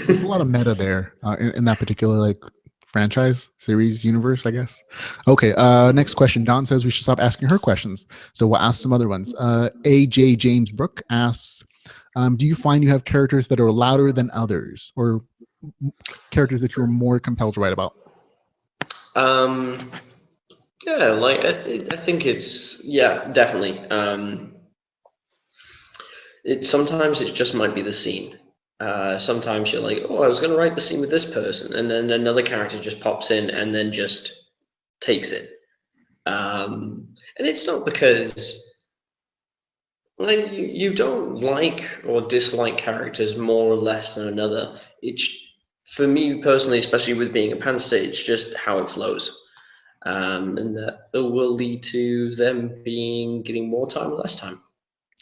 there's a lot of meta there, in that particular like franchise series universe, I guess. Okay, next question. Dawn says we should stop asking her questions, so we'll ask some other ones. AJ James Brook asks, do you find you have characters that are louder than others, or characters that you're more compelled to write about?
Yeah, like I think it's definitely. Sometimes it just might be the scene. Sometimes you're like, oh, I was going to write the scene with this person, and then another character just pops in and then just takes it. And it's not because like you don't like or dislike characters more or less than another. It's for me personally, especially with being a panster, it's just how it flows. And that will lead to them getting more time or less time.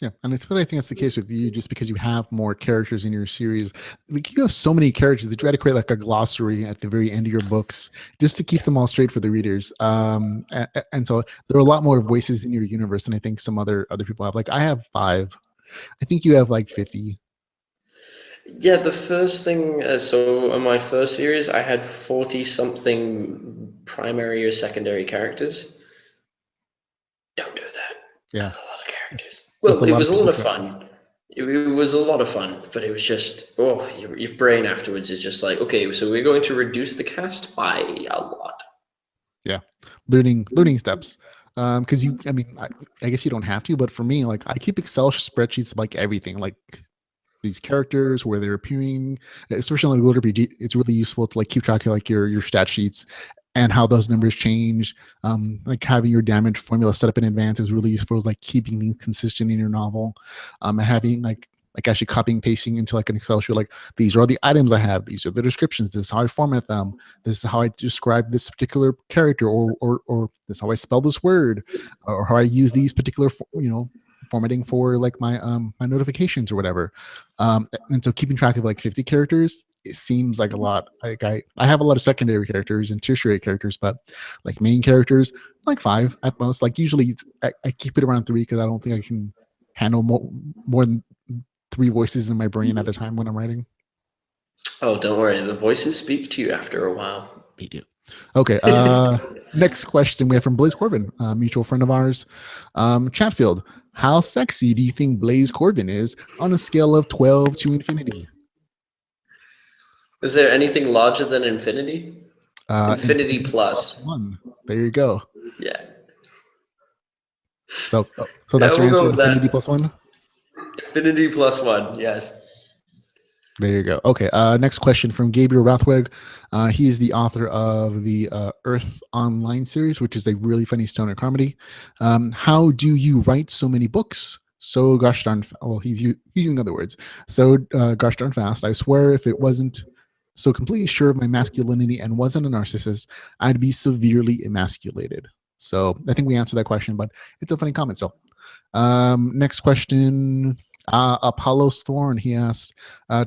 Yeah, and I think that's the case with you, just because you have more characters in your series. Like, you have so many characters that you try to create like a glossary at the very end of your books, just to keep them all straight for the readers. And so there are a lot more voices in your universe than I think some other people have. Like, I have 5. I think you have like 50.
Yeah, the first thing, so on my first series, I had 40 something primary or secondary characters. Don't do that.
Yeah,
That's a lot of characters.
that's
Well,
a
it
lot of
was a lot
people
of
to
fun. It was a lot of fun, but it was just, your brain afterwards is just like, okay, so we're going to reduce the cast by a lot.
Yeah, learning steps. Because I mean, I guess you don't have to, but for me, like I keep Excel spreadsheets of like everything, like these characters, where they're appearing, especially on like LitRPG. It's really useful to like keep track of like your stat sheets and how those numbers change. Like having your damage formula set up in advance is really useful, like keeping things consistent in your novel. And having like like actually copying pasting into like an Excel sheet. Like these are the items I have. These are the descriptions. This is how I format them. This is how I describe this particular character, or this is how I spell this word, or how I use these particular formatting for like my my notifications or whatever. And so keeping track of like 50 characters, it seems like a lot. Like I have a lot of secondary characters and tertiary characters, but like main characters, like 5 at most. Like usually I keep it around 3 because I don't think I can handle more than 3 voices in my brain at a time when I'm writing.
Oh, don't worry. The voices speak to you after a while.
They do. Okay. Next question we have from Blaze Corbin, a mutual friend of ours. Chatfield, how sexy do you think Blaze Corbin is on a scale of 12 to infinity?
Is there anything larger than infinity? Infinity plus.
1. There you go.
Yeah.
So that's your answer, infinity plus 1?
Infinity plus 1, yes.
There you go. Okay. Next question from Gabriel Rothweg. He is the author of the Earth Online series, which is a really funny stoner comedy. How do you write so many books? So gosh darn. Well, he's using other words. So gosh darn fast. I swear, if it wasn't so completely sure of my masculinity and wasn't a narcissist, I'd be severely emasculated. So I think we answered that question, but it's a funny comment. So next question. Apollo's Thorn, he asked,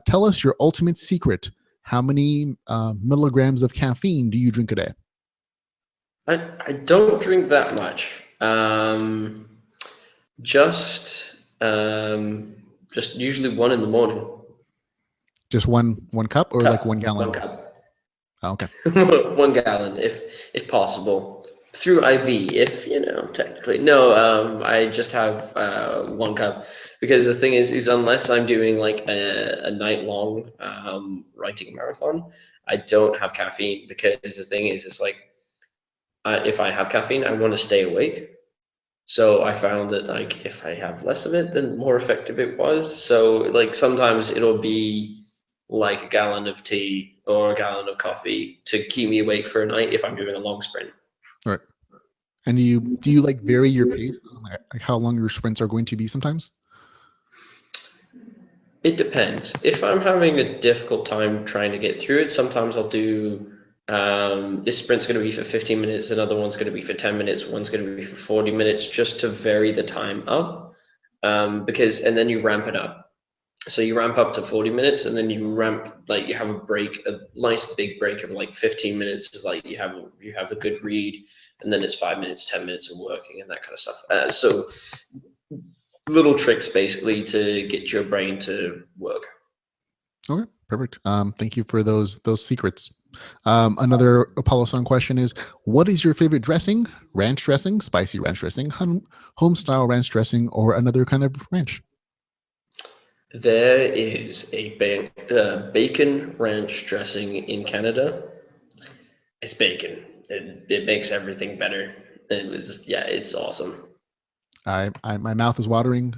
tell us your ultimate secret. How many milligrams of caffeine do you drink a day?
I don't drink that much. Just usually 1 in the morning.
Just one cup, or like 1 gallon?
1 cup.
Oh, okay.
1 gallon, if possible, through IV. If technically, no. I just have 1 cup, because the thing is unless I'm doing like a night long writing marathon, I don't have caffeine, because the thing is, it's like if I have caffeine, I want to stay awake. So I found that like if I have less of it, then the more effective it was. So like sometimes it'll be like a gallon of tea or a gallon of coffee to keep me awake for a night if I'm doing a long sprint.
All right. And do you like vary your pace, like how long your sprints are going to be sometimes?
It depends. If I'm having a difficult time trying to get through it, sometimes I'll do this sprint's going to be for 15 minutes, another one's going to be for 10 minutes, one's going to be for 40 minutes, just to vary the time up. And then you ramp it up. So you ramp up to 40 minutes, and then you have a break, a nice big break of like 15 minutes. Like you have a good read, and then it's 5 minutes, 10 minutes of working and that kind of stuff. So little tricks basically to get your brain to work. Okay,
perfect. Thank you for those secrets. Another Apollo Sun question is, what is your favorite dressing? Ranch dressing, spicy ranch dressing, home style ranch dressing, or another kind of ranch?
There is a bacon ranch dressing in Canada. It's bacon. It makes everything better. It's awesome.
My mouth is watering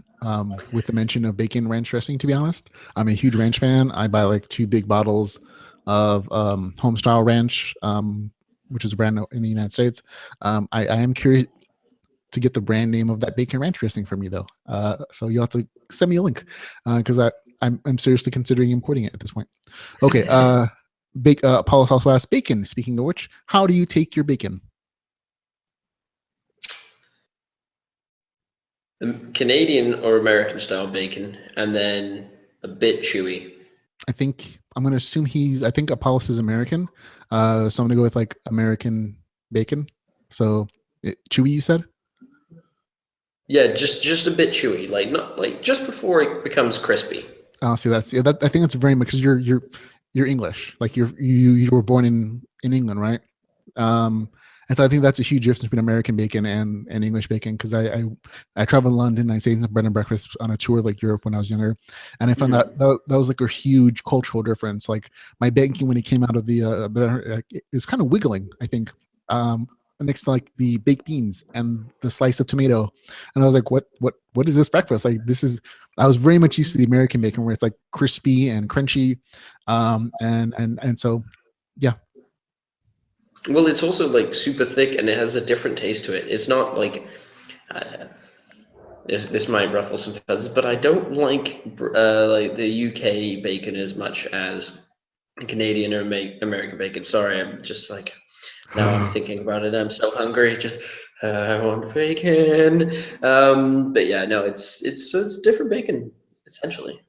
with the mention of bacon ranch dressing, to be honest. I'm a huge ranch fan. I buy like 2 big bottles of home style ranch, which is a brand in the United States. I am curious to get the brand name of that bacon ranch dressing from you, though. So you'll have to send me a link, because I'm seriously considering importing it at this point. Okay. Apollo also asked, bacon, speaking of which, how do you take your bacon?
Canadian or American style bacon, and then a bit chewy.
I think I'm going to assume I think Apollos is American. So I'm going to go with like American bacon. So chewy, you said?
Yeah, just a bit chewy, like not like just before it becomes crispy.
Oh, see, I think that's very much, because you're English, like you were born in England, right? And so I think that's a huge difference between American bacon and English bacon, because I traveled to London. I stayed in some bread and breakfast on a tour of like Europe when I was younger, and I found that was like a huge cultural difference. Like my bacon, when it came out of it was kind of wiggling, I think, next to like the baked beans and the slice of tomato, and I was like, what is this breakfast? Like I was very much used to the American bacon, where it's like crispy and crunchy, and so yeah.
Well, it's also like super thick, and it has a different taste to it. It's not like this might ruffle some feathers, but I don't like the UK bacon as much as Canadian or American bacon. Sorry, I'm just like now I'm thinking about it. I'm so hungry. Just I want bacon. But yeah, no, it's different bacon essentially.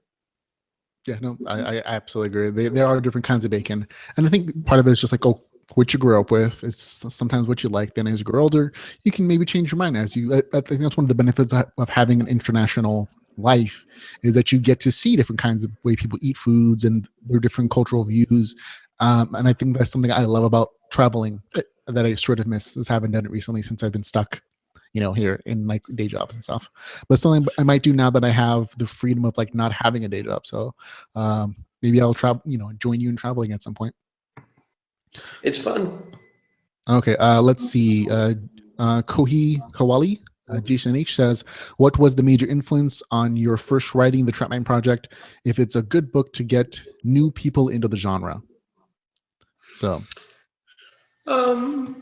Yeah, no, I absolutely agree. There are different kinds of bacon, and I think part of it is just like, oh, what you grew up with. It's sometimes what you like. Then as you grow older, you can maybe change your mind. As you, I think that's one of the benefits of having an international life is that you get to see different kinds of way people eat foods and their different cultural views. And I think that's something I love about traveling that I sort of miss. Is haven't done it recently since I've been stuck, here in like day jobs and stuff. But something I might do now that I have the freedom of like not having a day job. So maybe I'll travel, join you in traveling at some point.
It's fun.
Okay, let's see. Kohi Kawali, Jason H says, "What was the major influence on your first writing the Trapmine project? If it's a good book to get new people into the genre." So,
Um.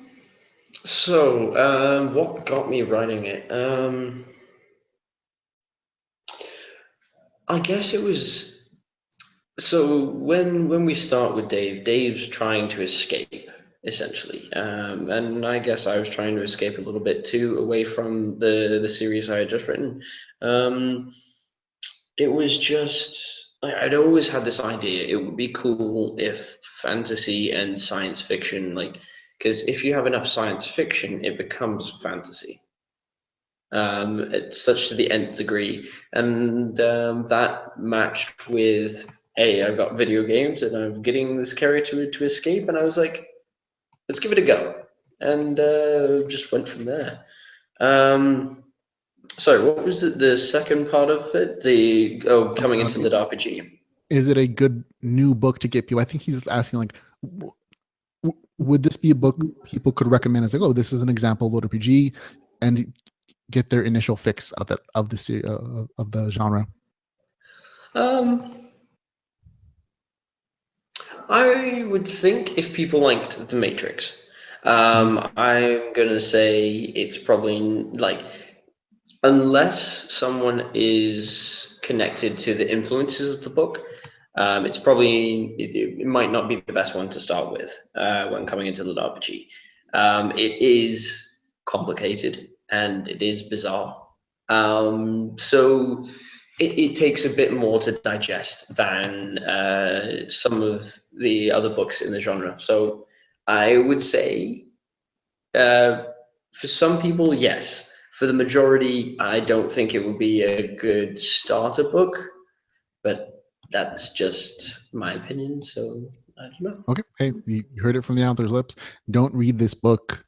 What got me writing it? I guess it was so when we start with Dave's trying to escape essentially, and I guess I was trying to escape a little bit too away from the series I had just written. Um, it was just I'd always had this idea. It would be cool if fantasy and science fiction, like, because if you have enough science fiction, it becomes fantasy. It's such to the nth degree, and that matched with I've got video games and I'm getting this character to escape, and I was like, let's give it a go, and just went from there. Um, Sorry, what was the second part of it? Coming into
um,
LitRPG.
is it a good new book to get people? I think he's asking like, would this be a book people could recommend as like, oh, this is an example of LitRPG, and get their initial fix of the genre?
Um, I would think if people liked The Matrix,
Mhm.
I'm gonna say it's probably like unless someone is connected to the influences of the book, it's probably it might not be the best one to start with when coming into the RPG. It is complicated and it is bizarre, so it takes a bit more to digest than some of the other books in the genre. So I would say uh, for some people, yes. For the majority, I don't think it would be a good starter book, but that's just my opinion. So I don't know.
Okay, hey, you heard it from the author's lips. Don't read this book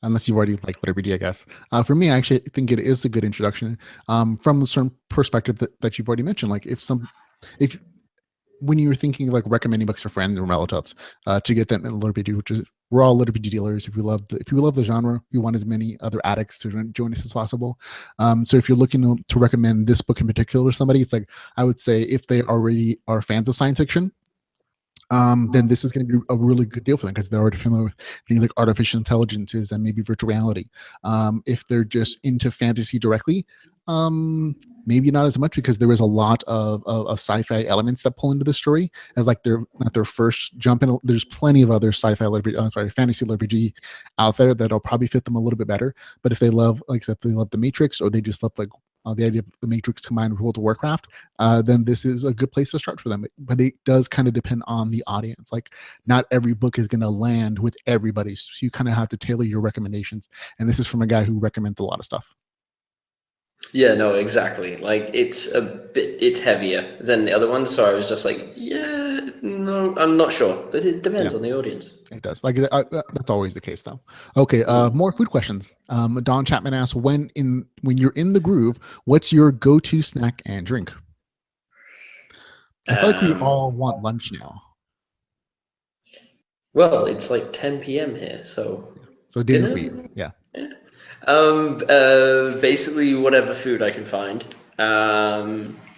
unless you've already like LitRPG, I guess. For me, I actually think it is a good introduction from the certain perspective that you've already mentioned. Like if when you're thinking of like recommending books for friends and relatives to get them in LitRPG, which is we're all LitRPG dealers. If you love the genre, we want as many other addicts to join us as possible. So if you're looking to recommend this book in particular to somebody, it's like I would say if they already are fans of science fiction, then this is going to be a really good deal for them because they're already familiar with things like artificial intelligences and maybe virtual reality. If they're just into fantasy directly, maybe not as much because there is a lot of sci-fi elements that pull into the story as like their not their first jump in. There's plenty of other fantasy RPG out there that'll probably fit them a little bit better. But if they love, like I said, if they love the Matrix or they just love like the idea of the Matrix combined with World of Warcraft, then this is a good place to start for them. But it does kind of depend on the audience. Like, not every book is going to land with everybody. So you kind of have to tailor your recommendations. And this is from a guy who recommends a lot of stuff.
Yeah, no, exactly. Like it's heavier than the other ones. So I was just like, yeah, no, I'm not sure, but it
Yeah,
depends on the audience.
it does. Like that's always the case, though. Okay, more food questions. Don Chapman asks, when you're in the groove, what's your go-to snack and drink? I feel like we
Um,
all want lunch now.
well, it's like 10 p.m. here, so
So dinner for you.
dinner.
Yeah.
Yeah. Basically whatever food I can find.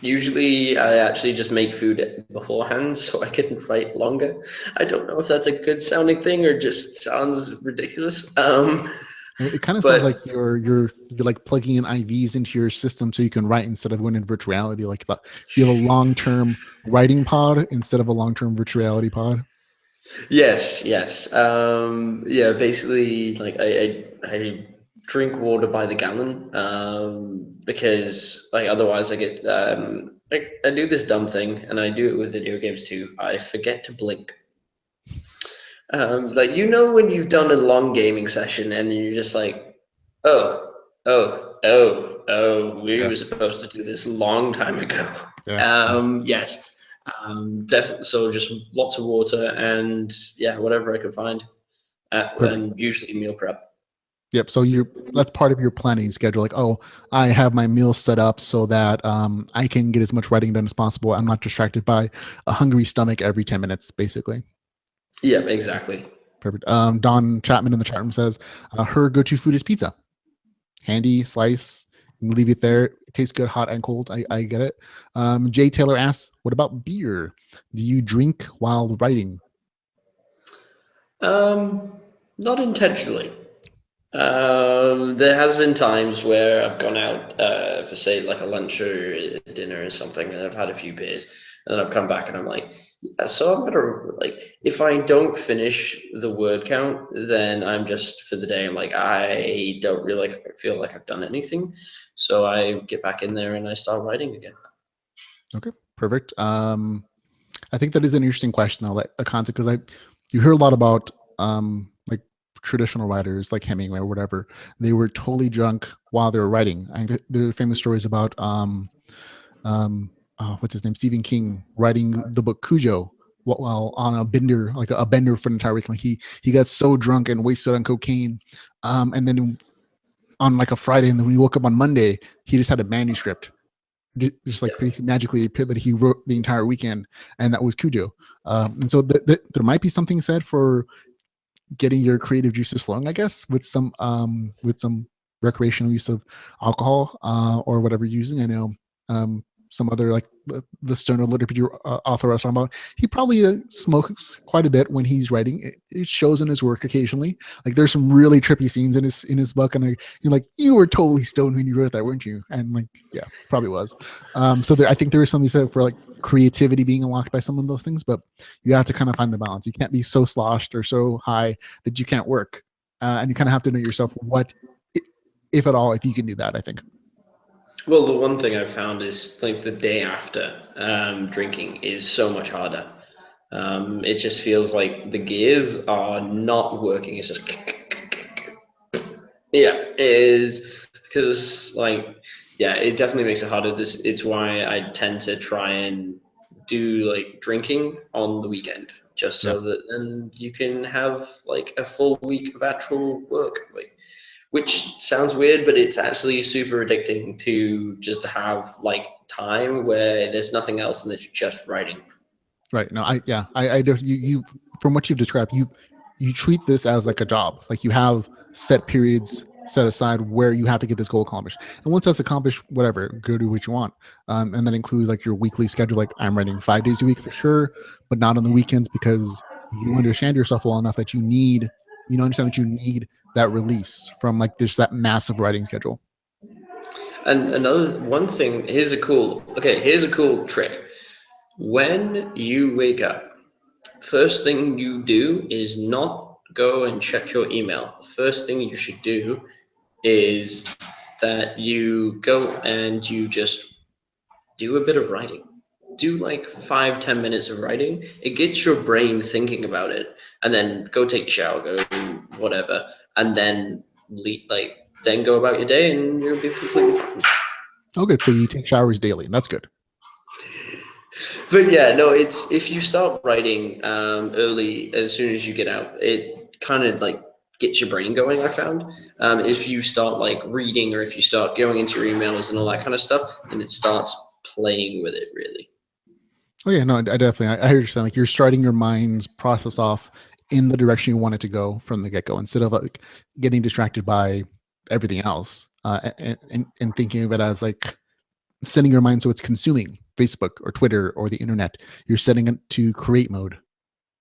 Usually I actually just make food beforehand so I can write longer. I don't know if that's a good sounding thing or just sounds ridiculous.
It kind of sounds like
But
you're like plugging in IVs into your system so you can write instead of going in virtual reality. Like you have a long-term writing pod instead of a long-term virtual reality pod.
yes. Yeah, basically, like I drink water by the gallon, because like otherwise I get like I do this dumb thing, and I do it with video games too. I forget to blink. Like when you've done a long gaming session and you're just like, oh, we
Yeah,
were supposed to do this a long time ago.
yeah,
Yes, definitely. So just lots of water and yeah, whatever I can find,
perfect.
and usually meal prep.
Yep. So that's part of your planning schedule. Like, oh, I have my meals set up so that I can get as much writing done as possible. I'm not distracted by a hungry stomach every 10 minutes, basically.
Yeah, exactly.
Perfect. Don Chapman in the chat room says her go-to food is pizza. Handy slice, and leave it there. It tastes good, hot and cold. I get it. Jay Taylor asks, what about beer? Do you drink while writing?
Not intentionally. There has been times where I've gone out for say like a lunch or a dinner or something, and I've had a few beers, and then I've come back and I'm like, yeah, so I'm gonna like if I don't finish the word count, then I'm just for the day. I'm like I don't really feel like I've done anything, so I get back in there and I start writing again.
Okay, perfect. I think that is an interesting question, though, like a concept, because you hear a lot about like traditional writers like Hemingway or whatever. They were totally drunk while they were writing. I think there are famous stories about what's his name, Stephen King, writing the book Cujo while on a bender, like a bender for an entire week. Like he got so drunk and wasted on cocaine, and then on like a Friday, and then when he woke up on Monday, he just had a manuscript just like
Yeah.
pretty magically appeared that he wrote the entire weekend, and that was Cujo. And so there might be something said for getting your creative juices flowing, I guess, with some recreational use of alcohol or whatever you're using. I know some other like the stoner LitRPG author I was talking about, he probably smokes quite a bit when he's writing. It shows in his work occasionally. Like there's some really trippy scenes in his book, and you're like, you were totally stoned when you wrote that, weren't you? And like, yeah, probably was. So I think there is something said for like creativity being unlocked by some of those things, but you have to kind of find the balance. You can't be so sloshed or so high that you can't work, and you kind of have to know yourself what, if at all, if you can do that. I think.
Well, the one thing I've found is like the day after drinking is so much harder. It just feels like the gears are not working. It's just yeah, it is because like yeah, it definitely makes it harder. It's why I tend to try and do like drinking on the weekend, just
Yeah.
so that then you can have like a full week of actual work. Like, which sounds weird, but it's actually super addicting to just have like time where there's nothing else and it's just writing.
Right. No, I do. You, from what you've described, you treat this as like a job. Like you have set periods set aside where you have to get this goal accomplished. And once that's accomplished, whatever, go do what you want. And that includes like your weekly schedule. Like I'm writing 5 days a week for sure, but not on the weekends because you understand yourself well enough that understand that you need that release from like just that massive writing schedule.
And another one thing, here's a cool trick. When you wake up, first thing you do is not go and check your email. First thing you should do is that you go and you just do a bit of writing. Do like 5-10 minutes of writing. It gets your brain thinking about it, and then go take a shower, go whatever, and then then go about your day, and you'll be completely fine.
Okay, so you take showers daily, and that's good.
But yeah, no, it's if you start writing early, as soon as you get out, it kind of like gets your brain going. I found if you start like reading or if you start going into your emails and all that kind of stuff, then it starts playing with it really.
Oh yeah, no, I definitely. I hear you saying like you're starting your mind's process off in the direction you want it to go from the get go, instead of like getting distracted by everything else, and thinking of it as like setting your mind so it's consuming Facebook or Twitter or the internet. You're setting it to create mode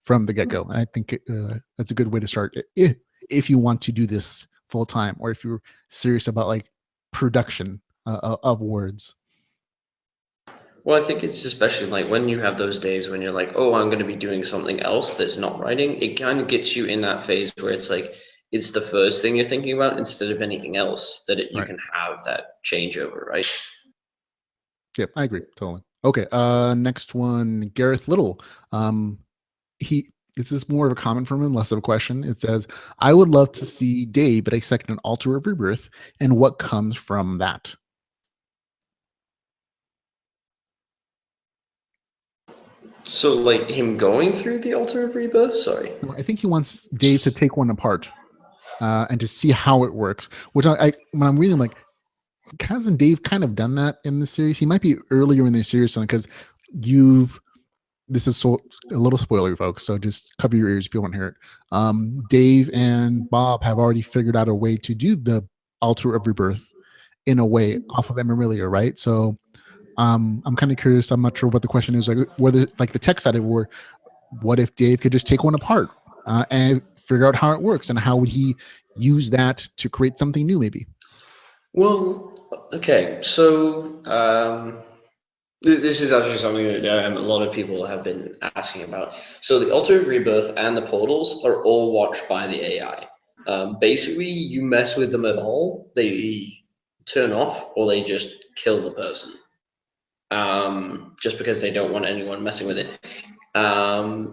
from the get go, and I think that's a good way to start if you want to do this full time, or if you're serious about like production of words.
Well, I think it's especially like when you have those days when you're like, oh, I'm going to be doing something else that's not writing. It kind of gets you in that phase where it's like it's the first thing you're thinking about instead of anything else you
Right.
can have that changeover, right?
Yep, I agree totally. Okay, next one, Gareth Little. He This is more of a comment from him, less of a question. It says, "I would love to see Dave dissect an altar of rebirth and what comes from that."
So, like him going through the altar of rebirth. Sorry.
No, I think he wants Dave to take one apart and to see how it works. Which when I'm reading, like, hasn't Dave kind of done that in the series? He might be earlier in the series because you've. This is so a little spoiler, folks. So just cover your ears if you want to hear it. Dave and Bob have already figured out a way to do the altar of rebirth in a way off of Emerilia, right? So I'm kind of curious. I'm not sure what the question is, like whether like the tech side of it, or what if Dave could just take one apart and figure out how it works, and how would he use that to create something new, maybe?
Well, okay. So, this is actually something that a lot of people have been asking about. So the Altar of Rebirth and the portals are all watched by the AI. Basically, you mess with them at all, they turn off or they just kill the person. Just because they don't want anyone messing with it.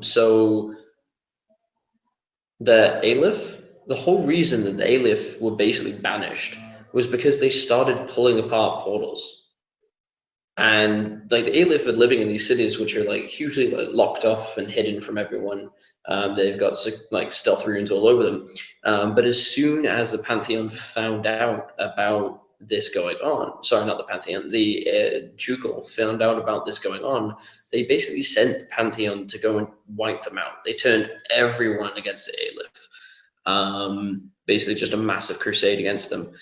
So the Aleph, the whole reason that the Aleph were basically banished was because they started pulling apart portals. And like the Aleph are living in these cities which are like hugely like locked off and hidden from everyone. They've got like stealth runes all over them. But as soon as the Pantheon found out about this going on, sorry, not the Pantheon, the Jugal found out about this going on, they basically sent the Pantheon to go and wipe them out. They turned everyone against the Aleph. Basically just a massive crusade against them.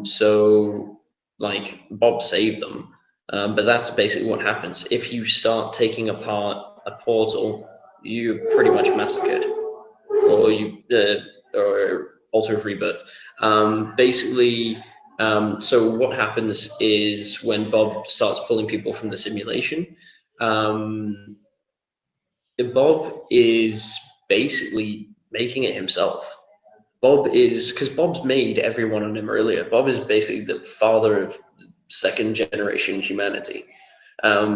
So like Bob saved them. But that's basically what happens. If you start taking apart a portal, you pretty much massacred, or altar of rebirth. Basically, so what happens is when Bob starts pulling people from the simulation, um, Bob is basically making it himself. Bob is, because Bob's made everyone on Emerilia. Bob is basically the father of second generation humanity,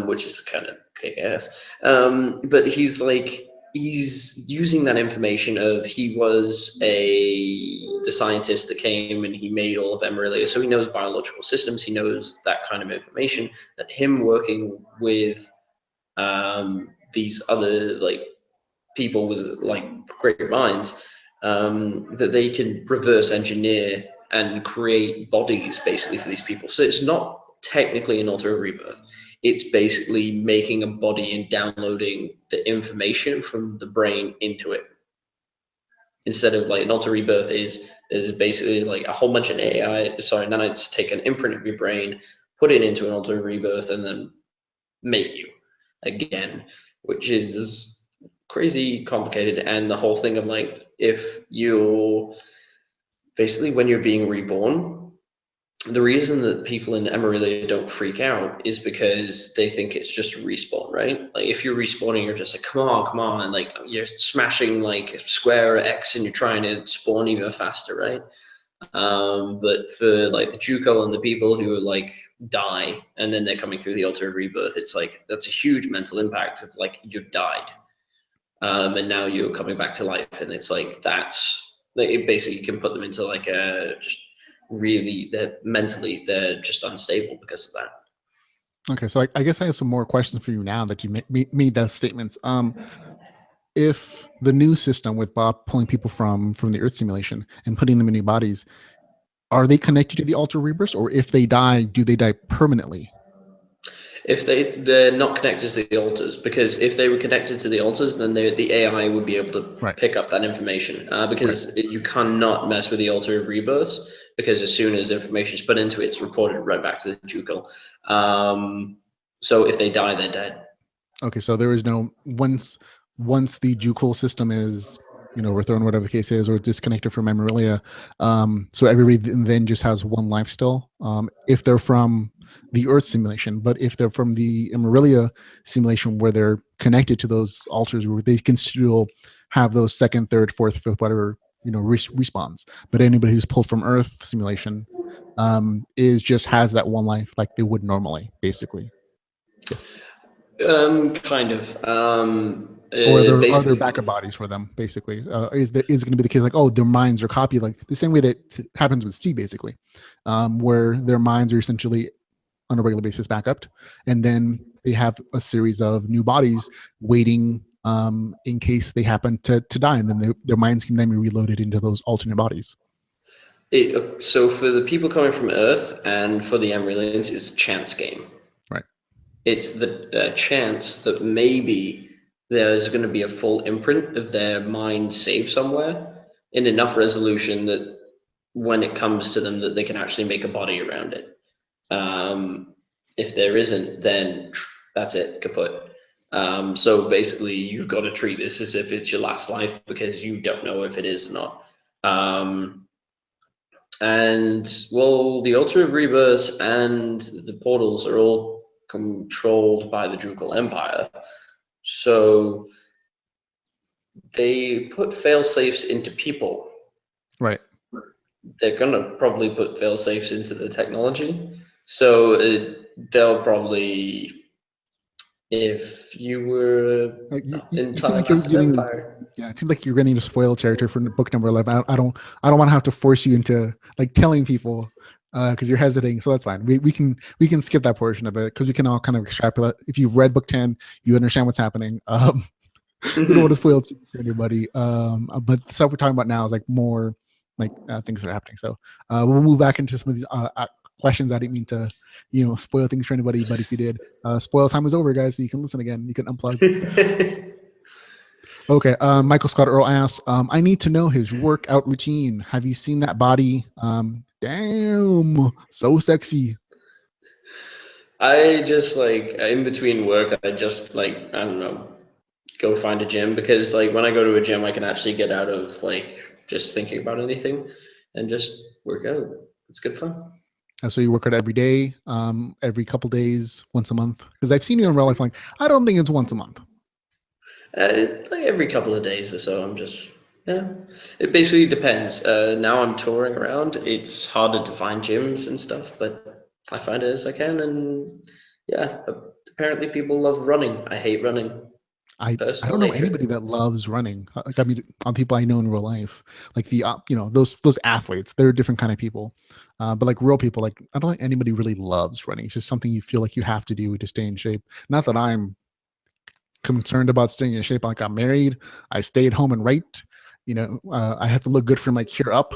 which is kind of kick ass. But he's using that information of he was the scientist that came and he made all of Emerilia, so he knows biological systems. He knows that kind of information. That him working with these other like people with like great minds, that they can reverse engineer and create bodies basically for these people. So it's not technically an altar of rebirth. It's basically making a body and downloading the information from the brain into it. Instead of like an altar rebirth is basically like a whole bunch of AI. Sorry, nanites take an imprint of your brain, put it into an altar of rebirth, and then make you again, which is crazy complicated. And the whole thing of like, if you're basically when you're being reborn, the reason that people in Emerilia don't freak out is because they think it's just respawn, right? Like if you're respawning, you're just like, come on, and like you're smashing like square or X and you're trying to spawn even faster, right? But for like the Juco and the people who like die and then they're coming through the altar of rebirth, it's like that's a huge mental impact of like you've died, and now you're coming back to life, and it's like that's like, it basically can put them into like a just really mentally they're just unstable because of that.
Okay, so I guess I have some more questions for you now that you made those statements. If the new system with Bob pulling people from the Earth simulation and putting them in new bodies, are they connected to the altar rebirth, or if they die, do they die permanently?
If they're not connected to the altars, because if they were connected to the altars, then the AI would be able to
Right.
pick up that information,
Right.
because you cannot mess with the altar of rebirth, because as soon as information is put into it, it's reported right back to the Jugal. So if they die, they're dead.
Okay, so there is no once the Jucal system is overthrown, whatever the case is, or disconnected from Emerilia. So everybody then just has one life still. If they're from the Earth simulation, but if they're from the Emerilia simulation where they're connected to those altars, where they can still have those second, third, fourth, fifth, whatever respawns. But anybody who's pulled from Earth simulation is just has that one life like they would normally, basically.
Kind of.
Or are there backup bodies for them, basically? Is it going to be the case like, oh, their minds are copied, like the same way that happens with Steve, basically, where their minds are essentially on a regular basis backed, and then they have a series of new bodies waiting in case they happen to die, and then their minds can then be reloaded into those alternate bodies.
So for the people coming from Earth and for the Emerilians, it's a chance game.
Right.
It's the chance that maybe there's going to be a full imprint of their mind saved somewhere in enough resolution that when it comes to them that they can actually make a body around it. If there isn't, then that's it, kaput. So basically you've got to treat this as if it's your last life because you don't know if it is or not. And well, the Altar of Rebirth and the portals are all controlled by the Drukal Empire. So they put fail-safes into people.
Right.
They're going to probably put fail-safes into the technology. So they'll probably, if you were in Empire.
Yeah, it seems like you're getting to spoil territory for book number 11. I don't want to have to force you into like telling people because you're hesitating. So that's fine. We can skip that portion of it because we can all kind of extrapolate. If you've read book 10, you understand what's happening. We don't want to spoil it to anybody. But the stuff we're talking about now is like more like things that are happening. So we'll move back into some of these questions. I didn't mean to, spoil things for anybody, but if you did, spoil time is over, guys. So you can listen again. You can unplug. Okay. Michael Scott Earl asks, I need to know his workout routine. Have you seen that body? Damn, so sexy.
I just like in between work, I just like, I don't know, go find a gym because like when I go to a gym, I can actually get out of like just thinking about anything and just work out. It's good fun.
So you work out every day, every couple days, once a month? Because I've seen you in real life. Like, I don't think it's once a month.
Like every couple of days or so. I'm just it basically depends. Now I'm touring around. It's harder to find gyms and stuff, but I find it as I can. And yeah, apparently people love running. I hate running.
I don't know anybody that loves running. Like, I mean, on people I know in real life, like the those athletes, they're a different kind of people. But like real people, like I don't think anybody really loves running. It's just something you feel like you have to do to stay in shape. Not that I'm concerned about staying in shape. Like I'm married, I stay at home and write. I have to look good from like here up.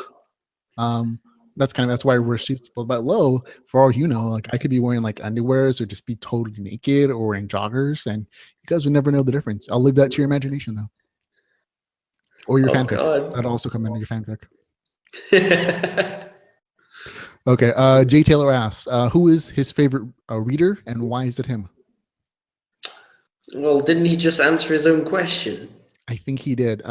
That's why we're suitable. But low, for all you know, like I could be wearing like underwears or just be totally naked or wearing joggers, and you guys would never know the difference. I'll leave that to your imagination though. Or your fanfic. God. That'll also come into your fanfic. Okay. Jay Taylor asks, who is his favorite reader and why is it him?
Well, didn't he just answer his own question?
I think he did.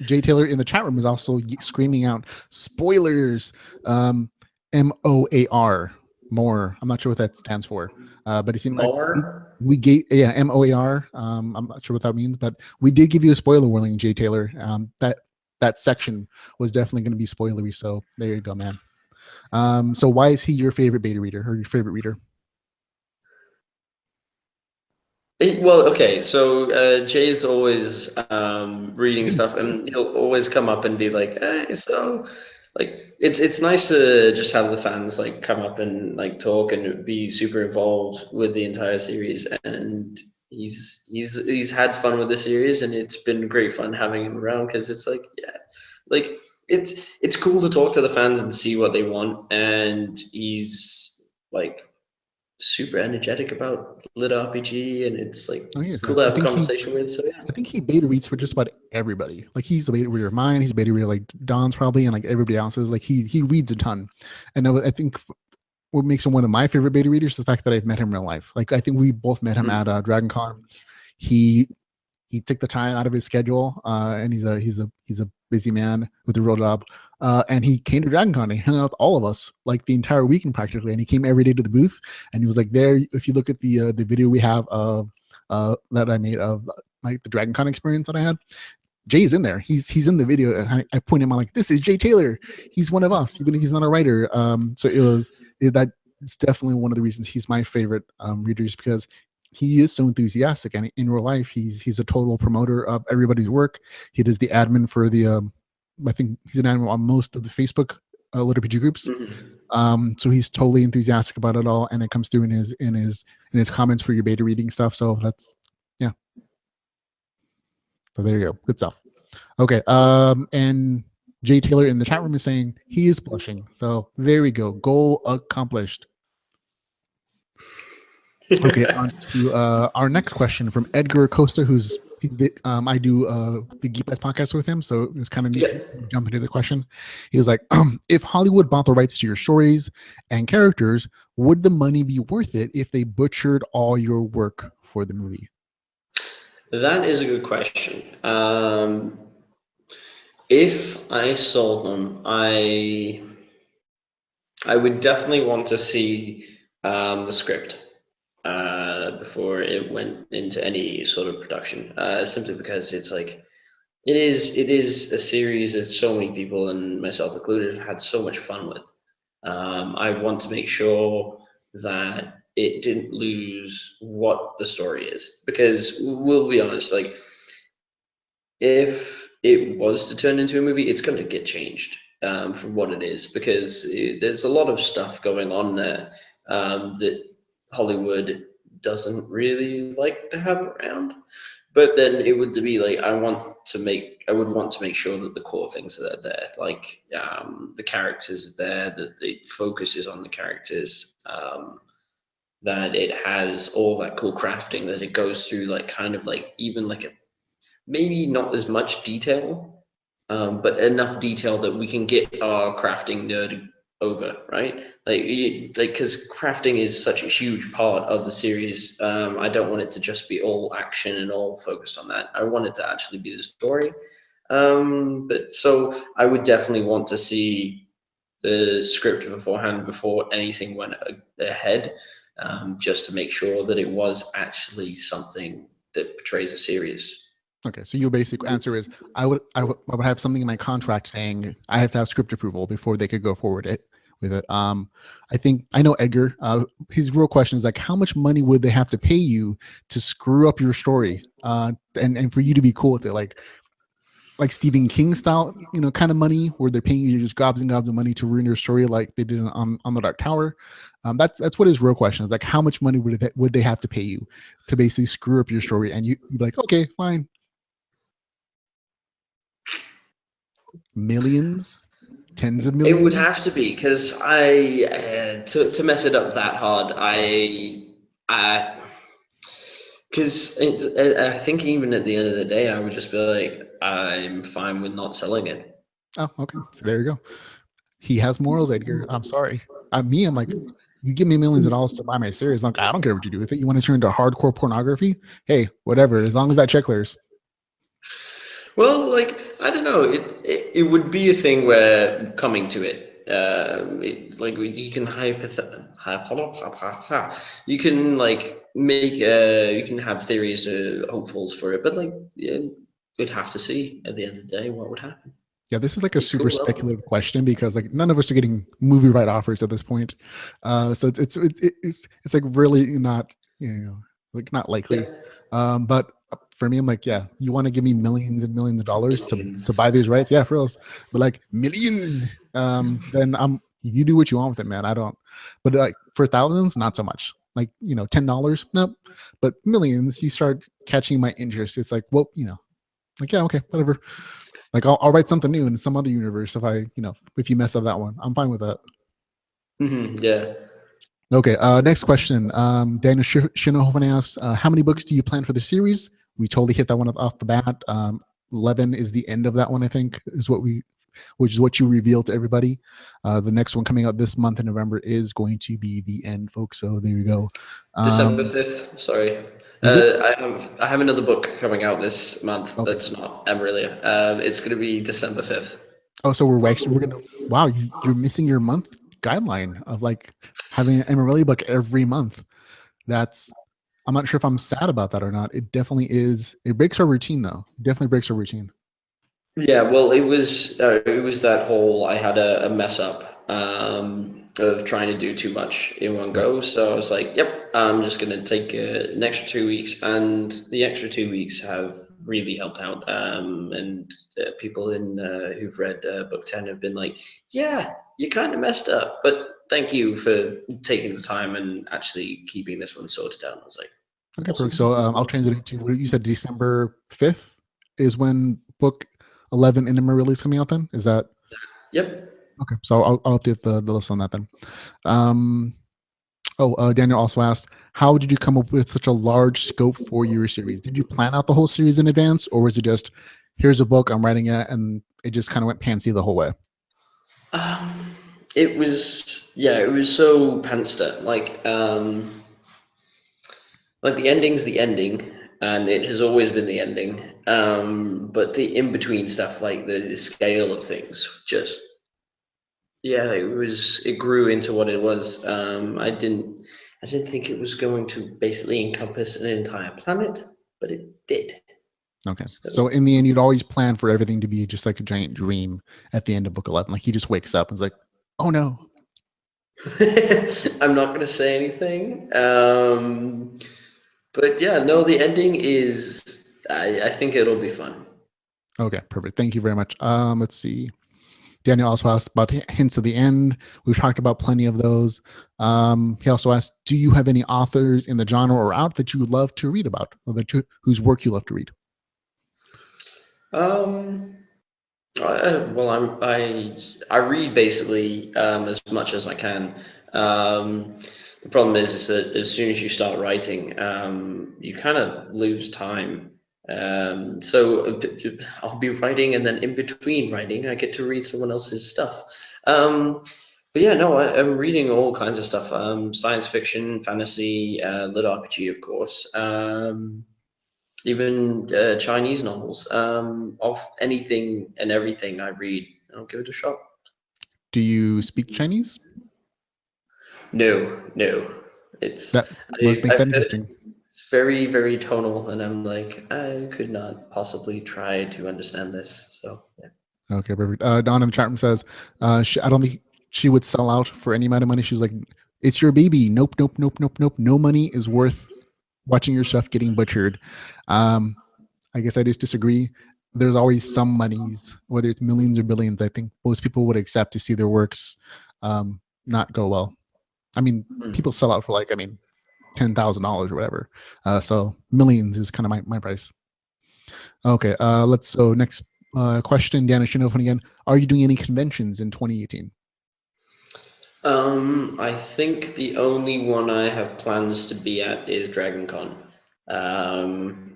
Jay Taylor in the chat room is also screaming out spoilers. MOAR, more. I'm not sure what that stands for, but it seemed like we gave MOAR. I'm not sure what that means, but we did give you a spoiler warning, Jay Taylor. That section was definitely going to be spoilery. So there you go, man. So why is he your favorite beta reader or your favorite reader?
Well, okay, so Jay's always reading stuff, and he'll always come up and be like, "Hey, so like it's nice to just have the fans like come up and like talk and be super involved with the entire series." And he's had fun with the series, and it's been great fun having him around because it's like it's cool to talk to the fans and see what they want, and he's like super energetic about LitRPG, and it's like it's cool to have a conversation with. So yeah,
I think he beta reads for just about everybody. Like he's a beta reader of mine. He's a beta reader like Don's probably, and like everybody else's. Like he reads a ton, and I think what makes him one of my favorite beta readers is the fact that I've met him in real life. Like I think we both met him at DragonCon. He he took the time out of his schedule, and he's a busy man with a real job. And he came to DragonCon and hung out with all of us like the entire weekend practically. And he came every day to the booth, and he was like there. If you look at the video we have of that I made of like the DragonCon experience that I had, Jay's in there. He's in the video. And I point him out like, this is Jay Taylor. He's one of us, even if he's not a writer. So that's definitely one of the reasons he's my favorite readers, because he is so enthusiastic, and in real life he's a total promoter of everybody's work. He does the admin for the I think he's an admin on most of the Facebook LitRPG groups. So he's totally enthusiastic about it all, and it comes through in his comments for your beta reading stuff. So that's so there you go. Good stuff. Okay. And Jay Taylor in the chat room is saying he is blushing. So there we go. Goal accomplished. Okay. On to our next question from Edgar Acosta, who's I do the Geek Guys podcast with him, so it was kind of neat to jump into the question. He was like, if Hollywood bought the rights to your stories and characters, would the money be worth it if they butchered all your work for the movie?
That is a good question. If I sold them, I would definitely want to see the script before it went into any sort of production. Simply because it's like it is a series that so many people, and myself included, have had so much fun with. I want to make sure that it didn't lose what the story is, because we'll be honest, like if it was to turn into a movie, it's going to get changed from what it is, because there's a lot of stuff going on there that Hollywood doesn't really like to have around. But then it would be like I would want to make sure that the core things that are there, like the characters are there, that the focus is on the characters, that it has all that cool crafting, that it goes through like kind of like even like a maybe not as much detail, but enough detail that we can get our crafting nerd over, right? Like because crafting is such a huge part of the series. I don't want it to just be all action and all focused on that. I want it to actually be the story. But so I would definitely want to see the script beforehand before anything went ahead, just to make sure that it was actually something that portrays a series.
Okay, so your basic answer is I would have something in my contract saying I have to have script approval before they could go forward with it. I think I know Edgar. His real question is like, how much money would they have to pay you to screw up your story, and for you to be cool with it, like Stephen King style, kind of money where they're paying you just gobs and gobs of money to ruin your story, like they did on the Dark Tower. That's what his real question is, like, how much money would they have to pay you to basically screw up your story, and you'd be like, okay, fine. Millions, tens of millions.
It would have to be, because to mess it up that hard, because I think even at the end of the day, I would just be like, I'm fine with not selling it.
Oh, okay. So there you go. He has morals, Edgar. I'm sorry. I'm like, you give me millions of dollars to buy my series. Like, I don't care what you do with it. You want to turn into hardcore pornography? Hey, whatever. As long as that check clears.
Well, like, I don't know. It would be a thing where coming to it, like you can you can like make you can have theories or hopefuls for it, but like we'd have to see at the end of the day what would happen.
Yeah, this is like a super speculative question, because like none of us are getting movie right offers at this point, so it's like really not like not likely. Yeah. But for me, I'm like, yeah, you want to give me millions and millions of dollars to buy these rights? Yeah, for us. But like millions, then you do what you want with it, man. I don't. But like for thousands, not so much. Like $10, nope. But millions, you start catching my interest. It's like, well, like, yeah, okay, whatever. Like I'll write something new in some other universe if you mess up that one. I'm fine with that.
Yeah.
Okay. Next question. Daniel Shinohoven asks, how many books do you plan for the series? We totally hit that one off the bat. 11 is the end of that one, I think, which is what you revealed to everybody. The next one coming out this month in November is going to be the end, folks. So there you go.
December 5th. Sorry.
Is it?
I have another book coming out this month
Okay.
that's not Emerilia. It's going to be December 5th.
Oh, so we're gonna. Wow, you're missing your month guideline of like having an Emerilia book every month. That's. I'm not sure if I'm sad about that or not. It definitely is. It breaks our routine, though. It definitely breaks our routine.
Yeah, well, it was that whole I had a mess up of trying to do too much in one
Right.
go. So I was like, "Yep, I'm just gonna take an extra 2 weeks," and the extra 2 weeks have really helped out. And people who've read book 10 have been like, "Yeah, you kind of messed up, but thank you for taking the time and actually keeping this one sorted out." I was like,
Okay, perfect.
"Awesome."
So I'll translate it to what you said. December 5th is when book 11 in Emerilia is coming out. Then is that
Yep.
okay? So I'll update the list on that then. Um, Daniel also asked, how did you come up with such a large scope for your series? Did you plan out the whole series in advance, or was it just, here's a book, I'm writing it, and it just kind of went pantsy the whole way?
It was so panster. Like the ending's the ending, and it has always been the ending. But the in between stuff, like the scale of things, just yeah, it grew into what it was. I didn't think it was going to basically encompass an entire planet, but it did.
Okay. So
So
in the end, you'd always plan for everything to be just like a giant dream at the end of book 11. Like he just wakes up and is like, oh no.
I'm not going to say anything. But yeah, no, the ending is. I think it'll be fun.
Okay, perfect. Thank you very much. Let's see. Daniel also asked about hints of the end. We've talked about plenty of those. He also asked, do you have any authors in the genre or out that you would love to read about, or whose work you love to read?
Um, well, I read basically as much as I can. Um, the problem is that as soon as you start writing, you kind of lose time. I'll be writing, and then in between writing, I get to read someone else's stuff. But yeah, no, I'm reading all kinds of stuff. Science fiction, fantasy, LitRPG, of course. Even Chinese novels. Of anything and everything I read, I'll give it a shot.
Do you speak Chinese?
No. It's
That must make
I've
that
heard
interesting.
it's very, very tonal, and I'm like, I could not possibly try to understand this. So yeah.
Okay, perfect. Don in the chat room says, I don't think she would sell out for any amount of money. She's like, it's your baby. Nope, nope, nope, nope, nope. No money is worth watching your stuff getting butchered. Um, I guess I just disagree. There's always some monies, whether it's millions or billions. I think most people would accept to see their works not go well. I mean,
Hmm.
people sell out for like, I mean, $10,000 or whatever. So millions is kind of my price. Okay, so next question, Dana Shinofan again. Are you doing any conventions in 2018?
I think the only one I have plans to be at is DragonCon. Um,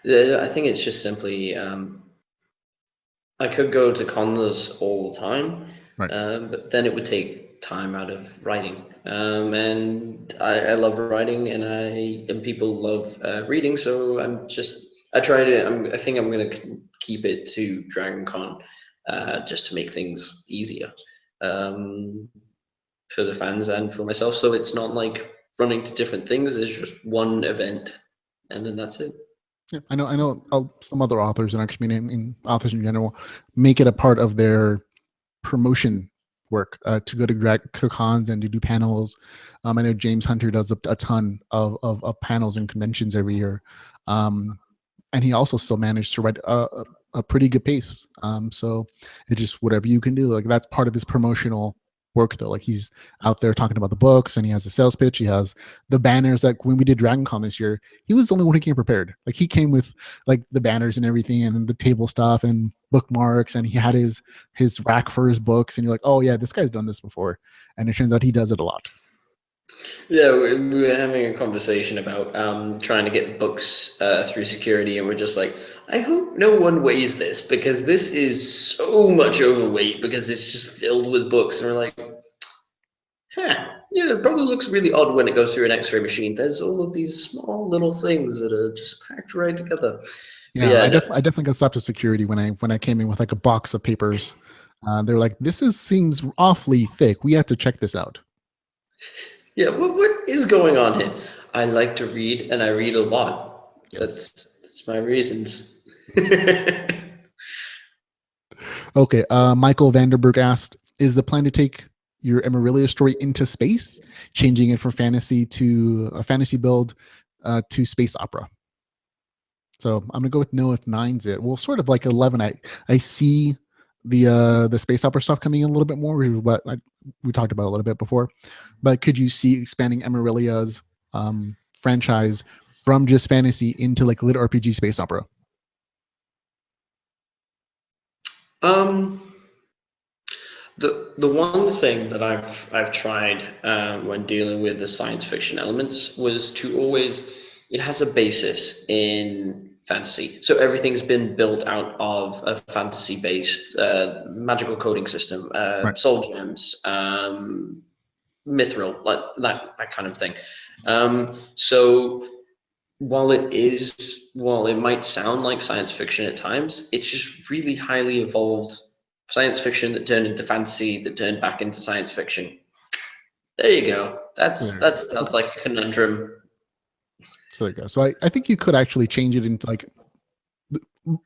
I think it's just simply I could go to cons all the time,
Right.
but then it would take time out of writing. And I love writing, and people love reading. So I think I'm going to keep it to DragonCon, just to make things easier um, for the fans and for myself. So it's not like running to different things. It's just one event, and then that's it.
Yeah, I know some other authors in our community, I mean, authors in general, make it a part of their promotion work to go to cons and to do panels. I know James Hunter does a ton of panels and conventions every year. And he also still managed to write a pretty good pace. So it's just whatever you can do. Like that's part of his promotional work, though. Like he's out there talking about the books, and he has a sales pitch. He has the banners. Like when we did DragonCon this year, he was the only one who came prepared. Like he came with like the banners and everything, and the table stuff and bookmarks, and he had his rack for his books. And you're like, oh yeah, this guy's done this before. And it turns out he does it a lot.
Yeah, we were having a conversation about trying to get books through security, and we're just like, I hope no one weighs this because this is so much overweight because it's just filled with books. And we're like, huh, Yeah, it probably looks really odd when it goes through an X-ray machine. There's all of these small little things that are just packed right together. But
Yeah,
yeah,
I definitely got stopped at security when I came in with like a box of papers. They're like, seems awfully thick. We have to check this out.
yeah. What is going on here? I like to read, and I read a lot.
Yes.
That's my reasons.
Okay. Michael Vanderberg asked, "Is the plan to take your Emerilia story into space, changing it from fantasy to a fantasy build to space opera?" So I'm gonna go with no if nine's it. Well, sort of like 11. I see the space opera stuff coming in a little bit more. We talked about a little bit before, but could you see expanding Emerilia's franchise from just fantasy into like lit RPG space opera?
um, the one thing that I've tried when dealing with the science fiction elements was to always it has a basis in fantasy, so everything's been built out of a fantasy based magical coding system,
Right.
soul gems, mithril, like that kind of thing. So while it might sound like science fiction at times, it's just really highly evolved science fiction that turned into fantasy that turned back into science fiction. There you go.
So
That sounds like a conundrum.
there you go. So I think you could actually change it into like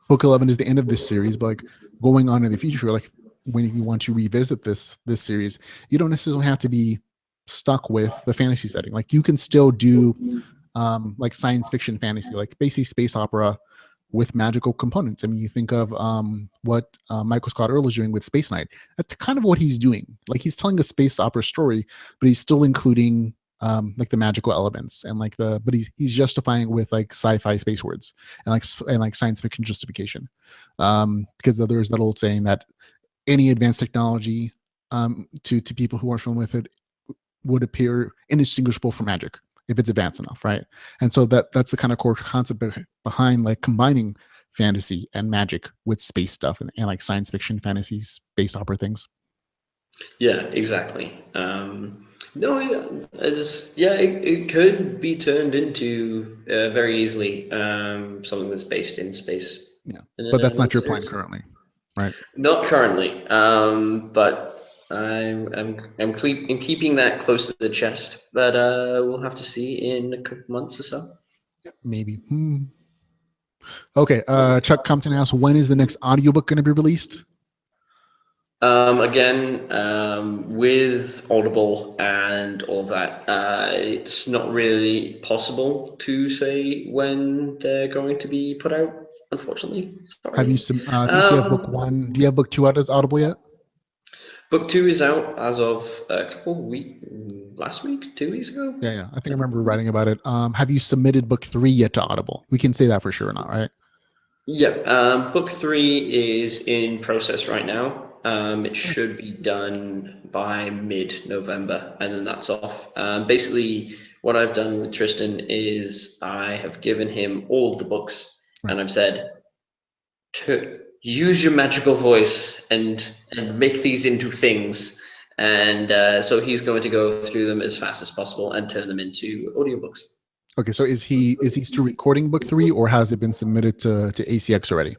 book 11 is the end of this series, but like going on in the future, like when you want to revisit this series, you don't necessarily have to be stuck with the fantasy setting. Like you can still do like science fiction fantasy, like basically space opera with magical components. I mean, you think of what Michael Scott Earl is doing with Space Knight. That's kind of what he's doing. Like he's telling a space opera story, but he's still including like the magical elements and like but he's justifying with like sci-fi space words and like science fiction justification. Because there's that old saying that any advanced technology to people who aren't familiar with it would appear indistinguishable from magic if it's advanced enough, right? And so that's the kind of core concept behind like combining fantasy and magic with space stuff and like science fiction, fantasy, space opera things.
Yeah, exactly. No, yeah, it could be turned into very easily something that's based in space.
Yeah,
In
but that's
another
not your plan
series.
currently, right?
Not currently, but I'm keeping that close to the chest. But we'll have to see in a couple months or so.
Maybe. Okay. Chuck Compton asks, when is the next audiobook going to be released?
Again, with Audible and all of that, it's not really possible to say when they're going to be put out, unfortunately.
Have
Sorry.
you I think you have book one. Do you have book two out as Audible yet?
Book two is out as of a couple weeks, last week, 2 weeks ago.
Yeah. I think I remember writing about it. Have you submitted book three yet to Audible? We can say that for sure or not, right?
Yeah, book three is in process right now. It should be done by mid-November, and then that's off. Basically, what I've done with Tristan is I have given him all of the books,
Right.
and I've said to use your magical voice and make these into things. And so he's going to go through them as fast as possible and turn them into audiobooks.
Okay, so is he still recording book three, or has it been submitted to ACX already?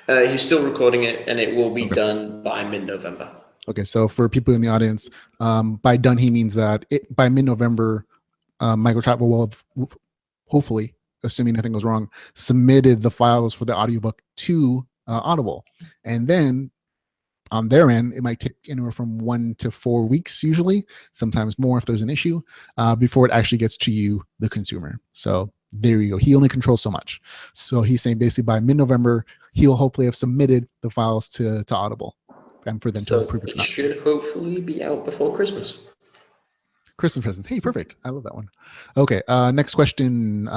He's still recording it, and it will be
Okay.
done by mid-November.
Okay, so for people in the audience, by done he means that by mid-November, Michael Chatfield will have, hopefully, assuming nothing goes wrong, submitted the files for the audiobook to Audible, and then on their end, it might take anywhere from 1 to 4 weeks, usually, sometimes more if there's an issue, before it actually gets to you, the consumer. So there you go. He only controls so much. So he's saying basically by mid-November, he'll hopefully have submitted the files to Audible and for them to approve it.
It should hopefully be out before Christmas.
Christmas presents. Hey, perfect. I love that one. Okay. Next question.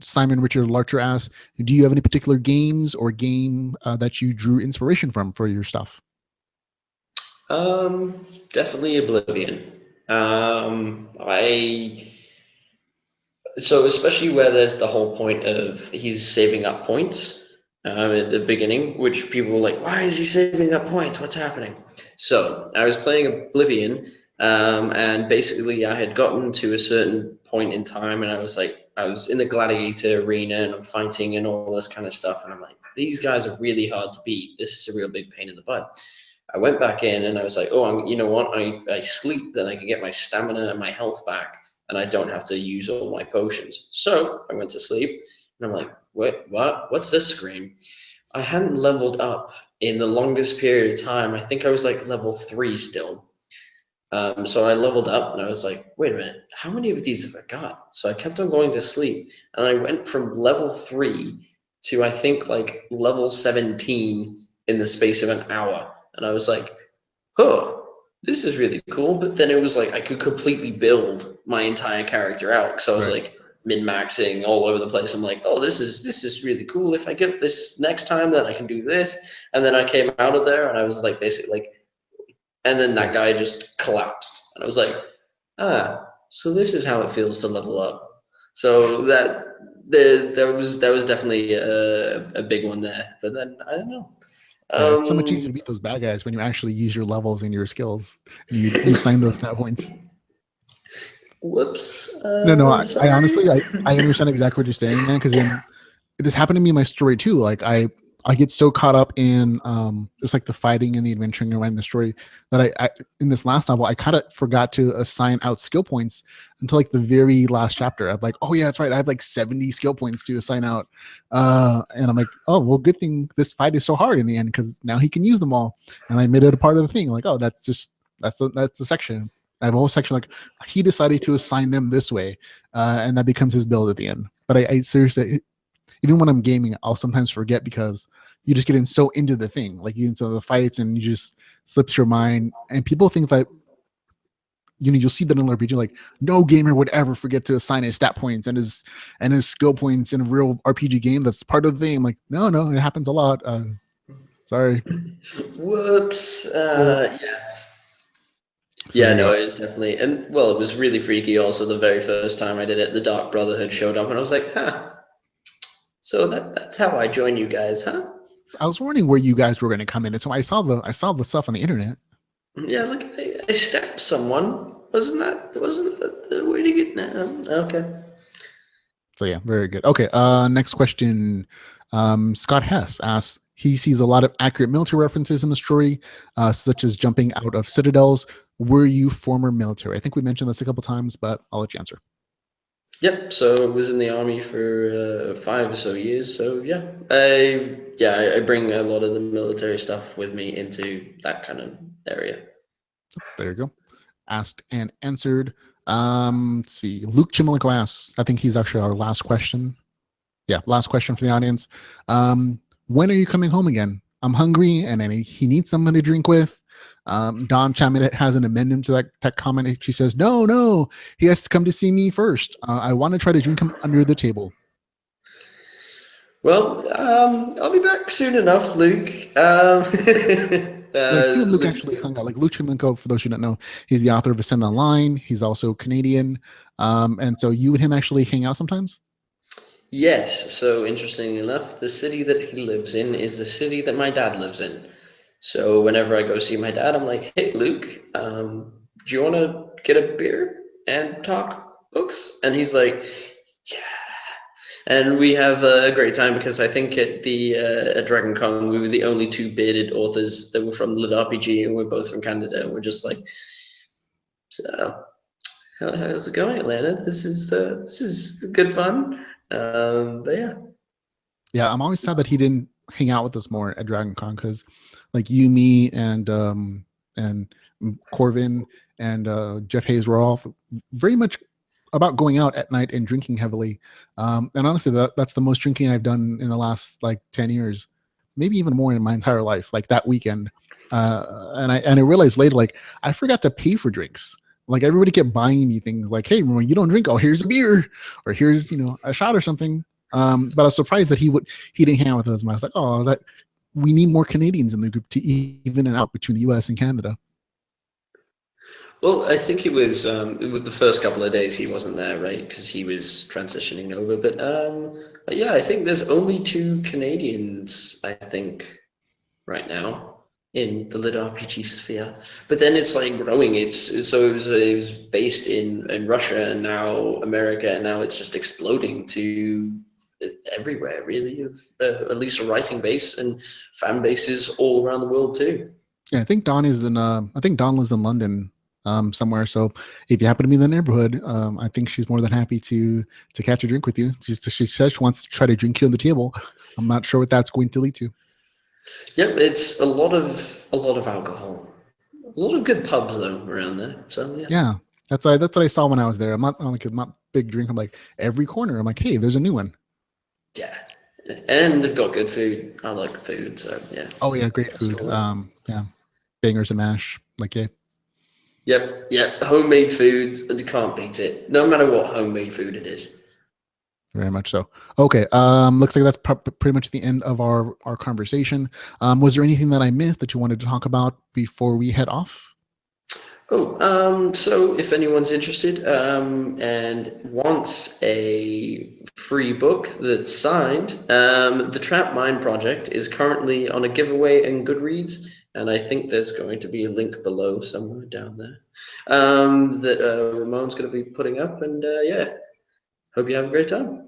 Simon Richard Larcher asks, do you have any particular games or game that you drew inspiration from for your stuff?
Definitely Oblivion. So especially where there's the whole point of he's saving up points at the beginning, which people were like, why is he saving up points? What's happening? So I was playing Oblivion, And basically, I had gotten to a certain point in time, and I was in the gladiator arena and I'm fighting and all this kind of stuff. And I'm like, these guys are really hard to beat. This is a real big pain in the butt. I went back in and I was like, oh, you know what? I sleep, then I can get my stamina and my health back, and I don't have to use all my potions. So I went to sleep, and I'm like, what? What's this screen? I hadn't leveled up in the longest period of time. I think I was like level 3 still. So I leveled up and I was like, wait a minute, how many of these have I got? So I kept on going to sleep, and I went from level 3 to I think like level 17 in the space of an hour. And I was like, oh, this is really cool. But then it was like I could completely build my entire character out. So I was
Right.
like min-maxing all over the place. I'm like, oh, this is really cool. If I get this next time, then I can do this. And then I came out of there and I was like basically like, and then that guy just collapsed. And I was like, so this is how it feels to level up. So that was definitely a big one there. But then I don't know.
Yeah, it's so much easier to beat those bad guys when you actually use your levels and your skills, and you sign those stat points.
Whoops.
No, I
Sorry.
honestly, I understand exactly what you're saying, man. Because this happened to me in my story too. Like I get so caught up in just like the fighting and the adventuring and writing the story that I in this last novel I kind of forgot to assign out skill points until like the very last chapter. I'm like, oh yeah, that's right. I have like 70 skill points to assign out, and I'm like, oh well, good thing this fight is so hard in the end because now he can use them all, and I made it a part of the thing. Like, oh, that's the section. I have a whole section like he decided to assign them this way, and that becomes his build at the end. But I seriously, even when I'm gaming, I'll sometimes forget because you just get in so into the thing, like you into the fights, and you just slips your mind. And people think that you'll see that in RPG, like no gamer would ever forget to assign his stat points and his skill points in a real RPG game. That's part of the thing. I'm like, no, it happens a lot. Sorry.
Whoops.
Well,
Yeah.
so
Yeah,
there you
no,
go.
it was definitely, and well, it was really freaky. Also, the very first time I did it, the Dark Brotherhood showed up, and I was like, huh. So that's how I join you guys, huh?
I was wondering where you guys were going to come in, and so I saw the stuff on the internet.
Yeah, look, I stabbed someone. Wasn't that the way to get now? Okay.
So yeah, very good. Okay, next question. Scott Hess asks, he sees a lot of accurate military references in the story, such as jumping out of citadels. Were you former military? I think we mentioned this a couple times, but I'll let you answer.
Yep. So I was in the army for 5 or so years. So yeah, I bring a lot of the military stuff with me into that kind of area.
There you go. Asked and answered. Let's see. Luke Chimilenko asks, I think he's actually our last question. Yeah, last question for the audience. When are you coming home again? I'm hungry, and he needs someone to drink with. Don Chapman has an amendment to that comment. She says, no, he has to come to see me first. I want to try to drink him under the table.
Well, I'll be back soon enough, Luke.
Like you and Luke
Luke.
actually hung out. Like Luke Chimilenko, for those who don't know, he's the author of Ascend Online. He's also Canadian, and so you and him actually hang out sometimes.
Yes. So interestingly enough, the city that he lives in is the city that my dad lives in. So whenever I go see my dad, I'm like, "Hey, Luke, do you want to get a beer and talk books?" And he's like, "Yeah." And we have a great time because I think at the at DragonCon we were the only two bearded authors that were from LitRPG, and we're both from Canada, and we're just like, so, how's it going, Atlanta? This is good fun. But yeah.
Yeah, I'm always sad that he didn't hang out with us more at DragonCon because, like you, me, and Corvin and Jeff Hayes were all very much about going out at night and drinking heavily. And honestly, that's the most drinking I've done in the last like 10 years, maybe even more in my entire life. Like that weekend, and I realized later, like I forgot to pay for drinks. Like everybody kept buying me things like, "Hey, Ramon, you don't drink? Oh, here's a beer, or here's a shot or something." But I was surprised that he didn't hang out with us as much. I was like, oh, that we need more Canadians in the group to even it out between the U.S. and Canada.
Well, I think it was with the first couple of days he wasn't there, right? Because he was transitioning over. But yeah, I think there's only two Canadians, I think, right now. in the LitRPG sphere. But then it's like growing. It was based in Russia and now America, and now it's just exploding to everywhere, really, of at least a writing base and fan bases all around the world too.
Yeah, I think Dawn is in. I think Dawn lives in London, somewhere. So if you happen to be in the neighborhood, I think she's more than happy to catch a drink with you. She says she wants to try to drink you on the table. I'm not sure what that's going to lead to.
Yep, it's a lot of alcohol. A lot of good pubs though around there. So yeah.
Yeah, that's what I saw when I was there. I'm not big drink. I'm like every corner. I'm like, hey, there's a new one.
Yeah, and they've got good food. I like food, so yeah.
Oh yeah, great food. Yeah, bangers and mash. Like yeah.
Yep. Homemade food, and you can't beat it. No matter what homemade food it is.
Very much so. Okay. Looks like that's pretty much the end of our conversation. Was there anything that I missed that you wanted to talk about before we head off?
So if anyone's interested and wants a free book that's signed, the Trap Mine Project is currently on a giveaway in Goodreads, and I think there's going to be a link below somewhere down there that Ramon's going to be putting up, and yeah, hope you have a great time.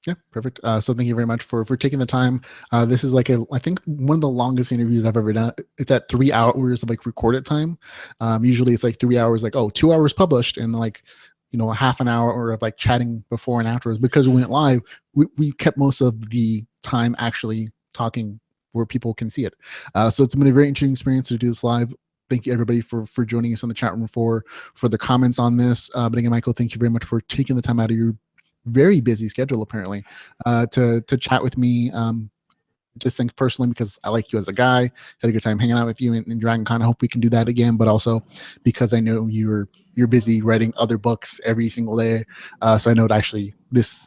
Yeah, perfect. So thank you very much for taking the time. This is like I think one of the longest interviews I've ever done. It's at 3 hours of like recorded time. Usually it's like 3 hours, like 2 hours published, and like a half an hour of like chatting before and afterwards. Because we went live, we kept most of the time actually talking where people can see it. So it's been a very interesting experience to do this live. Thank you everybody for joining us on the chat room for the comments on this. But again, Michael, thank you very much for taking the time out of your very busy schedule apparently to chat with me. Just think personally because I like you as a guy, had a good time hanging out with you in DragonCon. I hope we can do that again, but also because I know you're busy writing other books every single day, so I know that actually this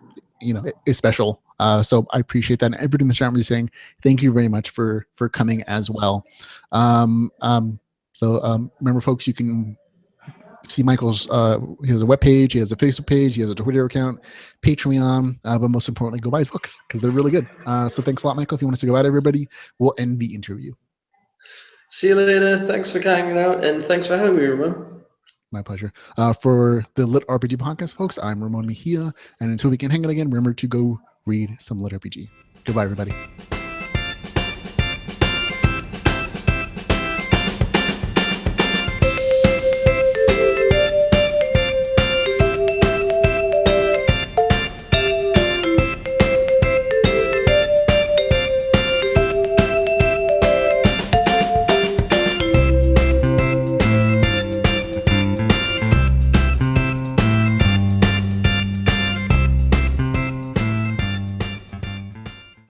is special. So I appreciate that, and everybody in the chat room is saying thank you very much for coming as well. Remember folks, you can see Michael's he has a webpage, he has a Facebook page, he has a Twitter account, Patreon, but most importantly, go buy his books because they're really good. So thanks a lot, Michael. If you want us to go out, everybody, we'll end the interview.
See you later. Thanks for hanging out, and thanks for having me, Ramon.
My pleasure. For the LitRPG Podcast, folks, I'm Ramon Mejia, and until we can hang out again, remember to go read some LitRPG. Goodbye, everybody.